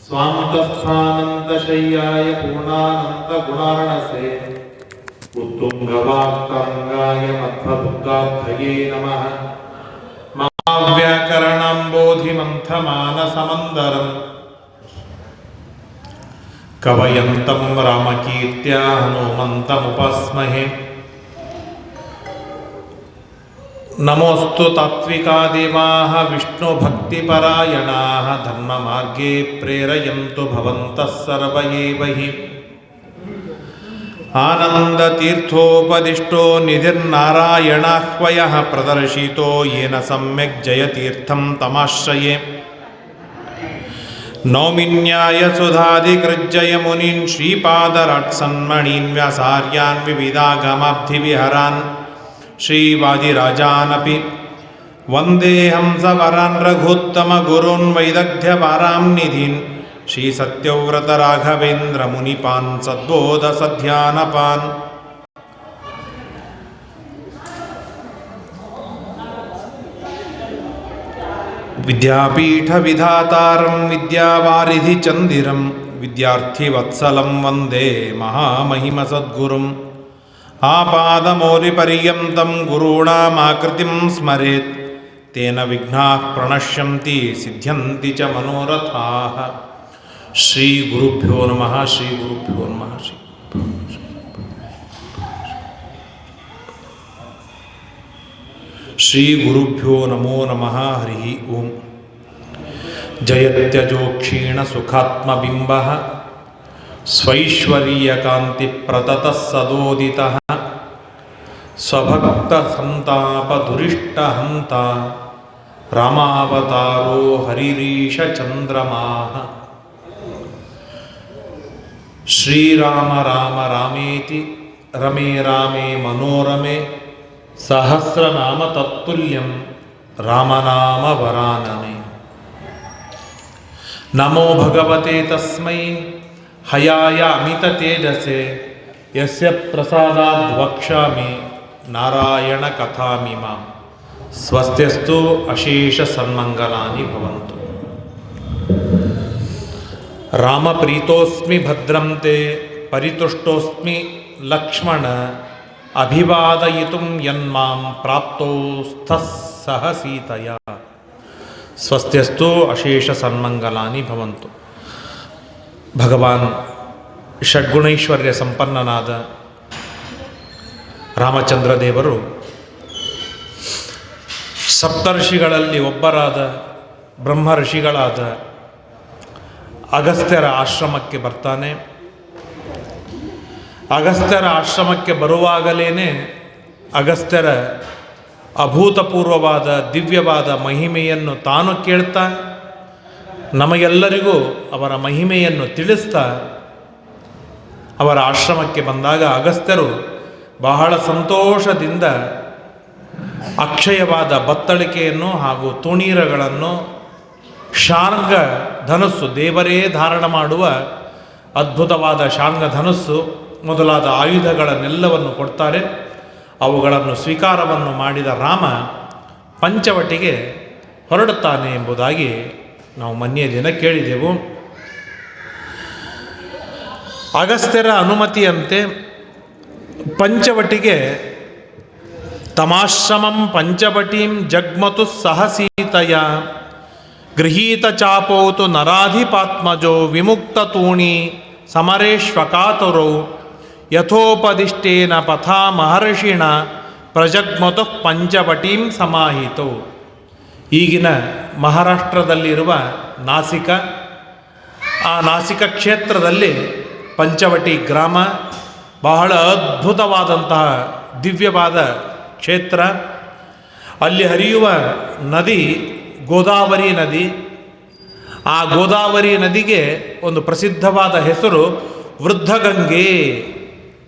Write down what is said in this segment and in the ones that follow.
स्वान्तस्थानन्तशय्याय पूर्णानन्तगुणार्णसे उत्तुङ्गवाक्तरङ्गाय मध्वदुर्गाब्धये नमः। महाव्याकरणम्बोधिमन्थमानसमन्दरम् कवयन्तं रामकीर्त्या हनुमन्तमुपस्महे। नमोस्तु तात्विका देवाः विष्णुभक्तिपरायणाः धर्ममार्गे प्रेरयन्तु भवन्तः सर्व एव हि। आनन्दतीर्थोपदिष्टो निधिर्नारायणाह्वयः प्रदर्शितो येन सम्यक् जयतीर्थं तमाश्रये। नौमिन्यायसुधादिकृज्जय मुनीन् श्रीपादराट्सन्मणीन् व्यासार्यान् विविधागमाब्धिविहरान् श्रीवादिराजानपि वन्देऽहं सवरान् रघुत्तमगुरून् वैदग्ध्यपारां निधीन् श्रीसत्यव्रतराघवेन्द्रमुनिपान् सद्बोधसध्यानपान्। विद्यापीठविधातारं विद्यावारिधिचन्दिरं विद्यार्थिवत्सलं वन्दे महामहिमसद्गुरुम्। आपादमौलिपर्यन्तं गुरूणामाकृतिं स्मरेत् तेन विघ्नाः प्रणश्यन्ति सिद्ध्यन्ति च मनोरथाः। श्रीगुरुभ्यो नमः। श्रीगुरुभ्यो नमः। श्रीगुरुभ्यो नमो नमः। हरिः ओम्। जयत्यजो क्षीणसुखात्मबिम्बः स्वैश्वर्यकान्तिप्रततः सदोदितः स्वभक्तसन्तापदुरिष्टहन्ता रामावतारो हरिरीशचन्द्रमाः। श्रीराम राम रामेति रमे रामे मनोरमे सहस्रनाम तत्तुल्यं रामनाम वरानने। नमो भगवते तस्मै हयाय अमित तेजसे यस्य प्रसादाद् वक्ष्यामि नारायण कथामिमां। स्वस्त्यस्तु अशेष सन्मंगलानि भवन्तु। रामप्रीतोऽस्मि भद्रं ते परितुष्टोऽस्मि लक्ष्मण अभिवादयितुं यन्मां प्राप्तोऽस्थः सह सीतया। ಸ್ವಸ್ತ್ಯಸ್ತು ಅಶೇಷ ಸನ್ಮಂಗಲಾನಿ ಭವಂತು. ಭಗವಾನ್ ಷಡ್ಗುಣೈಶ್ವರ್ಯ ಸಂಪನ್ನನಾದ ರಾಮಚಂದ್ರ ದೇವರು ಸಪ್ತರ್ಷಿಗಳಲ್ಲಿ ಒಬ್ಬರಾದ ಬ್ರಹ್ಮ ಋಷಿಗಳಾದ ಅಗಸ್ತ್ಯರ ಆಶ್ರಮಕ್ಕೆ ಬರ್ತಾನೆ. ಅಗಸ್ತ್ಯರ ಆಶ್ರಮಕ್ಕೆ ಬರುವಾಗಲೇ ಅಗಸ್ತ್ಯರ ಅಭೂತಪೂರ್ವವಾದ ದಿವ್ಯವಾದ ಮಹಿಮೆಯನ್ನು ತಾನು ಕೇಳ್ತಾ ನಮಗೆಲ್ಲರಿಗೂ ಅವರ ಮಹಿಮೆಯನ್ನು ತಿಳಿಸ್ತಾ ಅವರ ಆಶ್ರಮಕ್ಕೆ ಬಂದಾಗ ಅಗಸ್ತ್ಯರು ಬಹಳ ಸಂತೋಷದಿಂದ ಅಕ್ಷಯವಾದ ಬತ್ತಳಿಕೆಯನ್ನು ಹಾಗೂ ತುಣೀರಗಳನ್ನು ಶಾರ್ಂಗ ಧನುಸ್ಸು ದೇವರೇ ಧಾರಣ ಮಾಡುವ ಅದ್ಭುತವಾದ ಶಾರ್ಂಗ ಧನುಸ್ಸು ಮೊದಲಾದ ಆಯುಧಗಳನ್ನೆಲ್ಲವನ್ನು ಕೊಡ್ತಾರೆ. ಅವುಗಳನ್ನು ಸ್ವೀಕಾರವನ್ನು ಮಾಡಿದ ರಾಮ ಪಂಚವಟಿಗೆ ಹೊರಡುತ್ತಾನೆ ಎಂಬುದಾಗಿ ನಾವು ಮೊನ್ನೆ ದಿನ ಕೇಳಿದೆವು. ಅಗಸ್ತ್ಯರ ಅನುಮತಿಯಂತೆ ಪಂಚವಟಿಗೆ ತಮಾಶ್ರಮಂ ಪಂಚವಟೀಂ ಜಗ್ಮತು ಸಹ ಸೀತಯ ಗೃಹೀತ ಚಾಪೋತು ನರಾಧಿಪಾತ್ಮಜೋ ವಿಮುಕ್ತ ತೂಣಿ ಸಮರೇಶ್ವಕಾತುರೌ ಯಥೋಪದಿಷ್ಟೇನ ಪಥಾ ಮಹರ್ಷಿಣ ಪ್ರಜಗ್ಮತು ಪಂಚವಟೀಂ ಸಮಾಹಿತೋ. ಈಗಿನ ಮಹಾರಾಷ್ಟ್ರದಲ್ಲಿರುವ ನಾಸಿಕ, ಆ ನಾಸಿಕ ಕ್ಷೇತ್ರದಲ್ಲಿ ಪಂಚವಟಿ ಗ್ರಾಮ ಬಹಳ ಅದ್ಭುತವಾದಂತಹ ದಿವ್ಯವಾದ ಕ್ಷೇತ್ರ. ಅಲ್ಲಿ ಹರಿಯುವ ನದಿ ಗೋದಾವರಿ ನದಿ. ಆ ಗೋದಾವರಿ ನದಿಗೆ ಒಂದು ಪ್ರಸಿದ್ಧವಾದ ಹೆಸರು ವೃದ್ಧಗಂಗೆ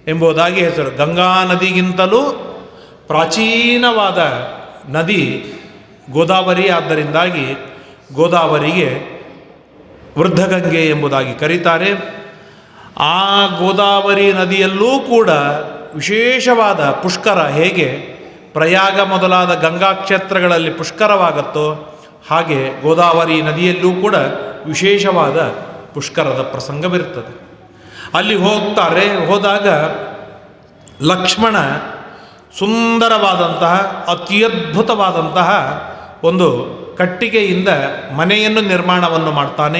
ಎಂಬುದಾಗಿ ಹೆಸರು. ಗಂಗಾ ನದಿಗಿಂತಲೂ ಪ್ರಾಚೀನವಾದ ನದಿ ಗೋದಾವರಿ. ಆದ್ದರಿಂದಾಗಿ ಗೋದಾವರಿಗೆ ವೃದ್ಧಗಂಗೆ ಎಂಬುದಾಗಿ ಕರೀತಾರೆ. ಆ ಗೋದಾವರಿ ನದಿಯಲ್ಲೂ ಕೂಡ ವಿಶೇಷವಾದ ಪುಷ್ಕರ ಹೇಗೆ ಪ್ರಯಾಗ ಮೊದಲಾದ ಗಂಗಾ ಕ್ಷೇತ್ರಗಳಲ್ಲಿ ಪುಷ್ಕರವಾಗುತ್ತೋ ಹಾಗೆ ಗೋದಾವರಿ ನದಿಯಲ್ಲೂ ಕೂಡ ವಿಶೇಷವಾದ ಪುಷ್ಕರದ ಪ್ರಸಂಗವಿರ್ತದೆ. ಅಲ್ಲಿ ಹೋದಾಗ ಲಕ್ಷ್ಮಣ ಸುಂದರವಾದಂತಹ ಅತ್ಯದ್ಭುತವಾದಂತಹ ಒಂದು ಕಟ್ಟಿಗೆಯಿಂದ ಮನೆಯನ್ನು ನಿರ್ಮಾಣವನ್ನು ಮಾಡ್ತಾನೆ,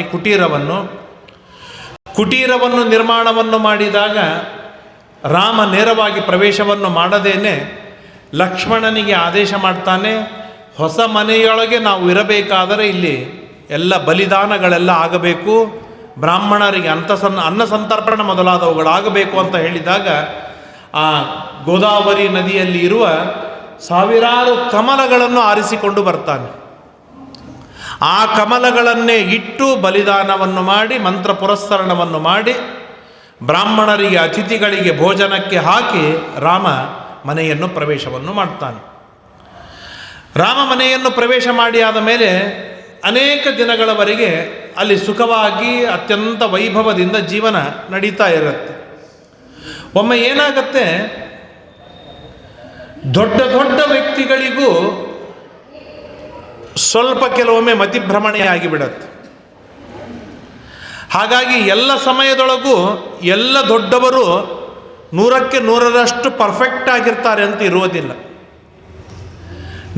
ಕುಟೀರವನ್ನು ನಿರ್ಮಾಣವನ್ನು ಮಾಡಿದಾಗ ರಾಮ ನೇರವಾಗಿ ಪ್ರವೇಶವನ್ನು ಮಾಡದೇನೆ ಲಕ್ಷ್ಮಣನಿಗೆ ಆದೇಶ ಮಾಡ್ತಾನೆ, ಹೊಸ ಮನೆಯೊಳಗೆ ನಾವು ಇರಬೇಕಾದರೆ ಇಲ್ಲಿ ಎಲ್ಲ ಬಲಿದಾನಗಳೆಲ್ಲ ಆಗಬೇಕು, ಬ್ರಾಹ್ಮಣರಿಗೆ ಅನ್ನ ಸಂತರ್ಪಣೆ ಮೊದಲಾದವುಗಳಾಗಬೇಕು ಅಂತ ಹೇಳಿದಾಗ ಆ ಗೋದಾವರಿ ನದಿಯಲ್ಲಿ ಇರುವ ಸಾವಿರಾರು ಕಮಲಗಳನ್ನು ಆರಿಸಿಕೊಂಡು ಬರ್ತಾನೆ. ಆ ಕಮಲಗಳನ್ನೇ ಇಟ್ಟು ಬಲಿದಾನವನ್ನು ಮಾಡಿ ಮಂತ್ರ ಪುರಸ್ಸರಣವನ್ನು ಮಾಡಿ ಬ್ರಾಹ್ಮಣರಿಗೆ ಅತಿಥಿಗಳಿಗೆ ಭೋಜನಕ್ಕೆ ಹಾಕಿ ರಾಮ ಮನೆಯನ್ನು ಪ್ರವೇಶವನ್ನು ಮಾಡ್ತಾನೆ. ರಾಮ ಮನೆಯನ್ನು ಪ್ರವೇಶ ಮಾಡಿ ಆದ ಮೇಲೆ ಅನೇಕ ದಿನಗಳವರೆಗೆ ಅಲ್ಲಿ ಸುಖವಾಗಿ ಅತ್ಯಂತ ವೈಭವದಿಂದ ಜೀವನ ನಡೀತಾ ಇರುತ್ತೆ. ಒಮ್ಮೆ ಏನಾಗತ್ತೆ, ದೊಡ್ಡ ದೊಡ್ಡ ವ್ಯಕ್ತಿಗಳಿಗೂ ಸ್ವಲ್ಪ ಕೆಲವೊಮ್ಮೆ ಮತಿಭ್ರಮಣೆ ಆಗಿಬಿಡತ್ತೆ. ಹಾಗಾಗಿ ಎಲ್ಲ ಸಮಯದೊಳಗೂ ಎಲ್ಲ ದೊಡ್ಡವರು 100ಕ್ಕೆ 100ರಷ್ಟು ಪರ್ಫೆಕ್ಟ್ ಆಗಿರ್ತಾರೆ ಅಂತ ಇರುವುದಿಲ್ಲ.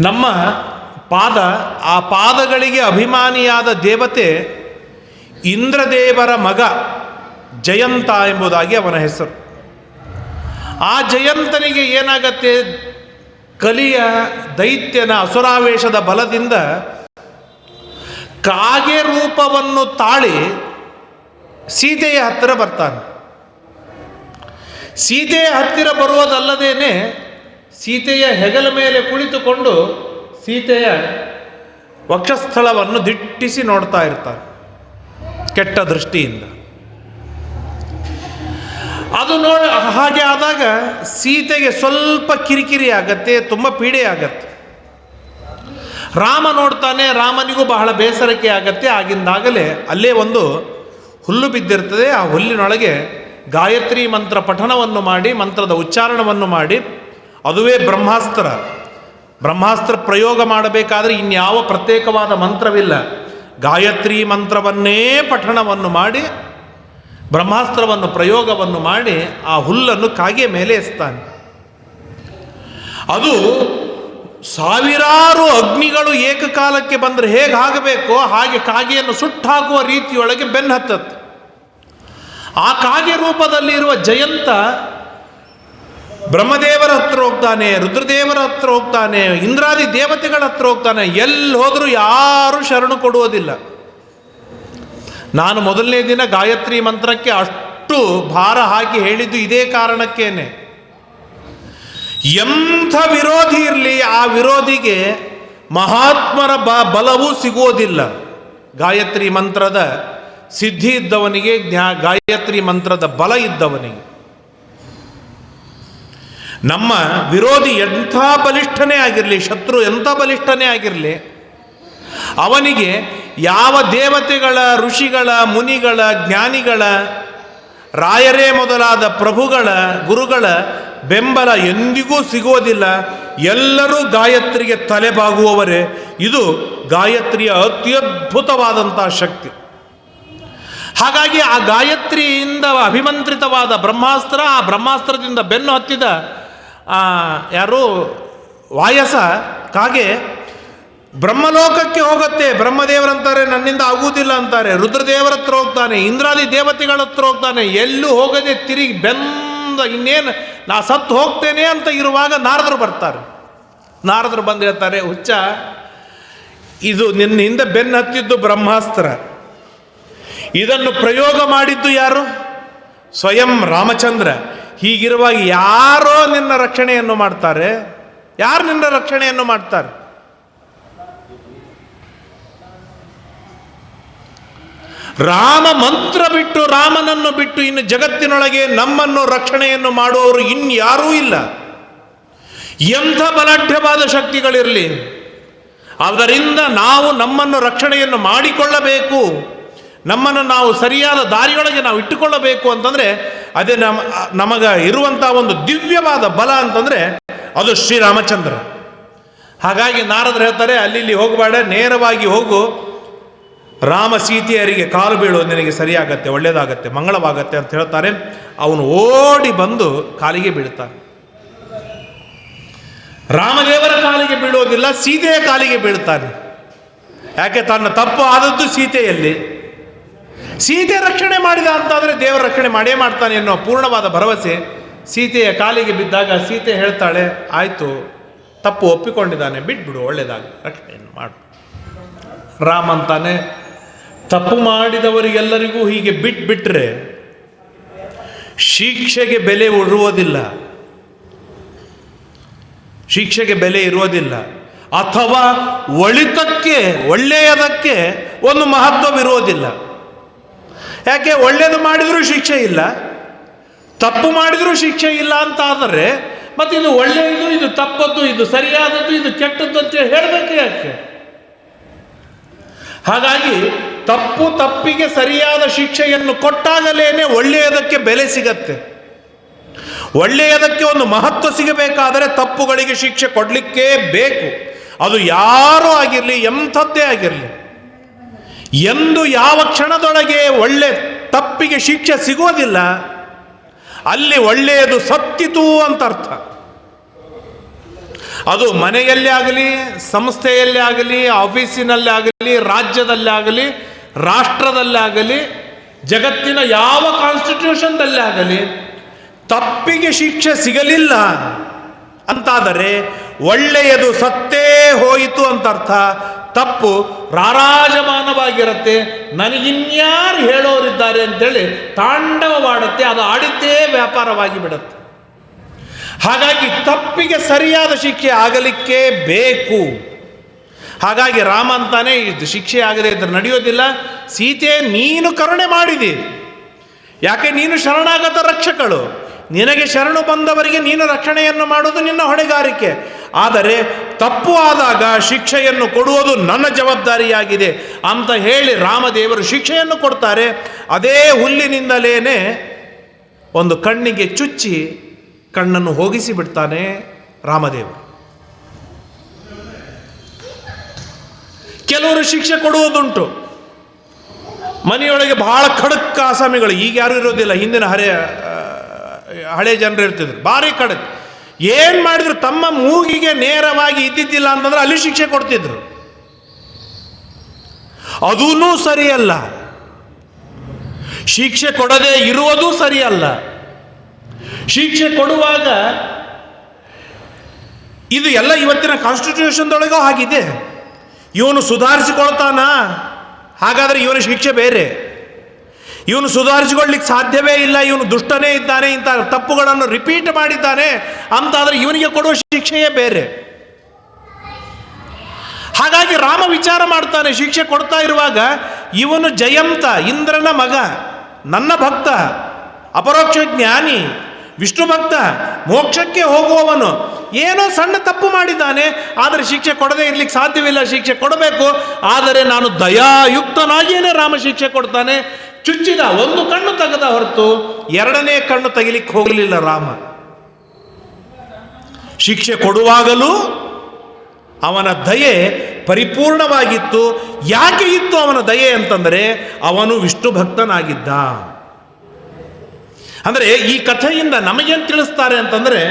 ನಮ್ಮ ಆ ಪಾದಗಳಿಗೆ ಅಭಿಮಾನಿಯಾದ ದೇವತೆ ಇಂದ್ರದೇವರ ಮಗ ಜಯಂತ ಎಂಬುದಾಗಿ ಅವನ ಹೆಸರು. ಆ ಜಯಂತನಿಗೆ ಏನಾಗತ್ತೆ, ಕಲಿಯ ದೈತ್ಯನ ಅಸುರಾವೇಶದ ಬಲದಿಂದ ಕಾಗೆ ರೂಪವನ್ನು ತಾಳಿ ಸೀತೆಯ ಹತ್ತಿರ ಬರ್ತಾನೆ. ಸೀತೆಯ ಹತ್ತಿರ ಬರುವುದಲ್ಲದೇನೆ ಸೀತೆಯ ಹೆಗಲ ಮೇಲೆ ಕುಳಿತುಕೊಂಡು ಸೀತೆಯ ವಕ್ಷಸ್ಥಳವನ್ನು ದಿಟ್ಟಿಸಿ ನೋಡ್ತಾ ಇರ್ತಾನೆ ಕೆಟ್ಟ ದೃಷ್ಟಿಯಿಂದ. ಅದು ಹಾಗೆ ಆದಾಗ ಸೀತೆಗೆ ಸ್ವಲ್ಪ ಕಿರಿಕಿರಿ ಆಗತ್ತೆ, ತುಂಬ ಪೀಡೆ ಆಗತ್ತೆ. ರಾಮ ನೋಡ್ತಾನೆ, ರಾಮನಿಗೂ ಬಹಳ ಬೇಸರಕ್ಕೆ ಆಗತ್ತೆ. ಆಗಿಂದಾಗಲೇ ಅಲ್ಲೇ ಒಂದು ಹುಲ್ಲು ಬಿದ್ದಿರ್ತದೆ. ಆ ಹುಲ್ಲಿನೊಳಗೆ ಗಾಯತ್ರಿ ಮಂತ್ರ ಪಠಣವನ್ನು ಮಾಡಿ, ಮಂತ್ರದ ಉಚ್ಚಾರಣವನ್ನು ಮಾಡಿ, ಅದುವೇ ಬ್ರಹ್ಮಾಸ್ತ್ರ ಪ್ರಯೋಗ ಮಾಡಬೇಕಾದ್ರೆ ಇನ್ಯಾವ ಪ್ರತ್ಯೇಕವಾದ ಮಂತ್ರವಿಲ್ಲ. ಗಾಯತ್ರಿ ಮಂತ್ರವನ್ನೇ ಪಠಣವನ್ನು ಮಾಡಿ ಬ್ರಹ್ಮಾಸ್ತ್ರವನ್ನು ಪ್ರಯೋಗವನ್ನು ಮಾಡಿ ಆ ಹುಲ್ಲನ್ನು ಕಾಗೆ ಮೇಲೆ ಎಸ್ತಾನೆ. ಅದು ಸಾವಿರಾರು ಅಗ್ನಿಗಳು ಏಕಕಾಲಕ್ಕೆ ಬಂದರೆ ಹೇಗಾಗಬೇಕೋ ಹಾಗೆ ಕಾಗೆಯನ್ನು ಸುಟ್ಟಾಕುವ ರೀತಿಯೊಳಗೆ ಬೆನ್ನು ಹತ್ತತ್ತೆ. ಆ ಕಾಗೆ ರೂಪದಲ್ಲಿರುವ ಜಯಂತ ಬ್ರಹ್ಮದೇವರ ಹತ್ರ ಹೋಗ್ತಾನೆ, ರುದ್ರದೇವರ ಹತ್ರ ಹೋಗ್ತಾನೆ, ಇಂದ್ರಾದಿ ದೇವತೆಗಳ ಹತ್ರ ಹೋಗ್ತಾನೆ. ಎಲ್ಲಿ ಹೋದರೂ ಯಾರೂ ಶರಣು ಕೊಡುವುದಿಲ್ಲ. ನಾನು ಮೊದಲನೇ ದಿನ ಗಾಯತ್ರಿ ಮಂತ್ರಕ್ಕೆ ಅಷ್ಟು ಭಾರ ಹಾಕಿ ಹೇಳಿದ್ದು ಇದೇ ಕಾರಣಕ್ಕೇನೆ. ಎಂಥ ವಿರೋಧಿ ಇರಲಿ, ಆ ವಿರೋಧಿಗೆ ಮಹಾತ್ಮರ ಬಲವೂ ಸಿಗುವುದಿಲ್ಲ. ಗಾಯತ್ರಿ ಮಂತ್ರದ ಸಿದ್ಧಿ ಇದ್ದವನಿಗೆ, ಗಾಯತ್ರಿ ಮಂತ್ರದ ಬಲ ಇದ್ದವನಿಗೆ. ನಮ್ಮ ವಿರೋಧಿ ಎಂಥ ಬಲಿಷ್ಠನೇ ಆಗಿರಲಿ, ಶತ್ರು ಎಂಥ ಬಲಿಷ್ಠನೇ ಆಗಿರಲಿ, ಅವನಿಗೆ ಯಾವ ದೇವತೆಗಳ, ಋಷಿಗಳ, ಮುನಿಗಳ, ಜ್ಞಾನಿಗಳ, ರಾಯರೇ ಮೊದಲಾದ ಪ್ರಭುಗಳ, ಗುರುಗಳ ಬೆಂಬಲ ಎಂದಿಗೂ ಸಿಗುವುದಿಲ್ಲ. ಎಲ್ಲರೂ ಗಾಯತ್ರಿಗೆ ತಲೆಬಾಗುವವರೇ. ಇದು ಗಾಯತ್ರಿಯ ಅತ್ಯದ್ಭುತವಾದಂಥ ಶಕ್ತಿ. ಹಾಗಾಗಿ ಆ ಗಾಯತ್ರಿಯಿಂದ ಅಭಿಮಂತ್ರಿತವಾದ ಬ್ರಹ್ಮಾಸ್ತ್ರ, ಆ ಬ್ರಹ್ಮಾಸ್ತ್ರದಿಂದ ಬೆನ್ನು ಹತ್ತಿದ ಯಾರು ವಾಯಸ ಕಾಗೆ ಬ್ರಹ್ಮಲೋಕಕ್ಕೆ ಹೋಗುತ್ತೆ. ಬ್ರಹ್ಮದೇವರಂತಾರೆ ನನ್ನಿಂದ ಆಗುವುದಿಲ್ಲ ಅಂತಾರೆ, ರುದ್ರದೇವರ ಹತ್ರ ಹೋಗ್ತಾನೆ, ಇಂದ್ರಾದಿ ದೇವತೆಗಳ ಹತ್ರ ಹೋಗ್ತಾನೆ. ಎಲ್ಲೂ ಹೋಗದೆ ತಿರುಗಿ ಇನ್ನೇನು ನಾ ಸತ್ತು ಹೋಗ್ತೇನೆ ಅಂತ ಇರುವಾಗ ನಾರದರು ಬರ್ತಾರೆ. ನಾರದರು ಬಂದು ಹೇಳ್ತಾರೆ, ಹುಚ್ಚ, ಇದು ನಿನ್ನ ಹಿಂದೆ ಬೆನ್ನು ಹತ್ತಿದ್ದು ಬ್ರಹ್ಮಾಸ್ತ್ರ, ಇದನ್ನು ಪ್ರಯೋಗ ಮಾಡಿದ್ದು ಯಾರು? ಸ್ವಯಂ ರಾಮಚಂದ್ರ. ಹೀಗಿರುವಾಗ ಯಾರೋ ನಿನ್ನ ರಕ್ಷಣೆಯನ್ನು ಮಾಡ್ತಾರೆ? ಯಾರು ನಿನ್ನ ರಕ್ಷಣೆಯನ್ನು ಮಾಡ್ತಾರೆ? ರಾಮ ಮಂತ್ರ ಬಿಟ್ಟು, ರಾಮನನ್ನು ಬಿಟ್ಟು ಇನ್ನು ಜಗತ್ತಿನೊಳಗೆ ನಮ್ಮನ್ನು ರಕ್ಷಣೆಯನ್ನು ಮಾಡುವವರು ಇನ್ಯಾರೂ ಇಲ್ಲ. ಎಂಥ ಬಲಾಢ್ಯವಾದ ಶಕ್ತಿಗಳಿರಲಿ, ಅದರಿಂದ ನಾವು ನಮ್ಮನ್ನು ರಕ್ಷಣೆಯನ್ನು ಮಾಡಿಕೊಳ್ಳಬೇಕು, ನಮ್ಮನ್ನು ನಾವು ಸರಿಯಾದ ದಾರಿಯೊಳಗೆ ನಾವು ಇಟ್ಟುಕೊಳ್ಳಬೇಕು ಅಂತಂದರೆ ಅದೇ ನಮಗ ಇರುವಂಥ ಒಂದು ದಿವ್ಯವಾದ ಬಲ ಅಂತಂದರೆ ಅದು ಶ್ರೀರಾಮಚಂದ್ರ. ಹಾಗಾಗಿ ನಾರದರು ಹೇಳ್ತಾರೆ, ಅಲ್ಲಿ ಹೋಗಬೇಡ, ನೇರವಾಗಿ ಹೋಗು, ರಾಮ ಸೀತೆಯರಿಗೆ ಕಾಲು ಬೀಳೋದು ನಿನಗೆ ಸರಿಯಾಗತ್ತೆ, ಒಳ್ಳೆಯದಾಗತ್ತೆ, ಮಂಗಳವಾಗತ್ತೆ ಅಂತ ಹೇಳ್ತಾರೆ. ಅವನು ಓಡಿ ಬಂದು ಕಾಲಿಗೆ ಬೀಳ್ತಾನೆ. ರಾಮದೇವರ ಕಾಲಿಗೆ ಬೀಳೋದಿಲ್ಲ, ಸೀತೆಯ ಕಾಲಿಗೆ ಬೀಳ್ತಾನೆ. ಯಾಕೆ? ತನ್ನ ತಪ್ಪು ಆದದ್ದು ಸೀತೆಯಲ್ಲಿ. ಸೀತೆ ರಕ್ಷಣೆ ಮಾಡಿದ ಅಂತಾದರೆ ದೇವರ ರಕ್ಷಣೆ ಮಾಡೇ ಮಾಡ್ತಾನೆ ಎನ್ನುವ ಪೂರ್ಣವಾದ ಭರವಸೆ ಸೀತೆಯ ಕಾಲಿಗೆ ಬಿದ್ದಾಗ ಸೀತೆ ಹೇಳ್ತಾಳೆ, ಆಯಿತು, ತಪ್ಪು ಒಪ್ಪಿಕೊಂಡಿದ್ದಾನೆ, ಬಿಟ್ಬಿಡು, ಒಳ್ಳೆಯದಾಗ ರಕ್ಷಣೆಯನ್ನು ಮಾಡು. ರಾಮ ಅಂತಾನೆ, ತಪ್ಪು ಮಾಡಿದವರಿಗೆಲ್ಲರಿಗೂ ಹೀಗೆ ಬಿಟ್ಬಿಟ್ರೆ ಶಿಕ್ಷೆಗೆ ಬೆಲೆ ಇರುವುದಿಲ್ಲ, ಶಿಕ್ಷೆಗೆ ಬೆಲೆ ಇರುವುದಿಲ್ಲ. ಅಥವಾ ಒಳಿತಕ್ಕೆ, ಒಳ್ಳೆಯದಕ್ಕೆ ಒಂದು ಮಹತ್ವವಿರುವುದಿಲ್ಲ. ಯಾಕೆ? ಒಳ್ಳೆಯದು ಮಾಡಿದರೂ ಶಿಕ್ಷೆ ಇಲ್ಲ, ತಪ್ಪು ಮಾಡಿದರೂ ಶಿಕ್ಷೆ ಇಲ್ಲ ಅಂತ ಆದರೆ ಮತ್ತು ಇದು ಒಳ್ಳೆಯದು, ಇದು ತಪ್ಪದ್ದು, ಇದು ಸರಿಯಾದದ್ದು, ಇದು ಕೆಟ್ಟದ್ದು ಅಂತ ಹೇಳಬೇಕು ಯಾಕೆ? ಹಾಗಾಗಿ ತಪ್ಪಿಗೆ ಸರಿಯಾದ ಶಿಕ್ಷೆಯನ್ನು ಕೊಟ್ಟಾಗಲೇನೆ ಒಳ್ಳೆಯದಕ್ಕೆ ಬೆಲೆ ಸಿಗತ್ತೆ. ಒಳ್ಳೆಯದಕ್ಕೆ ಒಂದು ಮಹತ್ವ ಸಿಗಬೇಕಾದರೆ ತಪ್ಪುಗಳಿಗೆ ಶಿಕ್ಷೆ ಕೊಡಲಿಕ್ಕೇ ಬೇಕು. ಅದು ಯಾರೂ ಆಗಿರಲಿ, ಎಂಥದ್ದೇ ಆಗಿರಲಿ. ಎಂದು ಯಾವ ಕ್ಷಣದೊಳಗೆ ತಪ್ಪಿಗೆ ಶಿಕ್ಷೆ ಸಿಗೋದಿಲ್ಲ, ಅಲ್ಲಿ ಒಳ್ಳೆಯದು ಸತ್ತಿತು ಅಂತ ಅರ್ಥ. ಅದು ಮನೆಯಲ್ಲೇ ಆಗಲಿ, ಸಂಸ್ಥೆಯಲ್ಲೇ ಆಗಲಿ, ಆಫೀಸಿನಲ್ಲೇ ಆಗಲಿ, ರಾಜ್ಯದಲ್ಲೇ ಆಗಲಿ, ರಾಷ್ಟ್ರದಲ್ಲಾಗಲಿ, ಜಗತ್ತಿನ ಯಾವ ಕಾನ್ಸ್ಟಿಟ್ಯೂಷನ್ದಲ್ಲೇ ಆಗಲಿ, ತಪ್ಪಿಗೆ ಶಿಕ್ಷೆ ಸಿಗಲಿಲ್ಲ ಅಂತಾದರೆ ಒಳ್ಳೆಯದು ಸತ್ತೇ ಹೋಯಿತು ಅಂತ ಅರ್ಥ. ತಪ್ಪು ರಾರಾಜಮಾನವಾಗಿರುತ್ತೆ, ನನಗಿನ್ಯಾರು ಹೇಳೋರಿದ್ದಾರೆ ಅಂತೇಳಿ ತಾಂಡವವಾಡುತ್ತೆ, ಅದು ಆಡಿದ್ದೇ ವ್ಯಾಪಾರವಾಗಿ ಬಿಡುತ್ತೆ. ಹಾಗಾಗಿ ತಪ್ಪಿಗೆ ಸರಿಯಾದ ಶಿಕ್ಷೆ ಆಗಲಿಕ್ಕೆ ಬೇಕು. ಹಾಗಾಗಿ ರಾಮ ಅಂತಾನೆ, ಇದು ಶಿಕ್ಷೆ ಆಗದೆ ಇದ್ರೆ ನಡೆಯೋದಿಲ್ಲ. ಸೀತೆ, ನೀನು ಕರುಣೆ ಮಾಡಿದಿ, ಯಾಕೆ? ನೀನು ಶರಣಾಗತ ರಕ್ಷಕಳು, ನಿನಗೆ ಶರಣು ಬಂದವರಿಗೆ ನೀನು ರಕ್ಷಣೆಯನ್ನು ಮಾಡುವುದು ನಿನ್ನ ಹೊಣೆಗಾರಿಕೆ. ಆದರೆ ತಪ್ಪು ಆದಾಗ ಶಿಕ್ಷೆಯನ್ನು ಕೊಡುವುದು ನನ್ನ ಜವಾಬ್ದಾರಿಯಾಗಿದೆ ಅಂತ ಹೇಳಿ ರಾಮದೇವರು ಶಿಕ್ಷೆಯನ್ನು ಕೊಡ್ತಾರೆ. ಅದೇ ಹುಲ್ಲಿನಿಂದಲೇ ಒಂದು ಕಣ್ಣಿಗೆ ಚುಚ್ಚಿ ಕಣ್ಣನ್ನು ಹೋಗಿಸಿ ಬಿಡ್ತಾನೆ ರಾಮದೇವರು. ಕೆಲವರು ಶಿಕ್ಷೆ ಕೊಡುವುದುಂಟು, ಮನೆಯೊಳಗೆ ಬಹಳ ಖಡಕ್ ಆಸಾಮಿಗಳು, ಈಗ ಯಾರು ಇರೋದಿಲ್ಲ, ಹಿಂದಿನ ಹಳೆ ಜನರು ಇರ್ತಿದ್ರು, ಭಾರಿ ಖಡಕ್. ಏನು ಮಾಡಿದ್ರು ತಮ್ಮ ಮೂಗಿಗೆ ನೇರವಾಗಿ ಇದ್ದಿದ್ದಿಲ್ಲ ಅಂತಂದ್ರೆ ಅಲ್ಲಿ ಶಿಕ್ಷೆ ಕೊಡ್ತಿದ್ರು. ಅದೂ ಸರಿಯಲ್ಲ, ಶಿಕ್ಷೆ ಕೊಡದೆ ಇರುವುದೂ ಸರಿಯಲ್ಲ. ಶಿಕ್ಷೆ ಕೊಡುವಾಗ ಇದು ಎಲ್ಲ ಇವತ್ತಿನ ಕಾನ್ಸ್ಟಿಟ್ಯೂಷನ್ದೊಳಗೂ ಆಗಿದೆ. ಇವನು ಸುಧಾರಿಸಿಕೊಳ್ತಾನ, ಹಾಗಾದರೆ ಇವನ ಶಿಕ್ಷೆ ಬೇರೆ. ಇವನು ಸುಧಾರಿಸಿಕೊಳ್ಳಿಕ್ಕೆ ಸಾಧ್ಯವೇ ಇಲ್ಲ, ಇವನು ದುಷ್ಟನೇ ಇದ್ದಾನೆ, ಇಂಥ ತಪ್ಪುಗಳನ್ನು ರಿಪೀಟ್ ಮಾಡಿದ್ದಾನೆ ಅಂತಾದರೆ ಇವನಿಗೆ ಕೊಡುವ ಶಿಕ್ಷೆಯೇ ಬೇರೆ. ಹಾಗಾಗಿ ರಾಮ ವಿಚಾರ ಮಾಡ್ತಾನೆ, ಶಿಕ್ಷೆ ಕೊಡ್ತಾ ಇರುವಾಗ ಇವನು ಜಯಂತ, ಇಂದ್ರನ ಮಗ, ನನ್ನ ಭಕ್ತ, ಅಪರೋಕ್ಷ ಜ್ಞಾನಿ, ವಿಷ್ಣು ಭಕ್ತ, ಮೋಕ್ಷಕ್ಕೆ ಹೋಗುವವನು, ಏನೋ ಸಣ್ಣ ತಪ್ಪು ಮಾಡಿದ್ದಾನೆ, ಆದರೆ ಶಿಕ್ಷೆ ಕೊಡದೇ ಇರ್ಲಿಕ್ಕೆ ಸಾಧ್ಯವಿಲ್ಲ, ಶಿಕ್ಷೆ ಕೊಡಬೇಕು. ಆದರೆ ನಾನು ದಯಾಯುಕ್ತನಾಗಿಯೇ ರಾಮ ಶಿಕ್ಷೆ ಕೊಡ್ತಾನೆ. ಚುಚ್ಚಿದ ಒಂದು ಕಣ್ಣು ತೆಗೆದ ಹೊರತು ಎರಡನೇ ಕಣ್ಣು ತೆಗಿಲಿಕ್ಕೆ ಹೋಗಲಿಲ್ಲ ರಾಮ. ಶಿಕ್ಷೆ ಕೊಡುವಾಗಲೂ ಅವನ ದಯೆ ಪರಿಪೂರ್ಣವಾಗಿತ್ತು. ಯಾಕೆ ಇತ್ತು ಅವನ ದಯೆ ಅಂತಂದರೆ ಅವನು ವಿಷ್ಣು ಭಕ್ತನಾಗಿದ್ದ. ಅಂದರೆ ಈ ಕಥೆಯಿಂದ ನಮಗೇನು ತಿಳಿಸ್ತಾರೆ ಅಂತಂದರೆ,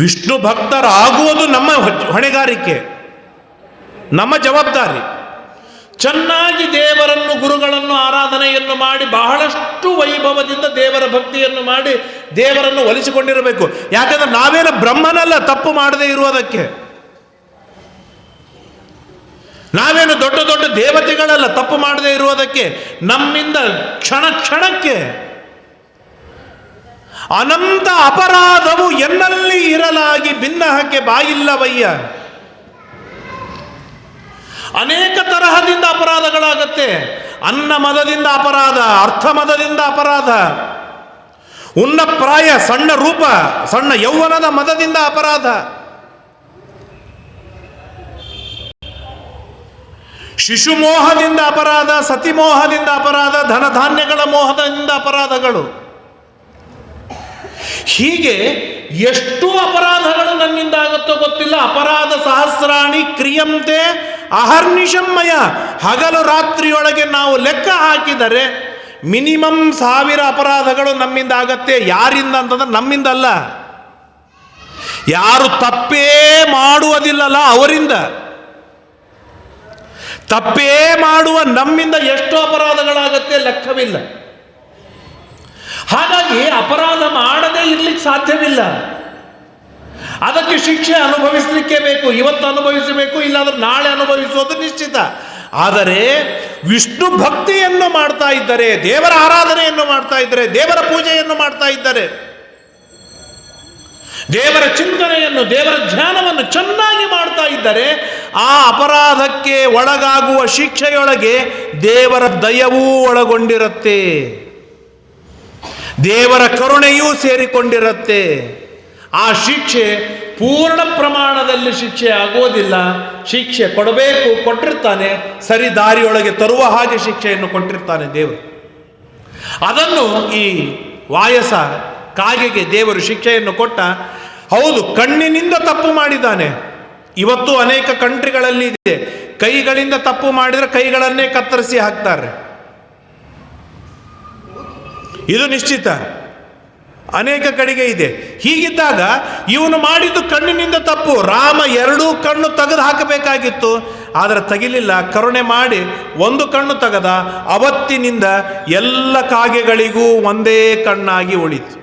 ವಿಷ್ಣು ಭಕ್ತರಾಗುವುದು ನಮ್ಮ ಹೊಣೆಗಾರಿಕೆ, ನಮ್ಮ ಜವಾಬ್ದಾರಿ. ಚೆನ್ನಾಗಿ ದೇವರನ್ನು, ಗುರುಗಳನ್ನು ಆರಾಧನೆಯನ್ನು ಮಾಡಿ ಬಹಳಷ್ಟು ವೈಭವದಿಂದ ದೇವರ ಭಕ್ತಿಯನ್ನು ಮಾಡಿ ದೇವರನ್ನು ಒಲಿಸಿಕೊಂಡಿರಬೇಕು. ಯಾಕಂದ್ರೆ ನಾವೇನು ಬ್ರಹ್ಮನಲ್ಲ ತಪ್ಪು ಮಾಡದೇ ಇರುವುದಕ್ಕೆ, ನಾವೇನು ದೊಡ್ಡ ದೊಡ್ಡ ದೇವತೆಗಳಲ್ಲ ತಪ್ಪು ಮಾಡದೇ ಇರುವುದಕ್ಕೆ. ನಮ್ಮಿಂದ ಕ್ಷಣ ಕ್ಷಣಕ್ಕೆ ಅನಂತ ಅಪರಾಧವು ಎನ್ನಲ್ಲಿ ಇರಲಾಗಿ ಭಿನ್ನಹಕ್ಕೆ ಬಾಯಿಲ್ಲವಯ್ಯ. ಅನೇಕ ತರಹದಿಂದ ಅಪರಾಧಗಳಾಗತ್ತೆ. ಅನ್ನ ಮದದಿಂದ ಅಪರಾಧ, ಅರ್ಥ ಮದದಿಂದ ಅಪರಾಧ, ಉನ್ನ ಪ್ರಾಯ, ಸಣ್ಣ ರೂಪ, ಸಣ್ಣ ಯೌವನದ ಮದದಿಂದ ಅಪರಾಧ, ಶಿಶುಮೋಹದಿಂದ ಅಪರಾಧ, ಸತಿಮೋಹದಿಂದ ಅಪರಾಧ, ಧನಧಾನ್ಯಗಳ ಮೋಹದಿಂದ ಅಪರಾಧಗಳು. ಹೀಗೆ ಎಷ್ಟು ಅಪರಾಧಗಳು ನನ್ನಿಂದ ಆಗುತ್ತೋ ಗೊತ್ತಿಲ್ಲ. ಅಪರಾಧ ಸಹಸ್ರಾಣಿ ಕ್ರಿಯಂತೆ ಅಹರ್ನಿಶಮ್ಮಯ, ಹಗಲು ರಾತ್ರಿಯೊಳಗೆ ನಾವು ಲೆಕ್ಕ ಹಾಕಿದರೆ ಮಿನಿಮಮ್ 1000 ಅಪರಾಧಗಳು ನಮ್ಮಿಂದ ಆಗತ್ತೆ. ಯಾರಿಂದ ಅಂತಂದ್ರೆ ನಮ್ಮಿಂದ ಅಲ್ಲ, ಯಾರು ತಪ್ಪೇ ಮಾಡುವುದಿಲ್ಲಲ್ಲ ಅವರಿಂದ. ತಪ್ಪೇ ಮಾಡುವ ನಮ್ಮಿಂದ ಎಷ್ಟೋ ಅಪರಾಧಗಳಾಗತ್ತೆ ಲೆಕ್ಕವಿಲ್ಲ. ಹಾಗಾಗಿ ಅಪರಾಧ ಮಾಡದೇ ಇರ್ಲಿಕ್ಕೆ ಸಾಧ್ಯವಿಲ್ಲ. ಅದಕ್ಕೆ ಶಿಕ್ಷೆ ಅನುಭವಿಸಲಿಕ್ಕೆ ಬೇಕು. ಇವತ್ತು ಅನುಭವಿಸಬೇಕು, ಇಲ್ಲಾಂದ್ರೆ ನಾಳೆ ಅನುಭವಿಸುವುದು ನಿಶ್ಚಿತ. ಆದರೆ ವಿಷ್ಣು ಭಕ್ತಿಯನ್ನು ಮಾಡ್ತಾ ಇದ್ದರೆ, ದೇವರ ಆರಾಧನೆಯನ್ನು ಮಾಡ್ತಾ ಇದ್ದರೆ, ದೇವರ ಪೂಜೆಯನ್ನು ಮಾಡ್ತಾ ಇದ್ದರೆ, ದೇವರ ಚಿಂತನೆಯನ್ನು, ದೇವರ ಧ್ಯಾನವನ್ನು ಚೆನ್ನಾಗಿ ಮಾಡ್ತಾ ಇದ್ದರೆ, ಆ ಅಪರಾಧಕ್ಕೆ ಒಳಗಾಗುವ ಶಿಕ್ಷೆಯೊಳಗೆ ದೇವರ ದಯವೂ ಒಳಗೊಂಡಿರುತ್ತೆ, ದೇವರ ಕರುಣೆಯೂ ಸೇರಿಕೊಂಡಿರುತ್ತೆ. ಆ ಶಿಕ್ಷೆ ಪೂರ್ಣ ಪ್ರಮಾಣದಲ್ಲಿ ಶಿಕ್ಷೆ ಆಗೋದಿಲ್ಲ. ಶಿಕ್ಷೆ ಕೊಡಬೇಕು, ಕೊಟ್ಟಿರ್ತಾನೆ, ಸರಿ ದಾರಿಯೊಳಗೆ ತರುವ ಹಾಗೆ ಶಿಕ್ಷೆಯನ್ನು ಕೊಟ್ಟಿರ್ತಾನೆ ದೇವರು. ಅದನ್ನು ಈ ವಾಯಸ ಕಾಗೆಗೆ ದೇವರು ಶಿಕ್ಷೆಯನ್ನು ಕೊಟ್ಟ. ಹೌದು, ಕಣ್ಣಿನಿಂದ ತಪ್ಪು ಮಾಡಿದ್ದಾನೆ. ಇವತ್ತು ಅನೇಕ ಕಂಟ್ರಿಗಳಲ್ಲಿ ಇದೆ, ಕೈಗಳಿಂದ ತಪ್ಪು ಮಾಡಿದರೆ ಕೈಗಳನ್ನೇ ಕತ್ತರಿಸಿ ಹಾಕ್ತಾರೆ. ಇದು ನಿಶ್ಚಿತ, ಅನೇಕ ಕಡೆಗೆ ಇದೆ. ಹೀಗಿದ್ದಾಗ ಇವನು ಮಾಡಿದ್ದು ಕಣ್ಣಿನಿಂದ ತಪ್ಪು. ರಾಮ 2 ಕಣ್ಣು ತೆಗೆದು ಹಾಕಬೇಕಾಗಿತ್ತು, ಆದರೆ ತೆಗಿಲಿಲ್ಲ. ಕರುಣೆ ಮಾಡಿ 1 ಕಣ್ಣು ತೆಗೆದ. ಅವತ್ತಿನಿಂದ ಎಲ್ಲ ಕಾಗೆಗಳಿಗೂ ಒಂದೇ ಕಣ್ಣಾಗಿ ಉಳಿತು.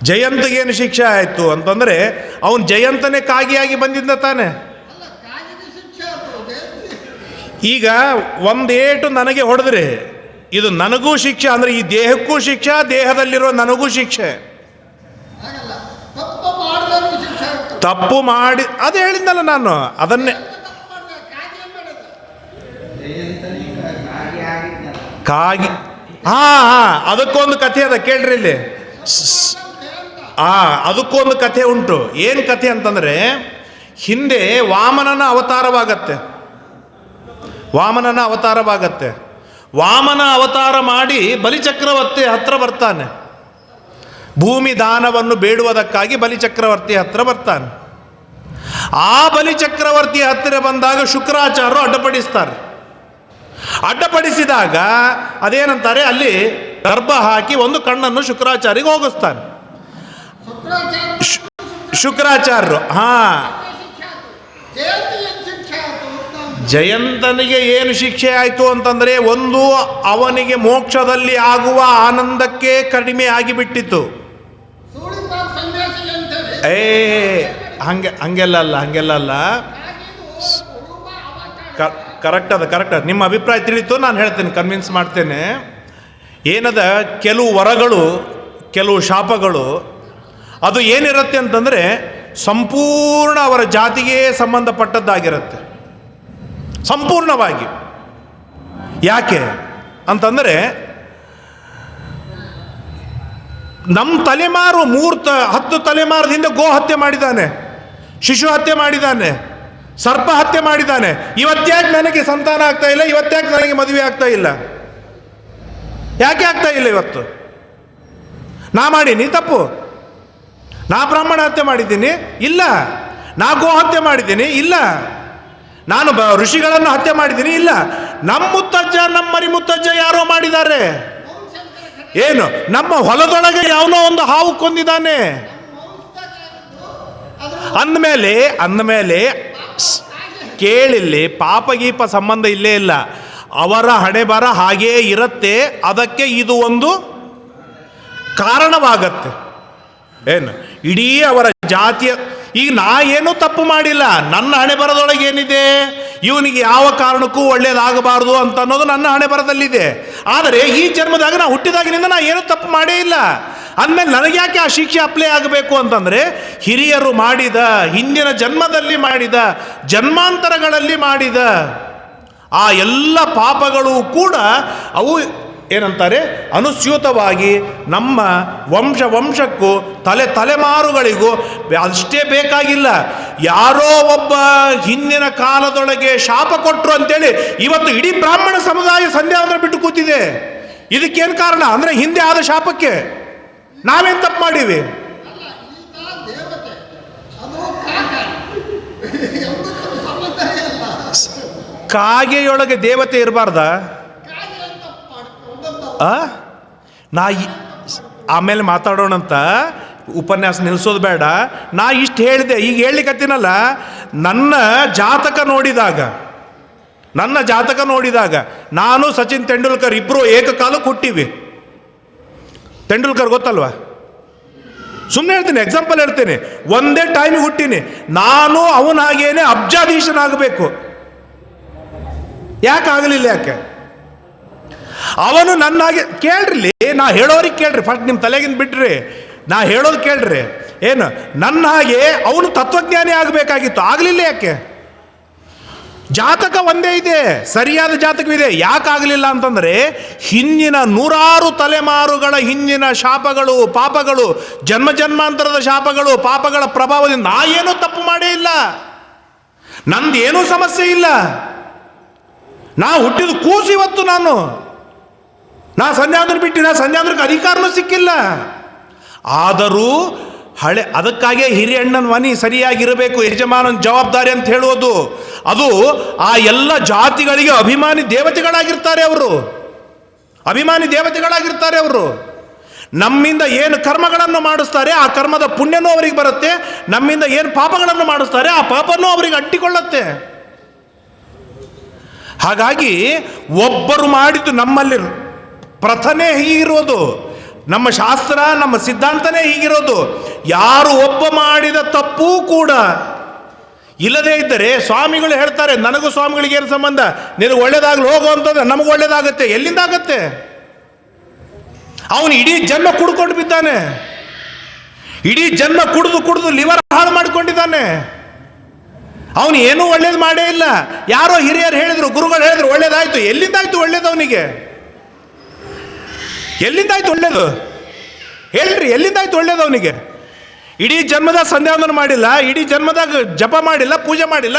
ಜಯಂತಿಗೇನು ಶಿಕ್ಷೆ ಆಯಿತು ಅಂತಂದರೆ ಅವನು ಜಯಂತನೇ ಕಾಗಿಯಾಗಿ ಬಂದಿದ್ದ ತಾನೆ. ಈಗ ಒಂದೇಟು ನನಗೆ ಹೊಡೆದ್ರೆ ಇದು ನನಗೂ ಶಿಕ್ಷೆ, ಅಂದರೆ ಈ ದೇಹಕ್ಕೂ ಶಿಕ್ಷೆ, ದೇಹದಲ್ಲಿರೋ ನನಗೂ ಶಿಕ್ಷೆ. ತಪ್ಪು ಮಾಡಿ ಅದು ಹೇಳಿದ್ನಲ್ಲ ನಾನು, ಅದನ್ನೇ ಕಾಗಿ. ಅದಕ್ಕೊಂದು ಕಥೆ ಅದ ಕೇಳ್ರಿ ಇಲ್ಲಿ. ಅದಕ್ಕೊಂದು ಕಥೆ ಉಂಟು. ಏನು ಕಥೆ ಅಂತಂದರೆ, ಹಿಂದೆ ವಾಮನನ ಅವತಾರವಾಗತ್ತೆ. ವಾಮನ ಅವತಾರ ಮಾಡಿ ಬಲಿಚಕ್ರವರ್ತಿ ಹತ್ರ ಬರ್ತಾನೆ. ಭೂಮಿ ದಾನವನ್ನು ಬೇಡುವುದಕ್ಕಾಗಿ ಬಲಿಚಕ್ರವರ್ತಿ ಹತ್ರ ಬರ್ತಾನೆ. ಆ ಬಲಿಚಕ್ರವರ್ತಿ ಹತ್ತಿರ ಬಂದಾಗ ಶುಕ್ರಾಚಾರ್ಯರು ಅಡ್ಡಪಡಿಸ್ತಾರೆ. ಅಡ್ಡಪಡಿಸಿದಾಗ ಅದೇನಂತಾರೆ, ಅಲ್ಲಿ ಗರ್ಭ ಹಾಕಿ 1 ಕಣ್ಣನ್ನು ಶುಕ್ರಾಚಾರ್ಯರಿಗೆ ಹೋಗಿಸ್ತಾನೆ. ಶುಕ್ರಾಚಾರ್ಯರು ಜಯಂತನಿಗೆ ಏನು ಶಿಕ್ಷೆ ಆಯಿತು ಅಂತಂದರೆ, ಒಂದು ಅವನಿಗೆ ಮೋಕ್ಷದಲ್ಲಿ ಆಗುವ ಆನಂದಕ್ಕೆ ಕಡಿಮೆ ಆಗಿಬಿಟ್ಟಿತ್ತು. ಹಂಗೆಲ್ಲ ಅಲ್ಲ. ಕರೆಕ್ಟ್ ಅದ. ನಿಮ್ಮ ಅಭಿಪ್ರಾಯ ತಿಳಿತು, ನಾನು ಹೇಳ್ತೇನೆ, ಕನ್ವಿನ್ಸ್ ಮಾಡ್ತೇನೆ. ಏನದ, ಕೆಲವು ವರಗಳು, ಕೆಲವು ಶಾಪಗಳು, ಅದು ಏನಿರುತ್ತೆ ಅಂತಂದರೆ ಸಂಪೂರ್ಣ ಅವರ ಜಾತಿಗೆ ಸಂಬಂಧಪಟ್ಟದ್ದಾಗಿರುತ್ತೆ, ಸಂಪೂರ್ಣವಾಗಿ. ಯಾಕೆ ಅಂತಂದರೆ, ನಮ್ಮ ತಲೆಮಾರು 10 ತಲೆಮಾರದಿಂದ ಗೋ ಹತ್ಯೆ ಮಾಡಿದ್ದಾನೆ, ಶಿಶು ಹತ್ಯೆ ಮಾಡಿದ್ದಾನೆ, ಸರ್ಪ ಹತ್ಯೆ ಮಾಡಿದ್ದಾನೆ. ಇವತ್ತ್ಯಾಕೆ ನನಗೆ ಸಂತಾನ ಆಗ್ತಾ ಇಲ್ಲ, ಇವತ್ತ್ಯಾಕೆ ನನಗೆ ಮದುವೆ ಆಗ್ತಾ ಇಲ್ಲ, ಯಾಕೆ ಆಗ್ತಾ ಇಲ್ಲ? ಇವತ್ತು ನಾ ಮಾಡೀನಿ ತಪ್ಪು? ನಾ ಬ್ರಾಹ್ಮಣ ಹತ್ಯೆ ಮಾಡಿದ್ದೀನಿ? ಇಲ್ಲ. ನಾ ಗೋ ಹತ್ಯೆ ಮಾಡಿದ್ದೀನಿ? ಇಲ್ಲ. ನಾನು ಋಷಿಗಳನ್ನು ಹತ್ಯೆ ಮಾಡಿದ್ದೀನಿ? ಇಲ್ಲ. ನಮ್ಮ ಮುತ್ತಜ್ಜ, ನಮ್ಮ ಮರಿ ಮುತ್ತಜ್ಜ ಯಾರೋ ಮಾಡಿದ್ದಾರೆ. ಏನು, ನಮ್ಮ ಹೊಲದೊಳಗೆ ಯಾವನೋ ಒಂದು ಹಾವು ಕೊಂದಿದ್ದಾನೆ ಅಂದಮೇಲೆ ಕೇಳಿಲ್ಲಿ ಪಾಪಗೀಪ ಸಂಬಂಧ ಇಲ್ಲೇ ಇಲ್ಲ. ಅವರ ಹಣೆ ಬರ ಹಾಗೇ ಇರುತ್ತೆ. ಅದಕ್ಕೆ ಇದು ಒಂದು ಕಾರಣವಾಗತ್ತೆ. ಏನು, ಇಡೀ ಅವರ ಜಾತಿಯ, ಈಗ ನಾ ಏನೂ ತಪ್ಪು ಮಾಡಿಲ್ಲ, ನನ್ನ ಹಣೆ ಬರದೊಳಗೆ ಏನಿದೆ, ಇವನಿಗೆ ಯಾವ ಕಾರಣಕ್ಕೂ ಒಳ್ಳೇದಾಗಬಾರ್ದು ಅಂತ ಅನ್ನೋದು ನನ್ನ ಹಣೆ ಬರದಲ್ಲಿದೆ. ಆದರೆ ಈ ಜನ್ಮದಾಗ ನಾ ಹುಟ್ಟಿದಾಗಿನಿಂದ ನಾ ಏನೂ ತಪ್ಪು ಮಾಡೇ ಇಲ್ಲ. ಅಂದಮೇಲೆ ನನಗೆ ಯಾಕೆ ಆ ಶಿಕ್ಷೆ ಅಪ್ಲೈ ಆಗಬೇಕು ಅಂತಂದರೆ, ಹಿರಿಯರು ಮಾಡಿದ, ಹಿಂದಿನ ಜನ್ಮದಲ್ಲಿ ಮಾಡಿದ, ಜನ್ಮಾಂತರಗಳಲ್ಲಿ ಮಾಡಿದ ಆ ಎಲ್ಲ ಪಾಪಗಳು ಕೂಡ ಅವು ಏನಂತಾರೆ, ಅನುಸ್ಯೂತವಾಗಿ ನಮ್ಮ ವಂಶಕ್ಕೂ ತಲೆಮಾರುಗಳಿಗೂ ಅಷ್ಟೇ ಬೇಕಾಗಿಲ್ಲ. ಯಾರೋ ಒಬ್ಬ ಹಿಂದಿನ ಕಾಲದೊಳಗೆ ಶಾಪ ಕೊಟ್ಟರು ಅಂತೇಳಿ ಇವತ್ತು ಇಡೀ ಬ್ರಾಹ್ಮಣ ಸಮುದಾಯ ಸಂಧ್ಯಾ ಅಂದ್ರೆ ಬಿಟ್ಟು ಕೂತಿದೆ. ಇದಕ್ಕೇನು ಕಾರಣ ಅಂದರೆ, ಹಿಂದೆ ಆದ ಶಾಪಕ್ಕೆ ನಾವೇನು ತಪ್ಪು ಮಾಡೀವಿ? ಕಾಗೆಯೊಳಗೆ ದೇವತೆ ಇರಬಾರ್ದ? ನಾ ಆಮೇಲೆ ಮಾತಾಡೋಣಂತ, ಉಪನ್ಯಾಸ ನಿಲ್ಲಿಸೋದು ಬೇಡ. ನಾ ಇಷ್ಟು ಹೇಳಿದೆ, ಈಗ ಹೇಳಲಿಕ್ಕತ್ತೀನಲ್ಲ, ನನ್ನ ಜಾತಕ ನೋಡಿದಾಗ ನಾನು ಸಚಿನ್ ತೆಂಡೂಲ್ಕರ್ ಇಬ್ಬರು ಏಕಕಾಲಕ್ಕೆ ಹುಟ್ಟಿವಿ. ತೆಂಡೂಲ್ಕರ್ ಗೊತ್ತಲ್ವಾ? ಸುಮ್ಮನೆ ಹೇಳ್ತೀನಿ, ಎಕ್ಸಾಂಪಲ್ ಹೇಳ್ತೀನಿ. ಒಂದೇ ಟೈಮಿಗೆ ಹುಟ್ಟಿನಿ. ನಾನು ಅವನ ಹಾಗೇನೆ ಅಬ್ಜಾಧೀಶನಾಗಬೇಕು. ಯಾಕೆ ಆಗಲಿಲ್ಲ? ಯಾಕೆ? ಅವನು ನನ್ನಾಗೆ ಕೇಳ್ರಿ, ನಾ ಹೇಳೋರಿಗೆ ಕೇಳ್ರಿ, ಫಸ್ಟ್ ನಿಮ್ಮ ತಲೆಗಿಂದ ಬಿಡ್ರಿ, ನಾ ಹೇಳೋದು ಕೇಳ್ರಿ. ಏನು, ನನ್ನ ಹಾಗೆ ಅವನು ತತ್ವಜ್ಞಾನಿ ಆಗಬೇಕಾಗಿತ್ತು, ಆಗಲಿಲ್ಲ. ಯಾಕೆ? ಜಾತಕ ಒಂದೇ ಇದೆ, ಸರಿಯಾದ ಜಾತಕವಿದೆ. ಯಾಕಾಗಲಿಲ್ಲ ಅಂತಂದರೆ, ಹಿಂದಿನ ನೂರಾರು ತಲೆಮಾರುಗಳ ಹಿಂದಿನ ಶಾಪಗಳು, ಪಾಪಗಳು, ಜನ್ಮಾಂತರದ ಶಾಪಗಳು, ಪಾಪಗಳ ಪ್ರಭಾವದಿಂದ ನಾ ಏನೂ ತಪ್ಪು ಮಾಡೇ ಇಲ್ಲ. ನಂದೇನೂ ಸಮಸ್ಯೆ ಇಲ್ಲ. ನಾ ಹುಟ್ಟಿದ ಕೂಸು ಇವತ್ತು. ನಾ ಸಂಧ್ಯಾಂದ್ರ ಬಿಟ್ಟಿನ, ಸಂಧ್ಯಾಂದ್ರಕ್ಕೆ ಅಧಿಕಾರನೂ ಸಿಕ್ಕಿಲ್ಲ. ಆದರೂ ಅದಕ್ಕಾಗೇ ಹಿರಿಯಣ್ಣನ ಮನೆ ಸರಿಯಾಗಿರಬೇಕು, ಯಜಮಾನನ ಜವಾಬ್ದಾರಿ ಅಂತ ಹೇಳುವುದು. ಅದು ಆ ಎಲ್ಲ ಜಾತಿಗಳಿಗೆ ಅಭಿಮಾನಿ ದೇವತೆಗಳಾಗಿರ್ತಾರೆ ಅವರು. ನಮ್ಮಿಂದ ಏನು ಕರ್ಮಗಳನ್ನು ಮಾಡಿಸ್ತಾರೆ ಆ ಕರ್ಮದ ಪುಣ್ಯನೂ ಅವರಿಗೆ ಬರುತ್ತೆ. ನಮ್ಮಿಂದ ಏನು ಪಾಪಗಳನ್ನು ಮಾಡಿಸ್ತಾರೆ ಆ ಪಾಪನೂ ಅವರಿಗೆ ಅಂಟಿಕೊಳ್ಳುತ್ತೆ. ಹಾಗಾಗಿ ಒಬ್ಬರು ಮಾಡಿದ್ದು ನಮ್ಮಲ್ಲಿ ಪ್ರಥನೆ ಹೀಗಿರೋದು, ನಮ್ಮ ಶಾಸ್ತ್ರ, ನಮ್ಮ ಸಿದ್ಧಾಂತನೇ ಹೀಗಿರೋದು. ಯಾರು ಒಬ್ಬ ಮಾಡಿದ ತಪ್ಪೂ ಕೂಡ ಇಲ್ಲದೇ ಇದ್ದರೆ, ಸ್ವಾಮಿಗಳು ಹೇಳ್ತಾರೆ, ನನಗೂ ಸ್ವಾಮಿಗಳಿಗೆ ಏನು ಸಂಬಂಧ, ನಿನಗೆ ಒಳ್ಳೇದಾಗಲಿ ಹೋಗು ಅಂತಂದ್ರೆ ನಮಗೆ ಒಳ್ಳೇದಾಗತ್ತೆ. ಎಲ್ಲಿಂದ ಆಗತ್ತೆ? ಅವನು ಇಡೀ ಜನ್ಮ ಕುಡ್ಕೊಂಡು ಬಿದ್ದಾನೆ. ಇಡೀ ಜನ್ಮ ಕುಡಿದು ಲಿವರ್ ಹಾಳು ಮಾಡ್ಕೊಂಡಿದ್ದಾನೆ. ಅವನು ಏನೂ ಒಳ್ಳೇದು ಮಾಡೇ ಇಲ್ಲ. ಯಾರೋ ಹಿರಿಯರು ಹೇಳಿದ್ರು, ಗುರುಗಳು ಹೇಳಿದ್ರು ಒಳ್ಳೇದಾಯ್ತು. ಎಲ್ಲಿಂದಾಯ್ತು ಒಳ್ಳೇದು ಅವನಿಗೆ? ಎಲ್ಲಿಂದಾಯ್ತು ಒಳ್ಳೇದು? ಹೇಳ್ರಿ, ಎಲ್ಲಿಂದಾಯ್ತು ಒಳ್ಳೇದು ಅವನಿಗೆ? ಇಡೀ ಜನ್ಮದಾಗ ಸಂಧ್ಯಾವಂದನ ಮಾಡಿಲ್ಲ, ಇಡೀ ಜನ್ಮದಾಗ ಜಪ ಮಾಡಿಲ್ಲ, ಪೂಜೆ ಮಾಡಿಲ್ಲ.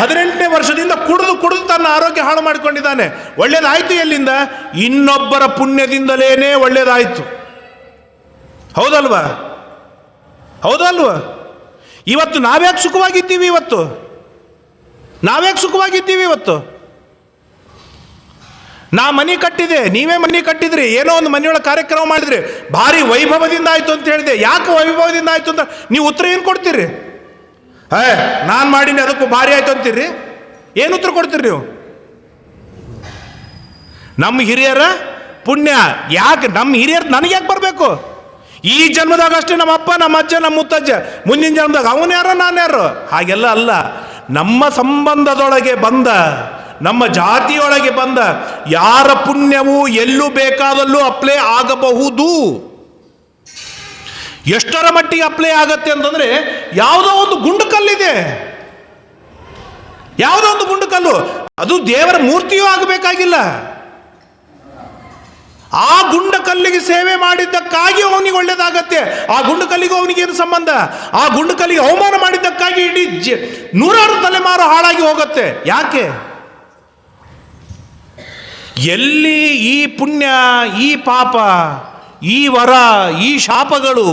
18ನೇ ವರ್ಷದಿಂದ ಕುಡಿದು ತನ್ನ ಆರೋಗ್ಯ ಹಾಳು ಮಾಡಿಕೊಂಡಿದ್ದಾನೆ. ಒಳ್ಳೇದಾಯ್ತು ಎಲ್ಲಿಂದ? ಇನ್ನೊಬ್ಬರ ಪುಣ್ಯದಿಂದಲೇನೆ ಒಳ್ಳೇದಾಯ್ತು. ಹೌದಲ್ವಾ? ಇವತ್ತು ನಾವ್ಯಾಕೆ ಸುಖವಾಗಿದ್ದೀವಿ? ನಾ ಮನೆ ಕಟ್ಟಿದೆ, ನೀವೇ ಮನೆ ಕಟ್ಟಿದ್ರಿ, ಏನೋ ಒಂದು ಮನೆಯೊಳಗೆ ಕಾರ್ಯಕ್ರಮ ಮಾಡಿದ್ರಿ, ಭಾರಿ ವೈಭವದಿಂದ ಆಯ್ತು ಅಂತ ಹೇಳಿದೆ. ಯಾಕೆ ವೈಭವದಿಂದ ಆಯ್ತು ಅಂತ ನೀವು ಉತ್ತರ ಏನು ಕೊಡ್ತೀರಿ? ನಾನು ಮಾಡೀನಿ ಅದಕ್ಕೂ ಭಾರಿ ಆಯ್ತು ಅಂತೀರಿ. ಏನು ಉತ್ತರ ಕೊಡ್ತೀರಿ ನೀವು? ನಮ್ಮ ಹಿರಿಯರ ಪುಣ್ಯ ಯಾಕೆ? ನಮ್ಮ ಹಿರಿಯರು ನನಗೆ ಯಾಕೆ ಬರಬೇಕು? ಈ ಜನ್ಮದಾಗ ಅಷ್ಟೇ ನಮ್ಮ ಅಪ್ಪ, ನಮ್ಮ ಅಜ್ಜ, ನಮ್ಮ ಮುತ್ತಜ್ಜ, ಮುಂದಿನ ಜನ್ಮದಾಗ ಅವನು ಯಾರೋ ನಾನು ಯಾರೋ, ಹಾಗೆಲ್ಲ ಅಲ್ಲ. ನಮ್ಮ ಸಂಬಂಧದೊಳಗೆ ಬಂದ, ನಮ್ಮ ಜಾತಿಯೊಳಗೆ ಬಂದ ಯಾರ ಪುಣ್ಯವು ಎಲ್ಲೂ ಬೇಕಾದಲ್ಲೂ ಅಪ್ಲೈ ಆಗಬಹುದು. ಎಷ್ಟರ ಮಟ್ಟಿಗೆ ಅಪ್ಲೈ ಆಗತ್ತೆ ಅಂತಂದ್ರೆ, ಯಾವುದೋ ಒಂದು ಗುಂಡು ಕಲ್ಲಿದೆ, ಅದು ದೇವರ ಮೂರ್ತಿಯೂ ಆಗಬೇಕಾಗಿಲ್ಲ. ಆ ಗುಂಡ ಕಲ್ಲಿಗೆ ಸೇವೆ ಮಾಡಿದ್ದಕ್ಕಾಗಿ ಅವನಿಗೆ ಒಳ್ಳೇದಾಗತ್ತೆ. ಆ ಗುಂಡು ಕಲ್ಲಿಗೂ ಅವನಿಗೇನು ಸಂಬಂಧ? ಆ ಗುಂಡು ಕಲ್ಲಿಗೆ ಅವಮಾನ ಮಾಡಿದ್ದಕ್ಕಾಗಿ ಇಡೀ ನೂರಾರು ತಲೆಮಾರು ಹಾಳಾಗಿ ಹೋಗುತ್ತೆ. ಯಾಕೆ? ಎಲ್ಲಿ ಈ ಪುಣ್ಯ, ಈ ಪಾಪ, ಈ ವರ, ಈ ಶಾಪಗಳು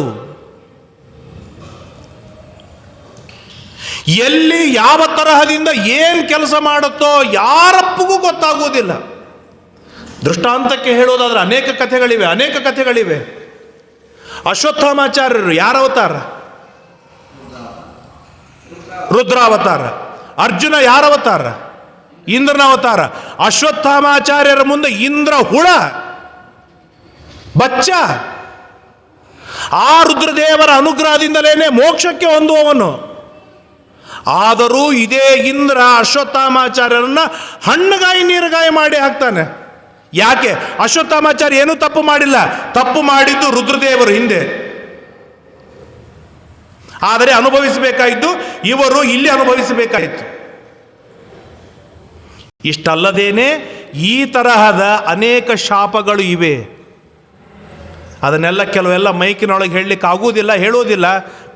ಎಲ್ಲಿ ಯಾವ ತರಹದಿಂದ ಏನು ಕೆಲಸ ಮಾಡುತ್ತೋ ಯಾರಪ್ಪಗೂ ಗೊತ್ತಾಗುವುದಿಲ್ಲ. ದೃಷ್ಟಾಂತಕ್ಕೆ ಹೇಳೋದಾದ್ರೆ ಅನೇಕ ಕಥೆಗಳಿವೆ. ಅಶ್ವತ್ಥಾಮಾಚಾರ್ಯರು ಯಾರ ಅವತಾರ? ರುದ್ರಾವತಾರ. ಅರ್ಜುನ ಯಾರ ಅವತಾರ? ಇಂದ್ರನ ಅವತಾರ. ಅಶ್ವತ್ಥಾಮಾಚಾರ್ಯರ ಮುಂದೆ ಇಂದ್ರ ಹುಳ, ಬಚ್ಚ. ಆ ರುದ್ರದೇವರ ಅನುಗ್ರಹದಿಂದಲೇನೆ ಮೋಕ್ಷಕ್ಕೆ ಹೊಂದುವವನು. ಆದರೂ ಇದೇ ಇಂದ್ರ ಅಶ್ವತ್ಥಾಮಾಚಾರ್ಯರನ್ನ ಹಣ್ಣುಗಾಯಿ ನೀರುಗಾಯಿ ಮಾಡಿ ಹಾಕ್ತಾನೆ. ಯಾಕೆ? ಅಶ್ವತ್ಥಾಮಾಚಾರ್ಯ ಏನೂ ತಪ್ಪು ಮಾಡಿಲ್ಲ, ತಪ್ಪು ಮಾಡಿದ್ದು ರುದ್ರದೇವರು ಹಿಂದೆ. ಆದರೆ ಅನುಭವಿಸಬೇಕಾಯಿತು ಇವರು ಇಲ್ಲಿ ಅನುಭವಿಸಬೇಕಾಯಿತು. ಇಷ್ಟಲ್ಲದೇನೆ ಈ ತರಹದ ಅನೇಕ ಶಾಪಗಳು ಇವೆ. ಅದನ್ನೆಲ್ಲ ಕೆಲವೆಲ್ಲ ಮೈಕಿನೊಳಗೆ ಹೇಳಲಿಕ್ಕೆ ಆಗುವುದಿಲ್ಲ, ಹೇಳುವುದಿಲ್ಲ.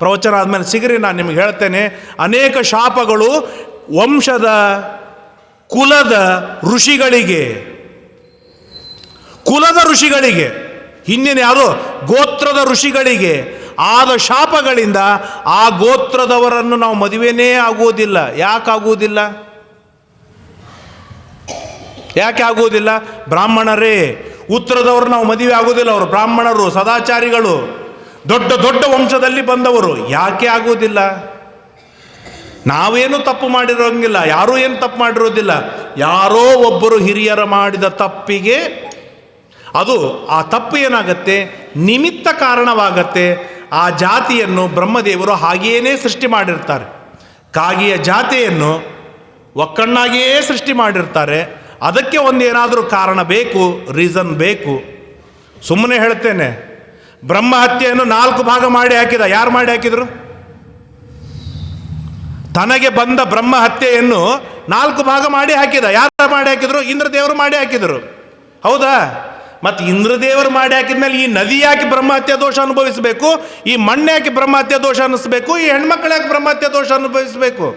ಪ್ರವಚನ ಆದಮೇಲೆ ಸಿಗ್ರಿ, ನಾನು ನಿಮಗೆ ಹೇಳ್ತೇನೆ. ಅನೇಕ ಶಾಪಗಳು ವಂಶದ, ಕುಲದ ಋಷಿಗಳಿಗೆ, ಹಿಂದಿನ ಯಾರು ಗೋತ್ರದ ಋಷಿಗಳಿಗೆ ಆದ ಶಾಪಗಳಿಂದ ಆ ಗೋತ್ರದವರನ್ನು ನಾವು ಮದುವೆನೇ ಆಗುವುದಿಲ್ಲ. ಯಾಕಾಗುವುದಿಲ್ಲ? ಯಾಕೆ ಆಗುವುದಿಲ್ಲ? ಬ್ರಾಹ್ಮಣರೇ, ಉತ್ತರದವರು ನಾವು ಮದುವೆ ಆಗುವುದಿಲ್ಲ, ಅವರು ಬ್ರಾಹ್ಮಣರು, ಸದಾಚಾರಿಗಳು, ದೊಡ್ಡ ದೊಡ್ಡ ವಂಶದಲ್ಲಿ ಬಂದವರು. ಯಾಕೆ ಆಗುವುದಿಲ್ಲ? ನಾವೇನು ತಪ್ಪು ಮಾಡಿರೋಂಗಿಲ್ಲ, ಯಾರೂ ಏನು ತಪ್ಪು ಮಾಡಿರೋದಿಲ್ಲ. ಯಾರೋ ಒಬ್ಬರು ಹಿರಿಯರ ಮಾಡಿದ ತಪ್ಪಿಗೆ ಅದು ಆ ತಪ್ಪು ಏನಾಗತ್ತೆ, ನಿಮಿತ್ತ ಕಾರಣವಾಗತ್ತೆ. ಆ ಜಾತಿಯನ್ನು ಬ್ರಹ್ಮದೇವರು ಹಾಗೇನೇ ಸೃಷ್ಟಿ ಮಾಡಿರ್ತಾರೆ. ಕಾಗಿಯ ಜಾತಿಯನ್ನು ಒಕ್ಕಣ್ಣಾಗಿಯೇ ಸೃಷ್ಟಿ ಮಾಡಿರ್ತಾರೆ. ಅದಕ್ಕೆ ಒಂದೇನಾದರೂ ಕಾರಣ ಬೇಕು, ರೀಸನ್ ಬೇಕು. ಸುಮ್ಮನೆ ಹೇಳ್ತೇನೆ, ಬ್ರಹ್ಮ ಹತ್ಯೆಯನ್ನು 4 ಭಾಗ ಮಾಡಿ ಹಾಕಿದ. ಯಾರು ಮಾಡಿ ಹಾಕಿದರು? ತನಗೆ ಬಂದ ಬ್ರಹ್ಮ ಹತ್ಯೆಯನ್ನು 4 ಭಾಗ ಮಾಡಿ ಹಾಕಿದ. ಯಾರು ಮಾಡಿ ಹಾಕಿದ್ರು? ಇಂದ್ರದೇವರು ಮಾಡಿ ಹಾಕಿದರು. ಹೌದಾ? ಮತ್ತು ಇಂದ್ರದೇವರು ಮಾಡಿ ಹಾಕಿದ್ಮೇಲೆ ಈ ನದಿ ಯಾಕೆ ಬ್ರಹ್ಮಹತ್ಯೆ ದೋಷ ಅನುಭವಿಸಬೇಕು? ಈ ಮಣ್ಣು ಯಾಕೆ ಬ್ರಹ್ಮಹತ್ಯೆ ದೋಷ ಅನ್ನಿಸ್ಬೇಕು? ಈ ಹೆಣ್ಮಕ್ಳು ಯಾಕೆ ಬ್ರಹ್ಮಹತ್ಯೆ ದೋಷ ಅನುಭವಿಸಬೇಕು?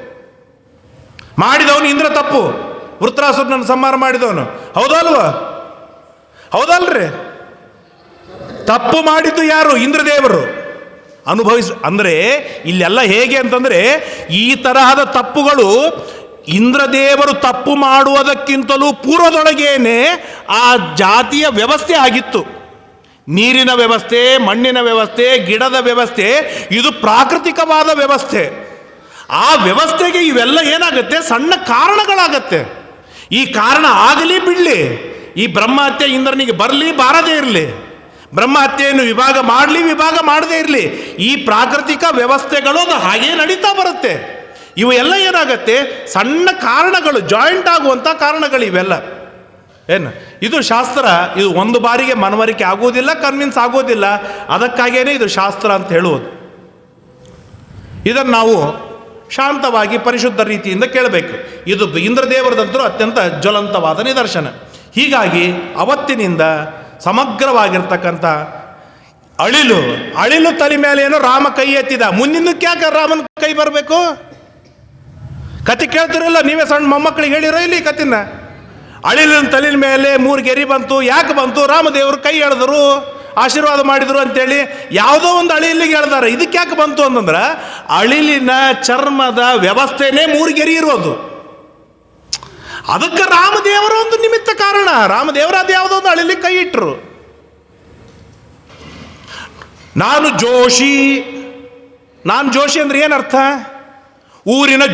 ಮಾಡಿದವನು ಇಂದ್ರ ತಪ್ಪು, ವೃತ್ರಾಸುರನನ್ನು ಸಂಹಾರ ಮಾಡಿದವನು. ಹೌದಲ್ವಾ? ಹೌದಲ್ರಿ? ತಪ್ಪು ಮಾಡಿದ್ದು ಯಾರು? ಇಂದ್ರದೇವರು. ಅಂದರೆ ಇಲ್ಲೆಲ್ಲ ಹೇಗೆ ಅಂತಂದರೆ, ಈ ತರಹದ ತಪ್ಪುಗಳು ಇಂದ್ರದೇವರು ತಪ್ಪು ಮಾಡುವುದಕ್ಕಿಂತಲೂ ಪೂರ್ವದೊಳಗೇನೆ ಆ ಜಾತಿಯ ವ್ಯವಸ್ಥೆ ಆಗಿತ್ತು. ನೀರಿನ ವ್ಯವಸ್ಥೆ, ಮಣ್ಣಿನ ವ್ಯವಸ್ಥೆ, ಗಿಡದ ವ್ಯವಸ್ಥೆ, ಇದು ಪ್ರಾಕೃತಿಕವಾದ ವ್ಯವಸ್ಥೆ. ಆ ವ್ಯವಸ್ಥೆಗೆ ಇವೆಲ್ಲ ಏನಾಗುತ್ತೆ? ಸಣ್ಣ ಕಾರಣಗಳಾಗತ್ತೆ. ಈ ಕಾರಣ ಆಗಲಿ ಬಿಡಲಿ, ಈ ಬ್ರಹ್ಮಹತ್ಯೆ ಇಂದ್ರನಿಗೆ ಬರಲಿ ಬಾರದೇ ಇರಲಿ, ಬ್ರಹ್ಮಹತ್ಯೆಯನ್ನು ವಿಭಾಗ ಮಾಡಲಿ ವಿಭಾಗ ಮಾಡದೇ ಇರಲಿ, ಈ ಪ್ರಾಕೃತಿಕ ವ್ಯವಸ್ಥೆಗಳು ಅದು ಹಾಗೇ ನಡೀತಾ ಬರುತ್ತೆ. ಇವು ಎಲ್ಲ ಏನಾಗತ್ತೆ? ಸಣ್ಣ ಕಾರಣಗಳು, ಜಾಯಿಂಟ್ ಆಗುವಂಥ ಕಾರಣಗಳು ಇವೆಲ್ಲ. ಏನು ಇದು ಶಾಸ್ತ್ರ? ಇದು ಒಂದು ಬಾರಿಗೆ ಮನವರಿಕೆ ಆಗೋದಿಲ್ಲ, ಕನ್ವಿನ್ಸ್ ಆಗೋದಿಲ್ಲ. ಅದಕ್ಕಾಗೇನೆ ಇದು ಶಾಸ್ತ್ರ ಅಂತ ಹೇಳುವುದು. ಇದನ್ನು ನಾವು ಶಾಂತವಾಗಿ ಪರಿಶುದ್ಧ ರೀತಿಯಿಂದ ಕೇಳಬೇಕು. ಇದು ಇಂದ್ರದೇವರದಂತರೂ ಅತ್ಯಂತ ಜ್ವಲಂತವಾದ ನಿದರ್ಶನ. ಹೀಗಾಗಿ ಅವತ್ತಿನಿಂದ ಸಮಗ್ರವಾಗಿರ್ತಕ್ಕಂಥ ಅಳಿಲು ತಲೆ ಮೇಲೆ ಏನೋ ರಾಮ ಕೈ ಎತ್ತಿದ. ಮುಂದಿನಕ್ಕೆ ಯಾಕೆ ರಾಮನ ಕೈ ಬರಬೇಕು? ಕತೆ ಕೇಳ್ತಿರಲ್ಲ ನೀವೇ, ಸಣ್ಣ ಮೊಮ್ಮಕ್ಕಳಿಗೆ ಹೇಳಿರೋ ಇಲ್ಲಿ ಕತಿನ. ಅಳಿಲಿನ ತಲೆಯ ಮೇಲೆ 3 ಗೆರಿ ಬಂತು. ಯಾಕೆ ಬಂತು? ರಾಮದೇವರು ಕೈ ಎಳೆದರು, ಆಶೀರ್ವಾದ ಮಾಡಿದರು ಅಂತೇಳಿ ಯಾವುದೋ ಒಂದು ಅಳಿಲಿಗೆ ಹೇಳ್ತಾರೆ. ಇದಕ್ಕೆ ಯಾಕೆ ಬಂತು ಅಂತಂದ್ರೆ, ಅಳಿಲಿನ ಚರ್ಮದ ವ್ಯವಸ್ಥೆನೇ 3 ಗೆರಿ ಇರೋದು. ಅದಕ್ಕೆ ರಾಮದೇವರ ಒಂದು ನಿಮಿತ್ತ ಕಾರಣ. ರಾಮದೇವರ ಅದು ಯಾವುದೋ ಒಂದು ಅಳಿಲಿಗೆ ಕೈ ಇಟ್ಟರು. ನಾನು ಜೋಶಿ ಅಂದ್ರೆ ಏನರ್ಥ? ಊರಿನ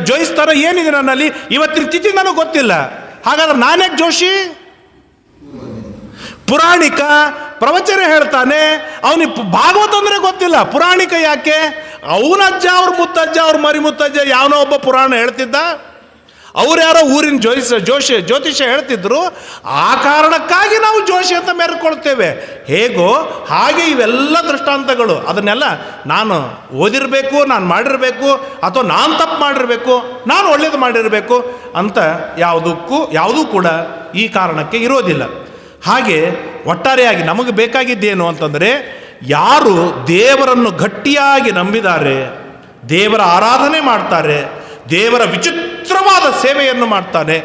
ಜೋಯಿಸ್ತಾರ ಏನಿದೆ ನನ್ನಲ್ಲಿ ಇವತ್ತಿನ ತಿಥಿ ನನಗೆ ಗೊತ್ತಿಲ್ಲ. ಹಾಗಾದ್ರೆ ನಾನ್ಯಾಕೆ ಜೋಶಿ? ಪುರಾಣಿಕ ಪ್ರವಚನ ಹೇಳ್ತಾನೆ, ಅವನಿಗೆ ಭಾಗವತ ಅಂದರೆ ಗೊತ್ತಿಲ್ಲ. ಪುರಾಣಿಕ ಯಾಕೆ? ಅವನ ಅಜ್ಜ, ಅವ್ರ ಮುತ್ತಜ್ಜ, ಅವ್ರ ಮರಿ ಮುತ್ತಜ್ಜ ಯಾವನೋ ಒಬ್ಬ ಪುರಾಣ ಹೇಳ್ತಿದ್ದ. ಅವ್ರು ಯಾರೋ ಊರಿನ ಜ್ಯೋತಿಷ್ಯ ಹೇಳ್ತಿದ್ರು. ಆ ಕಾರಣಕ್ಕಾಗಿ ನಾವು ಜೋಶಿ ಅಂತ ಮೆರೆಕೊಳ್ತೇವೆ. ಹೇಗೋ ಹಾಗೆ ಇವೆಲ್ಲ ದೃಷ್ಟಾಂತಗಳು. ಅದನ್ನೆಲ್ಲ ನಾನು ಓದಿರಬೇಕು, ನಾನು ಮಾಡಿರಬೇಕು, ಅಥವಾ ನಾನು ತಪ್ಪು ಮಾಡಿರಬೇಕು, ನಾನು ಒಳ್ಳೇದು ಮಾಡಿರಬೇಕು ಅಂತ ಯಾವುದೂ ಕೂಡ ಈ ಕಾರಣಕ್ಕೆ ಇರೋದಿಲ್ಲ. ಹಾಗೆ ಒಟ್ಟಾರೆಯಾಗಿ ನಮಗೆ ಬೇಕಾಗಿದ್ದೇನು ಅಂತಂದರೆ, ಯಾರು ದೇವರನ್ನು ಗಟ್ಟಿಯಾಗಿ ನಂಬಿದ್ದಾರೆ, ದೇವರ ಆರಾಧನೆ ಮಾಡ್ತಾರೆ, ದೇವರ ವಿಚಿತ್ರವಾದ ಸೇವೆಯನ್ನು ಮಾಡ್ತಾನೆ,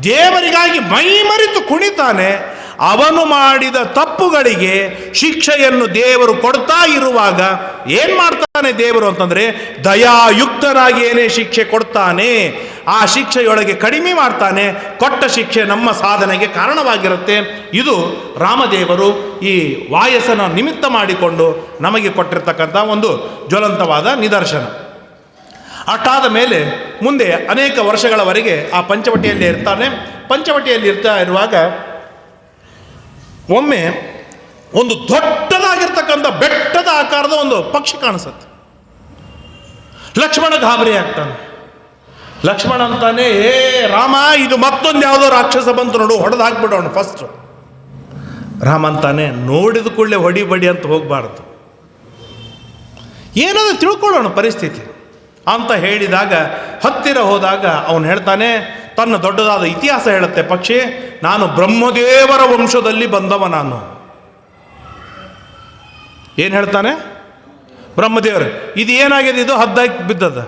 ದೇವರಿಗಾಗಿ ಮೈಮರೆತು ಕುಣಿತಾನೆ, ಅವನು ಮಾಡಿದ ತಪ್ಪುಗಳಿಗೆ ಶಿಕ್ಷೆಯನ್ನು ದೇವರು ಕೊಡ್ತಾ ಇರುವಾಗ ಏನು ಮಾಡ್ತಾನೆ ದೇವರು ಅಂತಂದರೆ, ದಯಾಯುಕ್ತನಾಗಿ ಏನೇ ಶಿಕ್ಷೆ ಕೊಡ್ತಾನೆ, ಆ ಶಿಕ್ಷೆಯೊಳಗೆ ಕಡಿಮೆ ಮಾಡ್ತಾನೆ. ಕೊಟ್ಟ ಶಿಕ್ಷೆ ನಮ್ಮ ಸಾಧನೆಗೆ ಕಾರಣವಾಗಿರುತ್ತೆ. ಇದು ರಾಮದೇವರು ಈ ವಾಯಸನ ನಿಮಿತ್ತ ಮಾಡಿಕೊಂಡು ನಮಗೆ ಕೊಟ್ಟಿರ್ತಕ್ಕಂಥ ಒಂದು ಜ್ವಲಂತವಾದ ನಿದರ್ಶನ. ಅಷ್ಟಾದ ಮೇಲೆ ಮುಂದೆ ಅನೇಕ ವರ್ಷಗಳವರೆಗೆ ಆ ಪಂಚವಟಿಯಲ್ಲಿ ಇರ್ತಾನೆ. ಪಂಚವಟಿಯಲ್ಲಿ ಇರುವಾಗ ಒಮ್ಮೆ ಒಂದು ದೊಡ್ಡದಾಗಿರ್ತಕ್ಕಂಥ ಬೆಟ್ಟದ ಆಕಾರದ ಒಂದು ಪಕ್ಷಿ ಕಾಣಿಸುತ್ತೆ. ಲಕ್ಷ್ಮಣ ಗಾಬರಿ ಆಗ್ತಾನೆ. ಲಕ್ಷ್ಮಣ ಅಂತಾನೆ, ರಾಮ, ಇದು ಮತ್ತೊಂದು ಯಾವುದೋ ರಾಕ್ಷಸ ಬಂತು ನೋಡು, ಹೊಡೆದು ಹಾಕ್ಬಿಡೋಣ ಫಸ್ಟ್. ರಾಮ ಅಂತಾನೆ, ನೋಡಿದ ಕೂಡಲೇ ಹೊಡಿ ಅಂತ ಹೋಗಬಾರ್ದು, ಏನಾದರೂ ತಿಳ್ಕೊಳ್ಳೋಣ ಪರಿಸ್ಥಿತಿ ಅಂತ ಹೇಳಿದಾಗ, ಹತ್ತಿರ ಹೋದಾಗ ಅವನು ಹೇಳ್ತಾನೆ, ತನ್ನ ದೊಡ್ಡದಾದ ಇತಿಹಾಸ ಹೇಳುತ್ತೆ ಪಕ್ಷಿ, ನಾನು ಬ್ರಹ್ಮದೇವರ ವಂಶದಲ್ಲಿ ಬಂದವ. ನಾನು ಏನು ಹೇಳ್ತಾನೆ? ಬ್ರಹ್ಮದೇವರು. ಇದು ಏನಾಗಿದೆ? ಇದು ಹದ್ದಾಗಿ ಬಿದ್ದದ.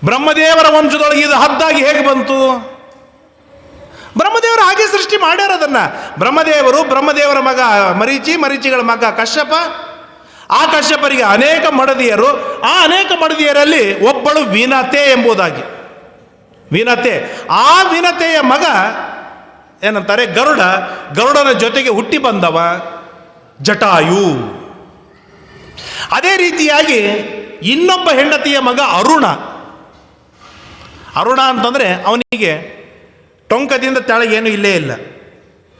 ಬ್ರಹ್ಮದೇವರ ವಂಶದೊಳಗೆ ಇದು ಹದ್ದಾಗಿ ಹೇಗೆ ಬಂತು? ಬ್ರಹ್ಮದೇವರು ಹಾಗೆ ಸೃಷ್ಟಿ ಮಾಡ್ಯಾರ ಅದನ್ನು. ಬ್ರಹ್ಮದೇವರ ಮಗ ಮರೀಚಿಗಳ ಮಗ ಕಶ್ಯಪ. ಆ ಕಶ್ಯಪರಿಗೆ ಅನೇಕ ಮಡದಿಯರು. ಆ ಅನೇಕ ಮಡದಿಯರಲ್ಲಿ ಒಬ್ಬಳು ವೀನತೆ ಎಂಬುದಾಗಿ. ವಿನತೆ. ಆ ವಿನತೆಯ ಮಗ ಏನಂತಾರೆ ಗರುಡ. ಗರುಡನ ಜೊತೆಗೆ ಹುಟ್ಟಿ ಬಂದವ ಜಟಾಯು. ಅದೇ ರೀತಿಯಾಗಿ ಇನ್ನೊಬ್ಬ ಹೆಂಡತಿಯ ಮಗ ಅರುಣ. ಅರುಣ ಅಂತಂದರೆ ಅವನಿಗೆ ಟೊಂಕದಿಂದ ತೆಳಗೇನು ಇಲ್ಲೇ ಇಲ್ಲ,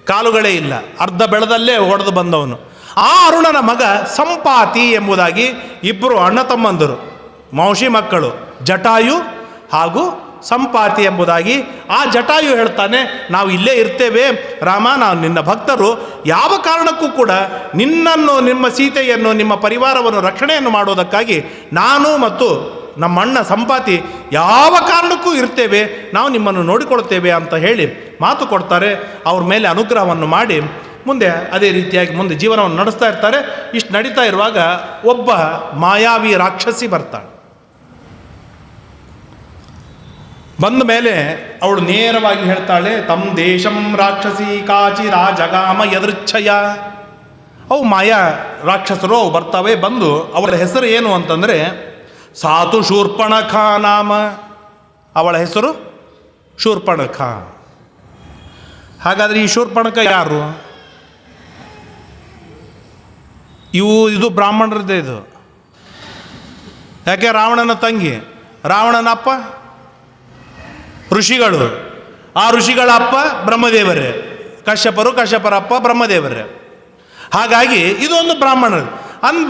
ಕಾಲುಗಳೇ ಇಲ್ಲ, ಅರ್ಧ ಬೆಳೆದಲ್ಲೇ ಹೊಡೆದು ಬಂದವನು. ಆ ಅರುಣನ ಮಗ ಸಂಪಾತಿ ಎಂಬುದಾಗಿ ಇಬ್ಬರು ಅಣ್ಣ ತಮ್ಮಂದರು, ಮೌಷಿ ಮಕ್ಕಳು, ಜಟಾಯು ಹಾಗೂ ಸಂಪಾತಿ ಎಂಬುದಾಗಿ. ಆ ಜಟಾಯು ಹೇಳ್ತಾನೆ, ನಾವು ಇಲ್ಲೇ ಇರ್ತೇವೆ ರಾಮ, ನಾವು ನಿನ್ನ ಭಕ್ತರು, ಯಾವ ಕಾರಣಕ್ಕೂ ಕೂಡ ನಿನ್ನನ್ನು, ನಿಮ್ಮ ಸೀತೆಯನ್ನು, ನಿಮ್ಮ ಪರಿವಾರವನ್ನು ರಕ್ಷಣೆಯನ್ನು ಮಾಡೋದಕ್ಕಾಗಿ ನಾನು ಮತ್ತು ನಮ್ಮ ಅಣ್ಣ ಸಂಪಾತಿ ಯಾವ ಕಾರಣಕ್ಕೂ ಇರ್ತೇವೆ, ನಾವು ನಿಮ್ಮನ್ನು ನೋಡಿಕೊಳ್ತೇವೆ ಅಂತ ಹೇಳಿ ಮಾತು ಕೊಡ್ತಾರೆ. ಅವ್ರ ಮೇಲೆ ಅನುಗ್ರಹವನ್ನು ಮಾಡಿ ಮುಂದೆ ಅದೇ ರೀತಿಯಾಗಿ ಮುಂದೆ ಜೀವನವನ್ನು ನಡೆಸ್ತಾ ಇರ್ತಾರೆ. ಇಷ್ಟು ನಡೀತಾ ಇರುವಾಗ ಒಬ್ಬ ಮಾಯಾವಿ ರಾಕ್ಷಸಿ ಬರ್ತಾಳೆ. ಬಂದ ಮೇಲೆ ಅವಳು ನೇರವಾಗಿ ಹೇಳ್ತಾಳೆ, ತಮ್ ದೇಶಂ ರಾಕ್ಷಸಿ ಕಾಚಿ ರಾಜಗಾಮ ಯದೃಚ್ಛಯ. ಅವು ಮಾಯಾ ರಾಕ್ಷಸರು ಅವು ಬರ್ತಾವೆ. ಬಂದು ಅವಳ ಹೆಸರು ಏನು ಅಂತಂದರೆ ಸಾತು ಶೂರ್ಪಣಖ ನಾಮ. ಅವಳ ಹೆಸರು ಶೂರ್ಪಣಖ. ಹಾಗಾದರೆ ಈ ಶೂರ್ಪಣಖ ಯಾರು? ಇದು ಬ್ರಾಹ್ಮಣರದ್ದೇ ಇದು. ಯಾಕೆ? ರಾವಣನ ತಂಗಿ, ರಾವಣನ ಅಪ್ಪ ಋಷಿಗಳು, ಆ ಋಷಿಗಳ ಅಪ್ಪ ಬ್ರಹ್ಮದೇವರೇ, ಕಶ್ಯಪರು, ಕಶ್ಯಪರ ಅಪ್ಪ ಬ್ರಹ್ಮದೇವರೇ. ಹಾಗಾಗಿ ಇದೊಂದು ಬ್ರಾಹ್ಮಣರು.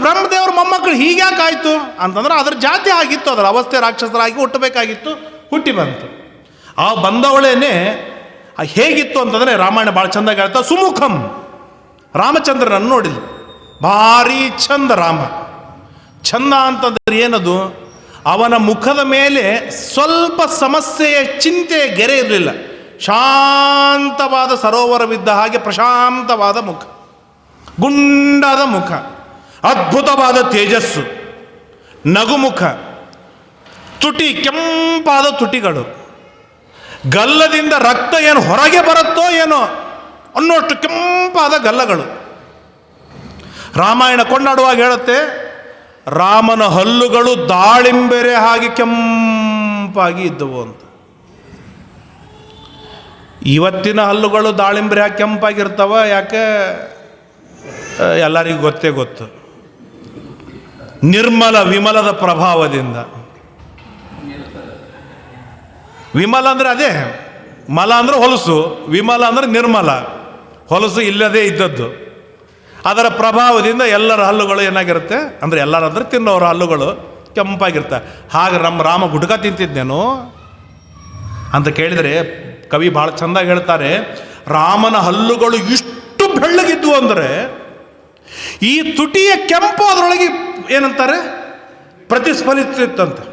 ಬ್ರಹ್ಮದೇವರ ಮೊಮ್ಮಕ್ಕಳು ಹೀಗ್ಯಾಕಾಯ್ತು ಅಂತಂದ್ರೆ ಅದರ ಜಾತಿ ಆಗಿತ್ತು, ಅದರ ಅವಸ್ಥೆ ರಾಕ್ಷಸರಾಗಿ ಹುಟ್ಟಬೇಕಾಗಿತ್ತು, ಹುಟ್ಟಿ ಬಂತು. ಆ ಬಂದವಳೇನೆ ಹೇಗಿತ್ತು ಅಂತಂದರೆ ರಾಮಾಯಣ ಭಾಳ ಚಂದಾಗಿ ಹೇಳ್ತಾ, ಸುಮುಖಂ, ರಾಮಚಂದ್ರನನ್ನು ನೋಡಿದ್ಲು, ಭಾರಿ ಚಂದ ರಾಮ. ಚಂದ ಅಂತಂದ್ರೆ ಏನದು? ಅವನ ಮುಖದ ಮೇಲೆ ಸ್ವಲ್ಪ ಸಮಸ್ಯೆಯ ಚಿಂತೆಯ ಗೆರೆ ಇರಲಿಲ್ಲ. ಶಾಂತವಾದ ಸರೋವರವಿದ್ದ ಹಾಗೆ ಪ್ರಶಾಂತವಾದ ಮುಖ, ಗುಂಡಾದ ಮುಖ, ಅದ್ಭುತವಾದ ತೇಜಸ್ಸು, ನಗುಮುಖ, ತುಟಿ ಕೆಂಪಾದ ತುಟಿಗಳು, ಗಲ್ಲದಿಂದ ರಕ್ತ ಏನು ಹೊರಗೆ ಬರುತ್ತೋ ಏನೋ ಅನ್ನೋಷ್ಟು ಕೆಂಪಾದ ಗಲ್ಲಗಳು. ರಾಮಾಯಣ ಕೊಂಡಾಡುವಾಗ ಹೇಳುತ್ತೆ, ರಾಮನ ಹಲ್ಲುಗಳು ದಾಳಿಂಬೆರೆ ಹಾಗೆ ಕೆಂಪಾಗಿ ಇದ್ದವು ಅಂತ. ಇವತ್ತಿನ ಹಲ್ಲುಗಳು ದಾಳಿಂಬೆರೆ ಹಾಕಿ ಕೆಂಪಾಗಿರ್ತಾವ. ಯಾಕೆ? ಎಲ್ಲರಿಗೂ ಗೊತ್ತೇ ಗೊತ್ತು. ನಿರ್ಮಲ ವಿಮಲದ ಪ್ರಭಾವದಿಂದ. ವಿಮಲ ಅಂದರೆ ಅದೇ, ಮಲ ಅಂದರೆ ಹೊಲಸು, ವಿಮಲ ಅಂದರೆ ನಿರ್ಮಲ, ಹೊಲಸು ಇಲ್ಲದೇ ಇದ್ದದ್ದು. ಅದರ ಪ್ರಭಾವದಿಂದ ಎಲ್ಲರ ಹಲ್ಲುಗಳು ಏನಾಗಿರುತ್ತೆ ಅಂದರೆ, ಎಲ್ಲರಂದ್ರೆ ತಿನ್ನೋರ ಹಲ್ಲುಗಳು ಕೆಂಪಾಗಿರ್ತವೆ. ಹಾಗೆ ನಮ್ಮ ರಾಮ ಗುಡ್ಕ ತಿಂತಿದ್ದೇನು ಅಂತ ಕೇಳಿದರೆ ಕವಿ ಭಾಳ ಚೆಂದಾಗಿ ಹೇಳ್ತಾರೆ, ರಾಮನ ಹಲ್ಲುಗಳು ಇಷ್ಟು ಬೆಳ್ಳಗಿದ್ವು ಅಂದರೆ ಈ ತುಟಿಯ ಕೆಂಪು ಅದರೊಳಗೆ ಏನಂತಾರೆ ಪ್ರತಿಸ್ಫಲಿಸುತ್ತಂತೆ.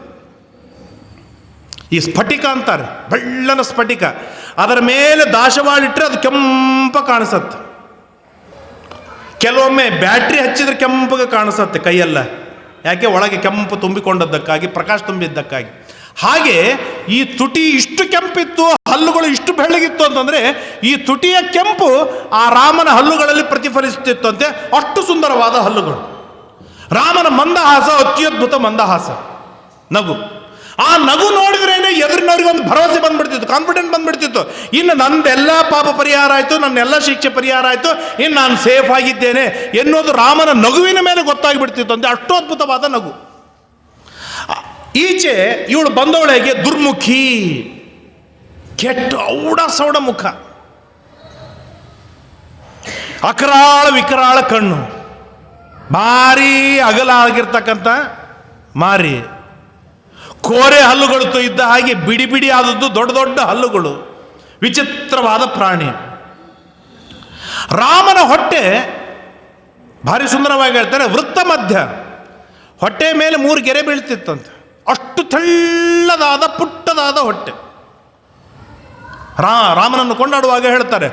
ಈ ಸ್ಫಟಿಕ ಅಂತಾರೆ, ಬೆಳ್ಳನ ಸ್ಫಟಿಕ. ಅದರ ಮೇಲೆ ದಾಶವಾಳಿಟ್ರೆ ಅದು ಕೆಂಪ ಕಾಣಿಸತ್ತೆ. ಕೆಲವೊಮ್ಮೆ ಬ್ಯಾಟ್ರಿ ಹಚ್ಚಿದ್ರೆ ಕೆಂಪಗೆ ಕಾಣಿಸುತ್ತೆ ಕೈಯೆಲ್ಲ. ಯಾಕೆ? ಒಳಗೆ ಕೆಂಪು ತುಂಬಿಕೊಂಡದ್ದಕ್ಕಾಗಿ, ಪ್ರಕಾಶ ತುಂಬಿದ್ದಕ್ಕಾಗಿ. ಹಾಗೆ ಈ ತುಟಿ ಇಷ್ಟು ಕೆಂಪಿತ್ತು, ಹಲ್ಲುಗಳು ಇಷ್ಟು ಬೆಳ್ಳಗಿತ್ತು ಅಂತಂದರೆ ಈ ತುಟಿಯ ಕೆಂಪು ಆ ರಾಮನ ಹಲ್ಲುಗಳಲ್ಲಿ ಪ್ರತಿಫಲಿಸುತ್ತಿತ್ತು ಅಂತೆ. ಅಷ್ಟು ಸುಂದರವಾದ ಹಲ್ಲುಗಳು. ರಾಮನ ಮಂದಹಾಸ ಅತ್ಯದ್ಭುತ ಮಂದಹಾಸ, ನಗು. ಆ ನಗು ನೋಡಿದ್ರೇನೆ ಎದುರಿನವ್ರಿಗೆ ಒಂದು ಭರವಸೆ ಬಂದ್ಬಿಡ್ತಿತ್ತು, ಕಾನ್ಫಿಡೆಂಟ್ ಬಂದ್ಬಿಡ್ತಿತ್ತು. ಇನ್ನು ನಂದೆಲ್ಲ ಪಾಪ ಪರಿಹಾರ ಆಯಿತು, ನನ್ನೆಲ್ಲ ಶಿಕ್ಷೆ ಪರಿಹಾರ ಆಯಿತು, ಇನ್ನು ನಾನು ಸೇಫ್ ಆಗಿದ್ದೇನೆ ಎನ್ನುವುದು ರಾಮನ ನಗುವಿನ ಮೇಲೆ ಗೊತ್ತಾಗಿಬಿಡ್ತಿತ್ತು ಅಂತೆ. ಅಷ್ಟು ಅದ್ಭುತವಾದ ನಗು. ಈಚೆ ಇವಳು ಬಂದವಳೆಗೆ ದುರ್ಮುಖಿ, ಕೆಟ್ಟ ಔಡ ಸೌಡ ಮುಖ, ಅಕರಾಳ ವಿಕರಾಳ ಕಣ್ಣು, ಭಾರಿ ಅಗಲ ಆಗಿರ್ತಕ್ಕಂಥ ಮಾರಿ, ಕೋರೆ ಹಲ್ಲುಗಳು ಇದ್ದ ಹಾಗೆ ಬಿಡಿ ಬಿಡಿ ಆದದ್ದು ದೊಡ್ಡ ದೊಡ್ಡ ಹಲ್ಲುಗಳು, ವಿಚಿತ್ರವಾದ ಪ್ರಾಣಿ. ರಾಮನ ಹೊಟ್ಟೆ ಭಾರಿ ಸುಂದರವಾಗಿ ಹೇಳ್ತಾರೆ, ವೃತ್ತ ಮಧ್ಯ ಹೊಟ್ಟೆ ಮೇಲೆ 3 ಗೆರೆ ಬೀಳ್ತಿತ್ತಂತೆ. ಅಷ್ಟು ತೆಳ್ಳದಾದ ಪುಟ್ಟದಾದ ಹೊಟ್ಟೆ. ರಾಮನನ್ನು ಕೊಂಡಾಡುವಾಗ ಹೇಳ್ತಾರೆ,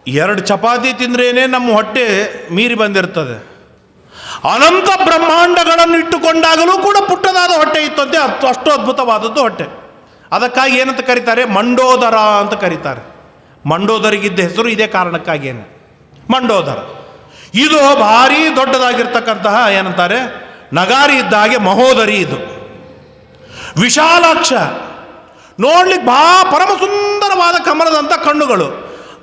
2 ಚಪಾತಿ ತಿಂದ್ರೇನೆ ನಮ್ಮ ಹೊಟ್ಟೆ ಮೀರಿ ಬಂದಿರ್ತದೆ. ಅನಂತ ಬ್ರಹ್ಮಾಂಡಗಳನ್ನು ಇಟ್ಟುಕೊಂಡಾಗಲೂ ಕೂಡ ಪುಟ್ಟದಾದ ಹೊಟ್ಟೆ ಇತ್ತಂತೆ. ಅಷ್ಟು ಅದ್ಭುತವಾದದ್ದು ಹೊಟ್ಟೆ. ಅದಕ್ಕಾಗಿ ಏನಂತ ಕರೀತಾರೆ? ಮಂಡೋದರ ಅಂತ ಕರೀತಾರೆ. ಮಂಡೋದರಿಗಿದ್ದ ಹೆಸರು ಇದೇ ಕಾರಣಕ್ಕಾಗೇನೆ, ಮಂಡೋದರ. ಇದು ಭಾರಿ ದೊಡ್ಡದಾಗಿರ್ತಕ್ಕಂತಹ ಏನಂತಾರೆ ನಗಾರಿ ಇದ್ದ ಹಾಗೆ ಮಹೋದರಿ. ಇದು ವಿಶಾಲಾಕ್ಷ, ನೋಡ್ಲಿಕ್ಕೆ ಪರಮ ಸುಂದರವಾದ ಕಮಲದಂಥ ಕಣ್ಣುಗಳು.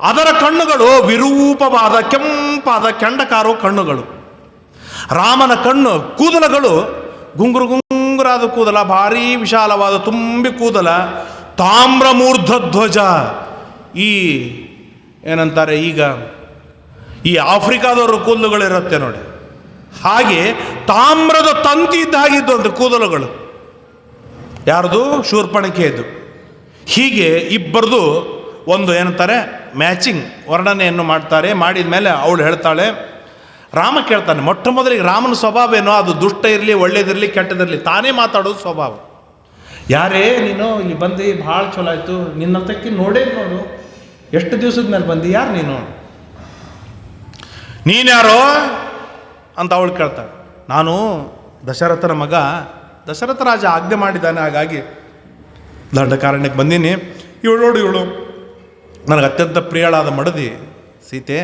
ಅದರ ಕಣ್ಣುಗಳು ವಿರೂಪವಾದ ಕೆಂಪಾದ ಕೆಂಡಕಾರೋ ಕಣ್ಣುಗಳು. ರಾಮನ ಕೂದಲಗಳು ಗುಂಗುರಾದ ಕೂದಲ, ಭಾರೀ ವಿಶಾಲವಾದ ತುಂಬಿ ಕೂದಲ, ತಾಮ್ರಮೂರ್ಧ ಧ್ವಜ. ಈ ಏನಂತಾರೆ ಈಗ ಈ ಆಫ್ರಿಕಾದವ್ರ ಕೂದಲುಗಳಿರುತ್ತೆ ನೋಡಿ, ಹಾಗೆ ತಾಮ್ರದ ತಂತಿ ಇದ್ದ ಹಾಗಿದ್ದು ಅಂತ ಕೂದಲುಗಳು. ಯಾರ್ದು? ಶೂರ್ಪಣಖೆಯದು. ಹೀಗೆ ಇಬ್ಬರದು ಒಂದು ಏನಂತಾರೆ ಮ್ಯಾಚಿಂಗ್ ವರ್ಣನೆಯನ್ನು ಮಾಡ್ತಾರೆ. ಮಾಡಿದ ಮೇಲೆ ಅವಳು ಹೇಳ್ತಾಳೆ, ರಾಮ ಕೇಳ್ತಾನೆ, ಮೊಟ್ಟ ಮೊದಲಿಗೆ ರಾಮನ ಸ್ವಭಾವ ಏನೋ, ಅದು ದುಷ್ಟ ಇರಲಿ ಒಳ್ಳೇದಿರಲಿ ಕೆಟ್ಟದಿರಲಿ ತಾನೇ ಮಾತಾಡೋದು ಸ್ವಭಾವ. ಯಾರೇ ನೀನು ಇಲ್ಲಿ ಬಂದು ಭಾಳ ಚಲೋ ಆಯಿತು, ನಿನ್ನಂತಕ್ಕೆ ನೋಡೇ ನೋಡು, ಎಷ್ಟು ದಿವಸದ ಮೇಲೆ ಬಂದು, ಯಾರು ನೀನ್ಯಾರೋ ಅಂತ ಅವಳು ಕೇಳ್ತಾಳೆ. ನಾನು ದಶರಥನ ಮಗ, ದಶರಥ ರಾಜ ಆಜ್ಞೆ ಮಾಡಿದ್ದಾನೆ, ಹಾಗಾಗಿ ದಂಡಕಾರಣ್ಯಕ್ಕೆ ಬಂದೀನಿ. ಇವಳು ನನಗೆ ಅತ್ಯಂತ ಪ್ರಿಯಳಾದ ಮಡದಿ ಸೀತೆ,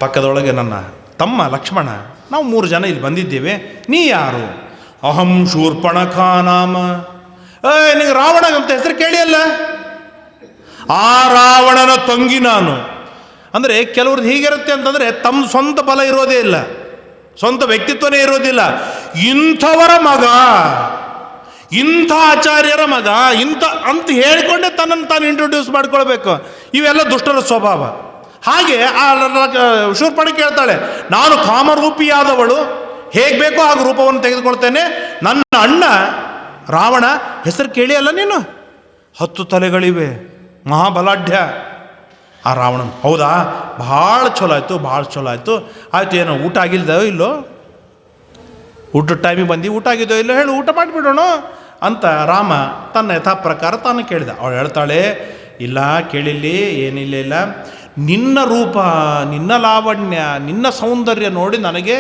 ಪಕ್ಕದೊಳಗೆ ನನ್ನ ತಮ್ಮ ಲಕ್ಷ್ಮಣ, ನಾವು 3 ಜನ ಇಲ್ಲಿ ಬಂದಿದ್ದೇವೆ. ನೀ ಯಾರು? ಅಹಂ ಶೂರ್ಪಣಖ ನಾಮ. ನಿನಗೆ ರಾವಣ ಅಂತ ಹೆಸರು ಕೇಳಿಯಲ್ಲ, ಆ ರಾವಣನ ತಂಗಿ ನಾನು. ಅಂದರೆ ಕೆಲವ್ರದ್ದು ಹೀಗಿರುತ್ತೆ ಅಂತಂದರೆ ತಮ್ಮ ಸ್ವಂತ ಬಲ ಇರೋದೇ ಇಲ್ಲ, ಸ್ವಂತ ವ್ಯಕ್ತಿತ್ವನೇ ಇರೋದಿಲ್ಲ. ಇಂಥವರ ಮಗ, ಇಂಥ ಆಚಾರ್ಯರ ಮಗ, ಅಂತ ಹೇಳಿಕೊಂಡೆ ತನ್ನನ್ನು ತಾನು ಇಂಟ್ರೊಡ್ಯೂಸ್ ಮಾಡ್ಕೊಳ್ಬೇಕು. ಇವೆಲ್ಲ ದುಷ್ಟರ ಸ್ವಭಾವ. ಹಾಗೆ ಆ ಶೂರ್ಪಣಖಿ ಕೇಳ್ತಾಳೆ, ನಾನು ಕಾಮರೂಪಿಯಾದವಳು, ಹೇಗೆ ಬೇಕೋ ಹಾಗೆ ರೂಪವನ್ನು ತೆಗೆದುಕೊಳ್ತೇನೆ. ನನ್ನ ಅಣ್ಣ ರಾವಣ ಹೆಸರು ಕೇಳಿಯಲ್ಲ ನೀನು, 10 ತಲೆಗಳಿವೆ, ಮಹಾಬಲಾಢ್ಯ ಆ ರಾವಣನ್. ಹೌದಾ, ಭಾಳ ಚಲೋ ಆಯಿತು. ಆಯಿತು, ಏನೋ ಊಟ ಆಗಿಲ್ದೋ ಇಲ್ಲೋ, ಊಟದ ಟೈಮಿಗೆ ಬಂದು ಊಟ ಆಗಿದ್ದೋ ಇಲ್ಲೋ ಹೇಳು, ಊಟ ಮಾಡಿಬಿಡೋಣ ಅಂತ ರಾಮ ತನ್ನ ಯಥಾ ಪ್ರಕಾರ ತಾನು ಕೇಳಿದ. ಅವಳು ಹೇಳ್ತಾಳೆ, ಇಲ್ಲ ಕೇಳಿಲ್ಲಿ, ಏನಿಲ್ಲ, ನಿನ್ನ ರೂಪ, ನಿನ್ನ ಲಾವಣ್ಯ, ನಿನ್ನ ಸೌಂದರ್ಯ ನೋಡಿ ನನಗೆ